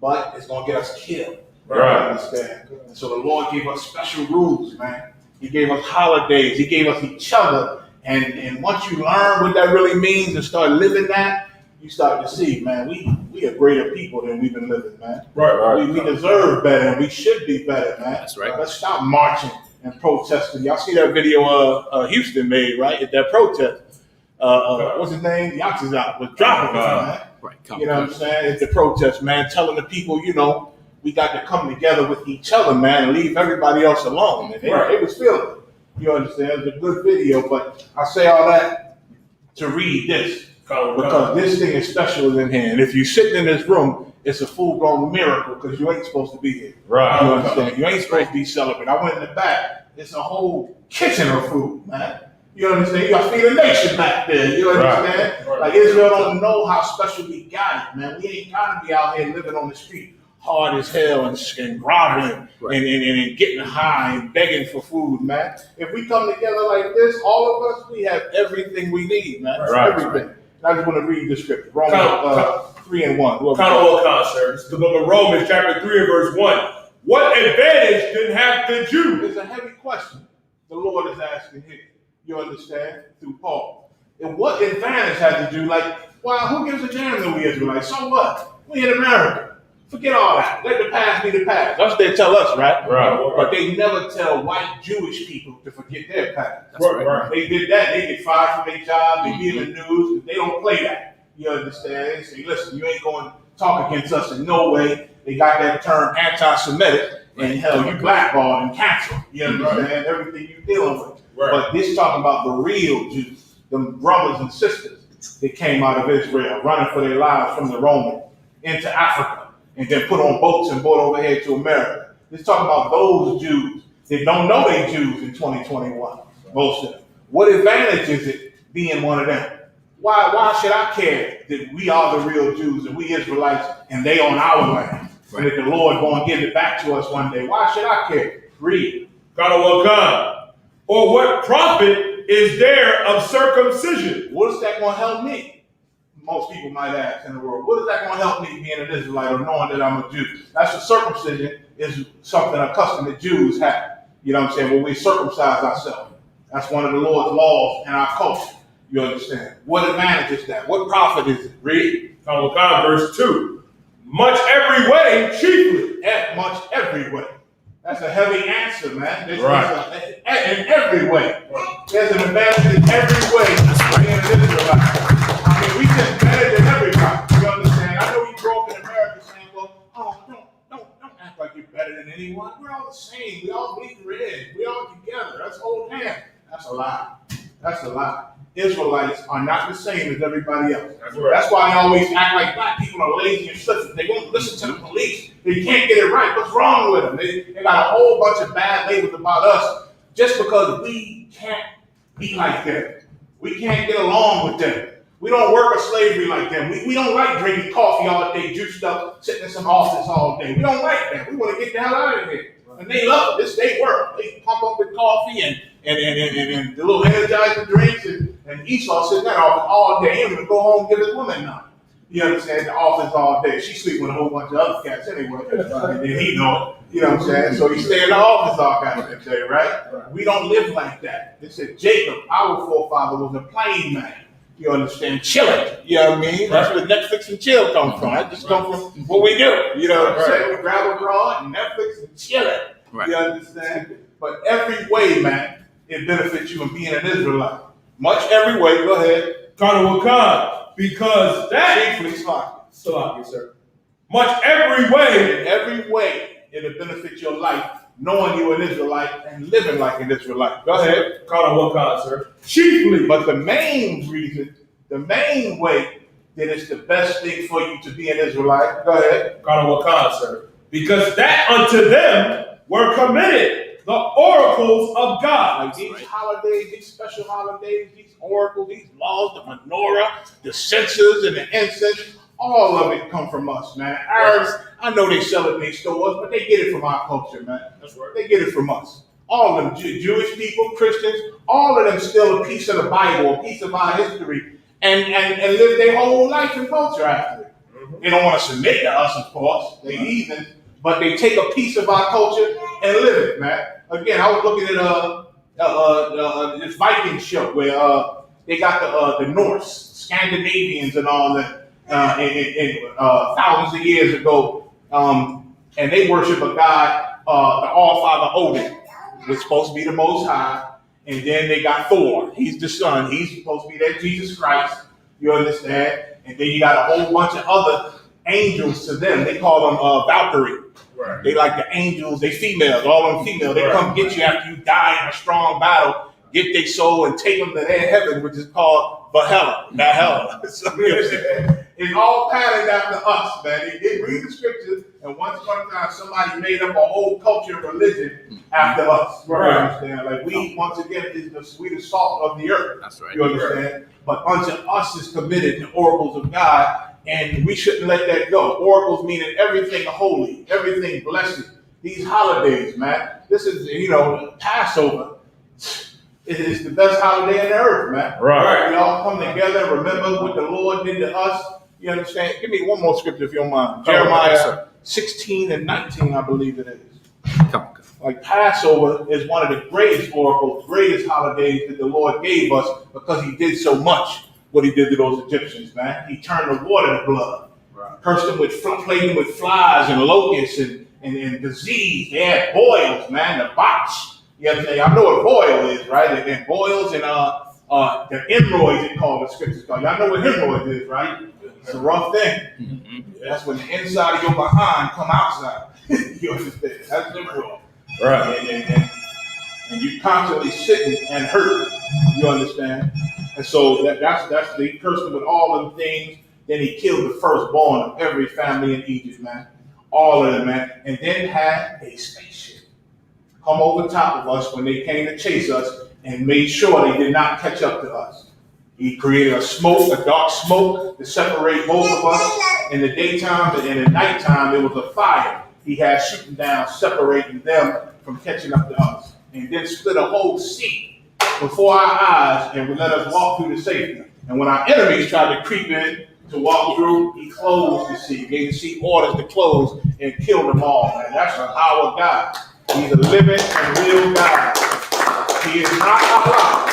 But it's going to get us killed. Right. You understand? And so the Lord gave us special rules, man. He gave us holidays. He gave us each other. And once you learn what that really means and start living that, you start to see, man, we are greater people than we've been living, man. Right. We deserve better, and we should be better, man. That's right. Let's stop marching and protesting. Y'all see that video Houston made, right? At that protest. What's his name? Yakuza was dropping man. Right. You know what I'm saying? At the protest, man, telling the people, you know, we got to come together with each other, man, and leave everybody else alone. And they was feeling it. You understand? It was a good video, but I say all that to read this. Because this thing is special in here. And if you're sitting in this room, it's a full-blown miracle because you ain't supposed to be here. Right. You understand? You ain't supposed to be celebrating. I went in the back. It's a whole kitchen of food, man. You understand? You got to feed a nation back there. You understand? Right. Like Israel don't know how special we got it, man. We ain't got to be out here living on the street hard as hell and groveling and getting high and begging for food, man. If we come together like this, all of us, we have everything we need, man. Right. Everything. I just want to read the scripture. Romans 3 and 1. Count all accounts, sir. It's the book of Romans, chapter 3 and verse 1. What advantage did have the Jew? It's a heavy question the Lord is asking here. You understand? Through Paul. And what advantage had the Jew? Like, well, who gives a damn that we Israelites? So what? We in America. Forget all that. Let the past be the past. That's what they tell us, right? Right. But they never tell white Jewish people to forget their past. That's right. They did that. They get fired from their job. They be in the news. They don't play that. You understand? They say, listen, you ain't going to talk against us in no way. They got that term anti-Semitic, and hell, you blackballed and canceled. You understand? Everything you're dealing with. Right. But this talking about the real Jews, the brothers and sisters that came out of Israel, running for their lives from the Romans into Africa, and then put on boats and brought over here to America. This talking about those Jews that don't know they Jews in 2021, most of them. What advantage is it being one of them? Why should I care that we are the real Jews and we Israelites and they on our land? And that the Lord going to give it back to us one day. Why should I care? Read. God of God. Or what profit is there of circumcision? What is that going to help me? Most people might ask in the world. What is that going to help me being an Israelite or knowing that I'm a Jew? That's what circumcision is, something a custom that Jews have. You know what I'm saying? When we circumcise ourselves. That's one of the Lord's laws in our culture. You understand? What advantage is that? What profit is it? Read. God, verse 2. Much every way, chiefly. Much every way. That's a heavy answer, man. Right. In every way. There's an advantage in every way being an Israelite. I mean, we just better than everybody. You understand? I know you grew up in America saying, well, don't act like you're better than anyone. We're all the same. We all bleed red. We all together. Let's hold hands. That's a lie. That's a lie. Israelites are not the same as everybody else. That's why they always act like black people are lazy and slippery. They won't listen to the police. They can't get it right. What's wrong with them? They got a whole bunch of bad labels about us just because we can't be like them. We can't get along with them. We don't work a slavery like them. We don't like drinking coffee all day, juiced up, sitting in some office all day. We don't like that. We want to get the hell out of here. And they love it. This they work. They pump up with coffee and the little energizer drinks and Esau sitting in that office all day. He don't even go home and give his woman none. You understand? The office all day. She sleep with a whole bunch of other cats anyway. And then he know it. You know what I'm saying? So he stay in the office all goddamn day, right? We don't live like that. They said Jacob, our forefather, was a plain man. You understand? Chilling. You know what I mean? That's where Netflix and chill come from. That just comes from what we do. You know what I'm saying? We grab abroad and Netflix and chilling. You understand? But every way, man, it benefits you in being an Israelite. Much every way. Go ahead. God, because that chiefly Salakia, sir. Much every way. In every way, it'll benefit your life, knowing you're an Israelite and living like an Israelite. Go ahead. God, sir. Chiefly. But the main reason, the main way that it's the best thing for you to be an Israelite. Go ahead. God, sir. Because that unto them were committed the oracles of God. Like these holidays, these special holidays, these oracles, these laws, the menorah, the censers, and the incense, all of it come from us, man. Ours, I know they sell it in their stores, but they get it from our culture, man. That's right. They get it from us. All of them, Jewish people, Christians, all of them steal a piece of the Bible, a piece of our history, and live their whole life and culture after it. Mm-hmm. They don't want to submit to us, of course. They heathens. But they take a piece of our culture and live it, man. Again, I was looking at this Viking show where they got the Norse, Scandinavians, and all that thousands of years ago, and they worship a god, the All-Father Odin, was supposed to be the Most High, and then they got Thor. He's the son. He's supposed to be that Jesus Christ. You understand? And then you got a whole bunch of other angels to them. They call them Valkyrie. Right. They like the angels, they females, all them females. They come get you after you die in a strong battle, get their soul and take them to their heaven, which is called Valhalla. So, it's all patterned after us, man. They read the scriptures, and once upon a time, somebody made up a whole culture and religion after us. Right. You understand? Like we, once again, is the sweetest salt of the earth. That's right. You understand? Right. But unto us is committed the oracles of God. And we shouldn't let that go. Oracles meaning everything holy, everything blessed. These holidays, man. This is, Passover. It is the best holiday on the earth, man. Right. We all come together and remember what the Lord did to us. You understand? Give me one more scripture if you don't mind. Jeremiah 16 and 19, I believe it is. Come on. Like Passover is one of the greatest oracles, greatest holidays that the Lord gave us because he did so much. What he did to those Egyptians, man. He turned the water to blood. Right. Cursed them plagued them with flies and locusts and disease. They had boils, man, the botch. You know what I'm saying? I know what boil is, right? And boils and the hemorrhoids, it called the scriptures called. Y'all know what hemorrhoids is, right? It's a rough thing. That's when the inside of your behind come outside. You understand? That's hemorrhoid. Right. And you constantly sitting and hurt. You understand? And so that's he cursed him with all of the things. Then he killed the firstborn of every family in Egypt, man. All of them, man. And then had a spaceship come over top of us when they came to chase us and made sure they did not catch up to us. He created a dark smoke to separate both of us. In the daytime and in the nighttime, it was a fire he had shooting down, separating them from catching up to us. And then split a whole sea before our eyes and would let us walk through the safety. And when our enemies tried to creep in to walk through, he closed the sea, gave the sea orders to close and kill them all. Man, that's the power of God. He's a living and real God. He is not Allah.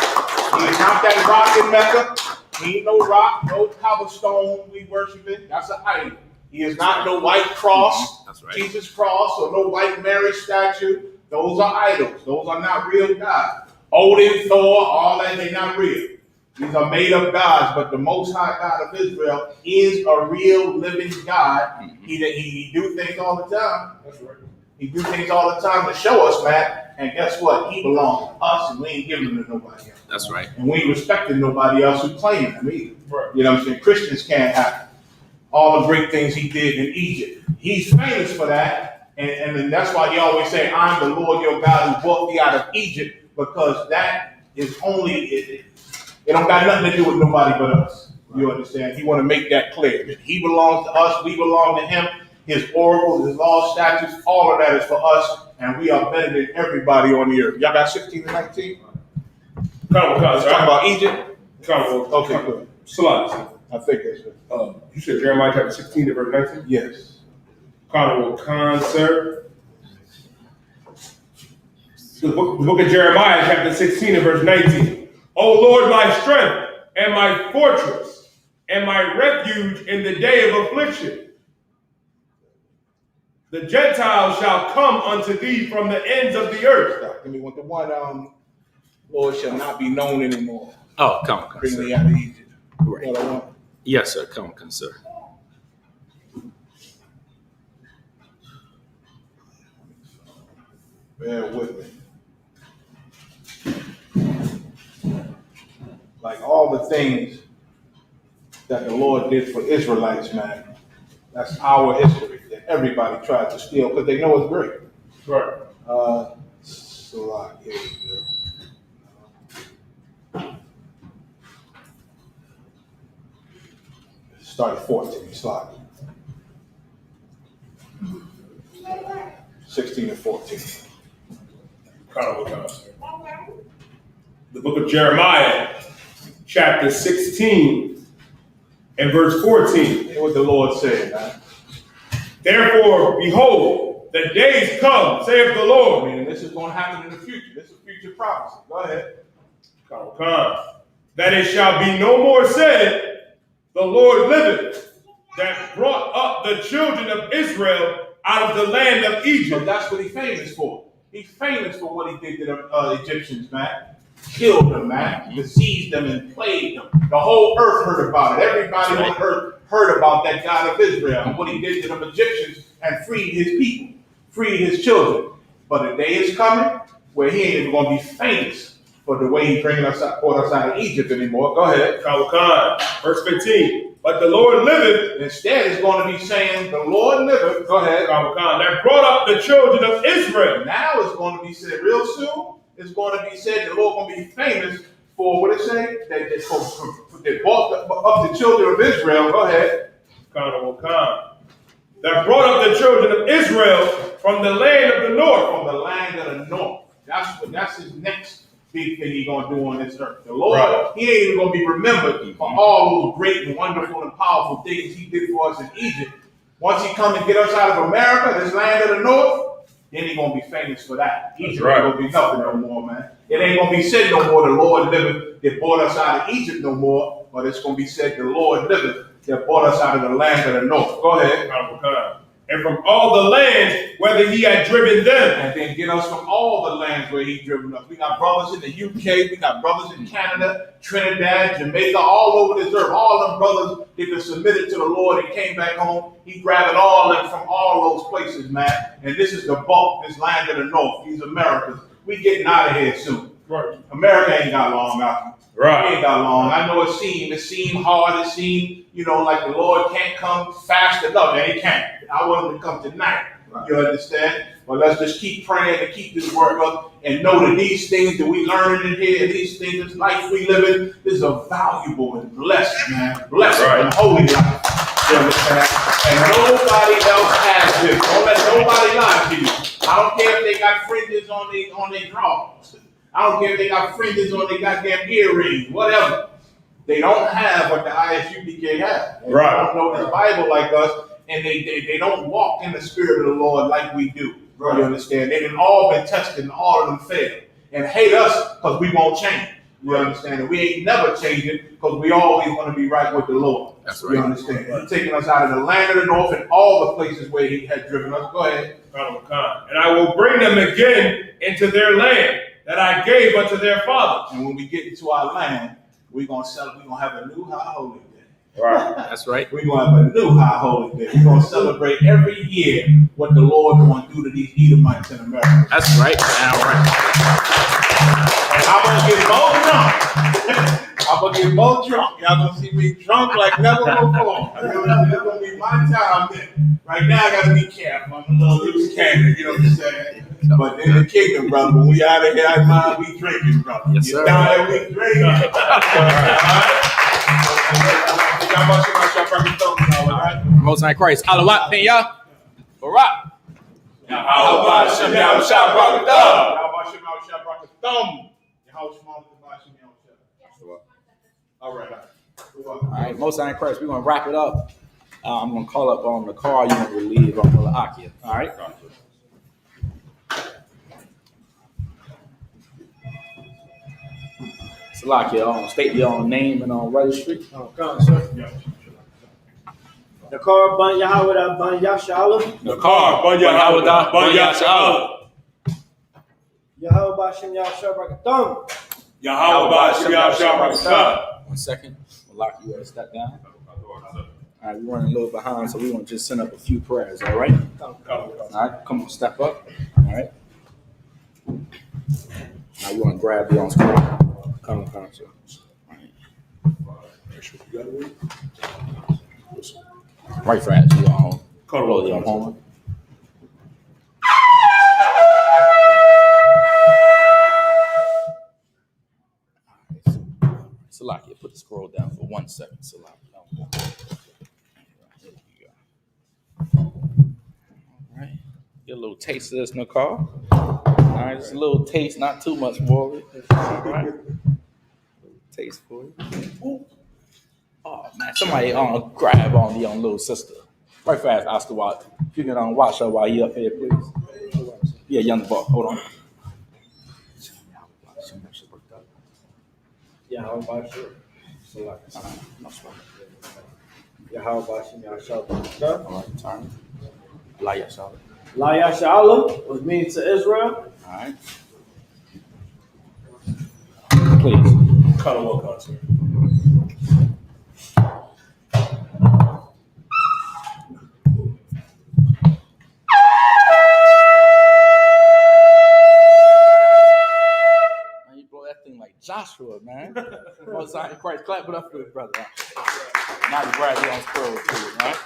He is not that rock in Mecca. He ain't no rock, no cobblestone we worshiping. That's an idol. He is not no white cross, That's right. Jesus cross, or no white Mary statue. Those are idols. Those are not real gods. Odin, Thor, all that, they're not real. These are made up gods, but the Most High God of Israel is a real living God. He do things all the time. That's right. He do things all the time to show us, man. And guess what? He belongs to us, and we ain't giving him to nobody else. That's right. And we ain't respecting nobody else who claiming him either. Right. You know what I'm saying? Christians can't have all the great things he did in Egypt. He's famous for that. And that's why he always say, I'm the Lord your God who brought thee out of Egypt, because that is only, it don't got nothing to do with nobody but us. You understand? He want to make that clear. That he belongs to us, we belong to him. His oracles, his law, statutes, all of that is for us, and we are better than everybody on the earth. Y'all got 16 and 19? Come Let's talk about Egypt. Okay, good. Slides. I think that's it. You said Jeremiah chapter 16 to verse 19? Yes. Carnival concert. The book of Jeremiah chapter 16 and verse 19. O Lord, my strength and my fortress and my refuge in the day of affliction. The Gentiles shall come unto thee from the ends of the earth. Give me one. The one, Lord shall not be known anymore. Oh, come on, Bring sir. me out of Egypt. Right. What I want. Yes, sir. Come on, sir. Bear with me. Like all the things that the Lord did for Israelites, man, that's our history that everybody tried to steal because they know it's great. Right. Here we go. Start at 14, slide. 16 and 14. Carnival concert. The book of Jeremiah chapter 16 and verse 14. Hear what the Lord said, man. Therefore, behold, the days come, saith the Lord. I mean, this is going to happen in the future. This is future prophecy. Go ahead. That it shall be no more said, the Lord liveth, that brought up the children of Israel out of the land of Egypt. But that's what he's famous for. He's famous for what he did to the Egyptians, man. Killed them, man. Diseased them and plagued them. The whole earth heard about it. Everybody on earth heard about that God of Israel and what he did to the Egyptians and freed his people, freed his children. But a day is coming where he ain't even going to be famous for the way he brought us out of Egypt anymore. Go ahead. Verse 15. But the Lord liveth. Instead, it's going to be saying, the Lord liveth. Go ahead. That brought up the children of Israel. Now it's going to be said real soon. It's going to be said the Lord going to be famous for what it say? They brought up the children of Israel. Go ahead. That brought up the children of Israel from the land of the north. From the land of the north. That's his next big thing he's going to do on this earth. The Lord, he ain't even going to be remembered for all those great and wonderful and powerful things he did for us in Egypt. Once he come and get us out of America, this land of the north, then he's going to be famous for that. Egypt ain't going to be nothing no more, man. It ain't going to be said no more, the Lord liveth that brought us out of Egypt no more, but it's going to be said the Lord liveth that brought us out of the land of the north. Go ahead. and from all the lands whether he had driven them. And then get us from all the lands where he's driven us. We got brothers in the UK, we got brothers in Canada, Trinidad, Jamaica, all over this earth. All them brothers that submitted to the Lord and came back home. He grabbing all of them from all those places, man. And this is the bulk, this land of the north, these Americas. We getting out of here soon. Right. America ain't got long out. Right. It ain't got long. I know it seemed hard. It seemed, like the Lord can't come fast enough. And he can't. I want him to come tonight. Right. You understand? But let's just keep praying and keep this work up and know that these things that we learning in here, these things, this life we live in, is a valuable and blessed, man. Blessed and holy life. You understand? And nobody else has this. Don't let nobody lie to you. I don't care if they got fringes on their drawers. I don't care if they got fringes on their goddamn earrings, whatever. They don't have what the ISUPK have. Right. They don't know the Bible like us, and they don't walk in the spirit of the Lord like we do. Right. You understand? They've all been tested and all of them failed. And hate us because we won't change. You understand? And we ain't never changing because we always want to be right with the Lord. That's right. You understand? He's taking us out of the land of the north and all the places where he had driven us. Go ahead. And I will bring them again into their land that I gave unto their fathers. And when we get into our land, we're gonna have a new high holy day. Right. That's right. We're gonna have a new high holy day. We're gonna celebrate every year what the Lord gonna do to these Edomites in America. That's right. All right. And I'm gonna get more drunk. I'm gonna get more drunk. Y'all gonna see me drunk like never before. It's gonna be my time then. Right now I gotta be careful. I'm a little loose cannon, you know what I'm saying? But in the kingdom, brother, when we out of here, I mind we drinking, brother. Yes, sir. Down there we drinking. All right? Most High Christ. Alawat Penya. Barak. Yahweh Shem Yahushua Barak Thumb. All right. All right, Most High Christ. We're gonna wrap it up. I'm gonna call up on the car. You're gonna relieve on Brother Akia. All right. Salakia, state your own name and on registry. Oh, come on, sir. The car Ban Yahweh Ban Yashala. The car Ban Yahweh Ban Yashala. Yahweh Bashem Yahushua Barak Thumb. Yahweh Shem Yahushua Barak Thumb. 1 second. Malaki, you gotta step down. All right, we're running a little behind, so we're gonna just send up a few prayers. All right. All right, come on, step up. All right. Now you want to grab the on screen. Come on, sir. Right, friends. You on? Roll your home. Salakia, put the scroll down for 1 second. Salakia. Here you go. All right. Get a little taste of this, Nicole. All right, just a little taste, not too much more. All right. Taste for you. Oh man, somebody grab on the little sister. Right fast, Oscar Watt. If you can watch her while you up here, please. Yeah, young buck. Hold on. Yahweh Bashem. Yahweh Bashem Yahushua Barak Thumb. All right, turn. Laya Shalom. La Yashala was meaning to Israel. All right. Please. Cut on one concert. Man, you blow that thing like Joshua, man. Most High Christ, clap it up for it, brother. Now you grab it on scroll too, right?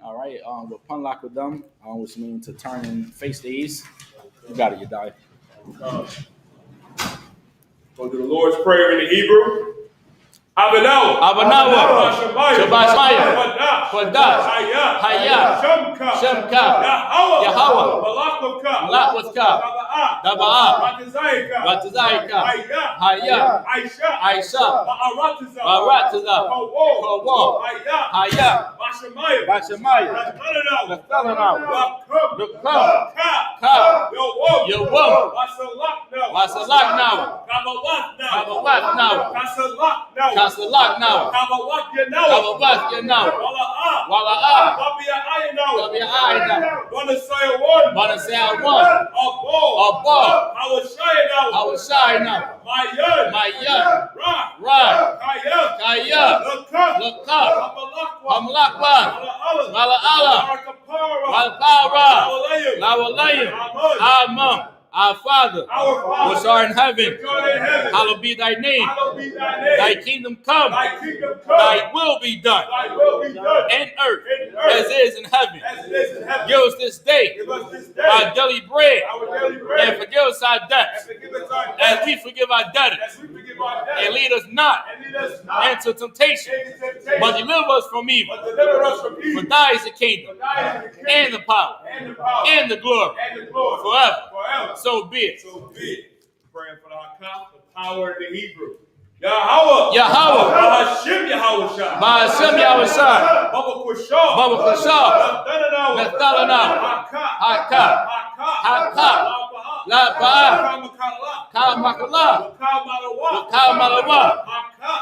All right, with Punlak with them, which means to turn and face the east. You got it, you die. Go to the Lord's Prayer in the Hebrew. Abanawa. Shabbat Shmaya. Kodash. Hayah. Shemka. Yahweh. Malakwaka. Daba'ah. Batazayika. Hayah. Aisha. Barataza. Kawa. Hayah. Bashamaya. Neftalanawa. Nukam. Haka. Yawam. Yawam. Wasalak now. Wasalak now. Kabawat now. Kabawat now. Kasalak now. Kasalak now. Kabawat ya now. Kabawat ya now. Wala'a. Wala'a. Wabia ay now. Wabia ay now. Wanasaya one. Wanasaya one. Abo. Hawashaya now. Hawashaya now. Mayan. Mayan. Ra. Kaya. Kaya. Lakab. Hamalakwa. Mala'ala. Malapara. Lawalayim. Amon. Our Father, which art in heaven, hallowed be thy name. Thy kingdom come, thy will be done in earth as it is in heaven. Give us this day our daily bread, and forgive us our debts as we forgive our debtors. And lead us not into temptation, but deliver us from evil. For thine is the kingdom, and the power, and the glory, forever. So be it. Praying for the Hakah, the power of the Hebrew. Yahweh. Yahweh. Bahashim Yahushua. Bahashim Yahushua. Baba Kushah. Baba Kushah. Methalana. Haka. Haka. La Ba'a. Kamakala. Kamalawa.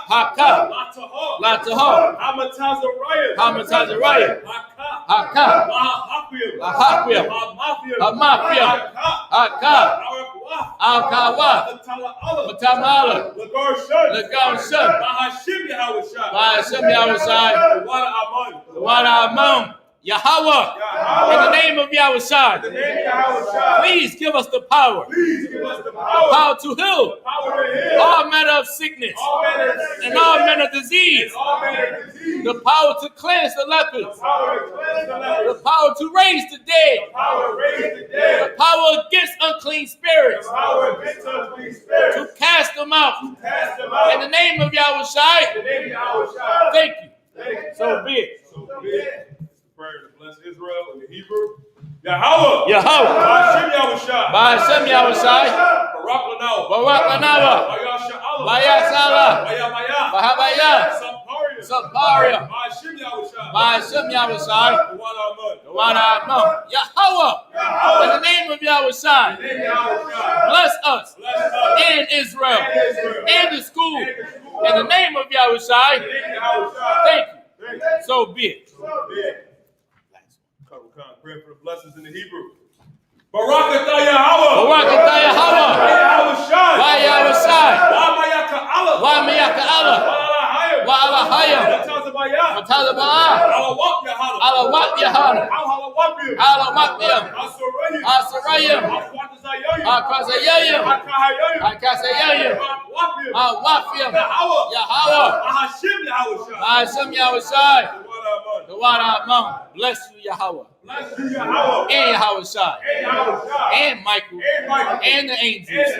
Haka. Lataho. Hamatazariah. Haka. Lahakwim. Hamafia. Haka. Al-Kawa. Matamala. Lagarshan. Bahashim Yahushua. The one Amon. Yahweh, in the name of Yahushua, please give us the power, power to heal all manner of sickness and all manner of disease, the power to cleanse the lepers, the power to raise the dead, the power against unclean spirits, to cast them out. In the name of Yahushua, thank you. So be it. Prayer to bless Israel in the Hebrew. Yahweh. Yahweh. Bahashim Yahushua. Bahashim Yahushua. Barak Lanawa. Barak Lanawa. Bayasala. Bahabaya. Saparia. Bahashim Yahushua. Bahashim Yahushua. The one Amon. Yahweh. In the name of Yahushua. Bless us in Israel. In the school. In the name of Yahushua. Thank you. So be it. Pray for the blessings in the Hebrew. Barakatah Yahweh. Barakatah Yahweh. Wa Yahushai. Wa Mayaka Allah. Wa Alahayim. Matazabah. Alawat Yahana. Alawatiyam. Asarayim. Akazayayim. Akazayayim. Awafiyam. Yahweh. Bahashim Yahushai. The one Amon. Bless you, Yahweh. And Yahushua. And Michael. And the angels.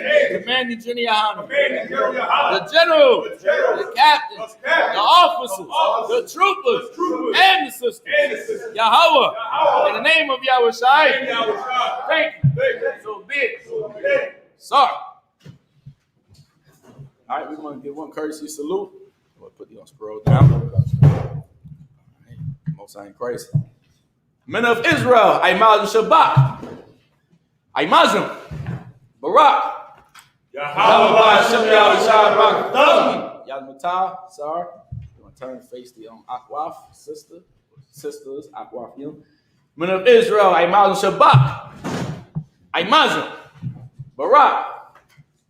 Commanding General Yahana. The general. The captains. The officers. The troopers. And the sisters. Yahweh. In the name of Yahushua. Thank you. So be it. Sorry. All right, we're going to give one courtesy salute. We'll put you on scroll down. Most I ain't crazy. Men of Israel, Aimazim Shabbat. Aimazim. Barak. Yahweh Hashem Yahushua Barak. Yadmatah, sorry. You want to turn and face the Akwaf, sisters, Akwafim. Men of Israel, Aimazim Shabbat. Aimazim. Barak.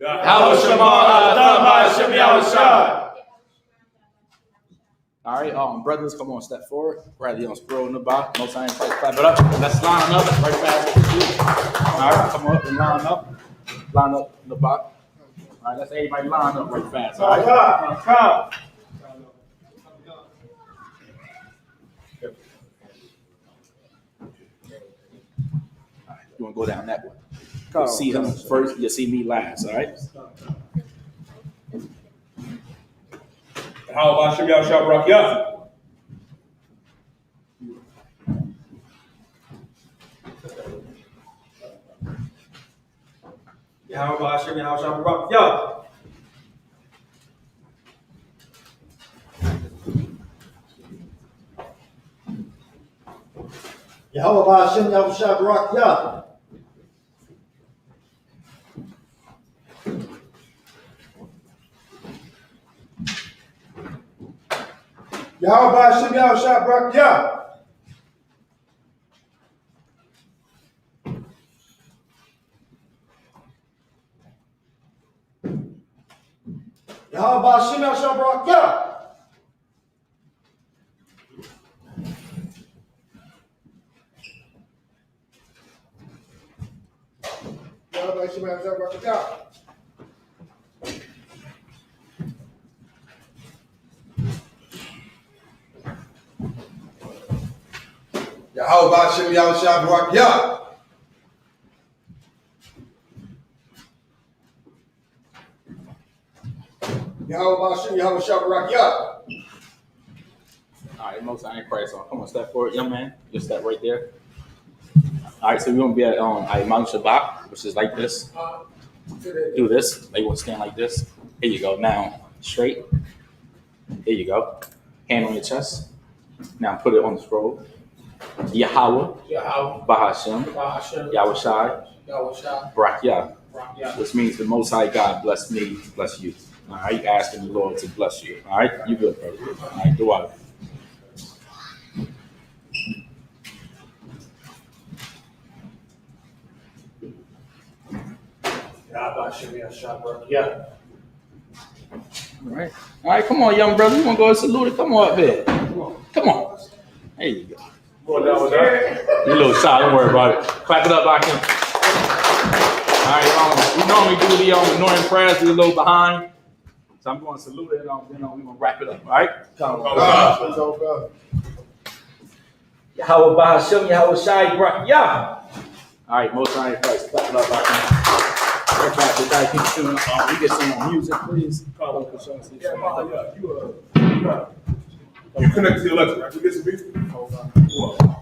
Yahweh Shema Hashem Yahushua. All right, brothers, come on, step forward. Rather, you don't scroll in the box. No time, clap it up. Let's line up right fast. All right, come up and line up. Line up in the box. All right, let's everybody line up right fast. All right, come. You want to go down that way? You'll see him first. You'll see me last. All right. How about Shem Yahushua Barak? How about Shem Yahushua Barak? Yahweh Hashem Yahushua Barak Yah. Yahweh Hashem Yahushua Barak Yah. Yahweh Hashem Yahushua Barak Yah. Yahweh Hashem Yahushua Barak Yah. Yahweh Hashem Yahushua Barak Yah. Yahweh Hashem Yahushua Barak Yah. All right, Most High in Christ. Come on, step forward, young man. Just step right there. All right, so we're gonna be at Mount Shabbat, which is like this. Do this. Like, we'll stand like this. Here you go. Now, straight. Here you go. Hand on your chest. Now put it on the scroll. Yahweh. Bahashem. Yahushai. Barak Yah. Which means the Most High God bless me, bless you. All right, you asking the Lord to bless you. All right, you good, brother. All right, do it. All right, come on, young brother. You want to go and salute it? Come on up here. Come on. There you go. You're a little shy. Don't worry about it. Clap it up, Akim. All right, we normally do the anointing prayers. We're a little behind. So I'm going to salute it, and we're going to wrap it up, all right? Yahweh Bahashem, Yahweh Shai, Barak Yah. All right, Most High in Christ. Clap it up, Akim. Everybody, keep tuning up. We get some more music, please. You connect to the electric, right? We get some music? Hold on.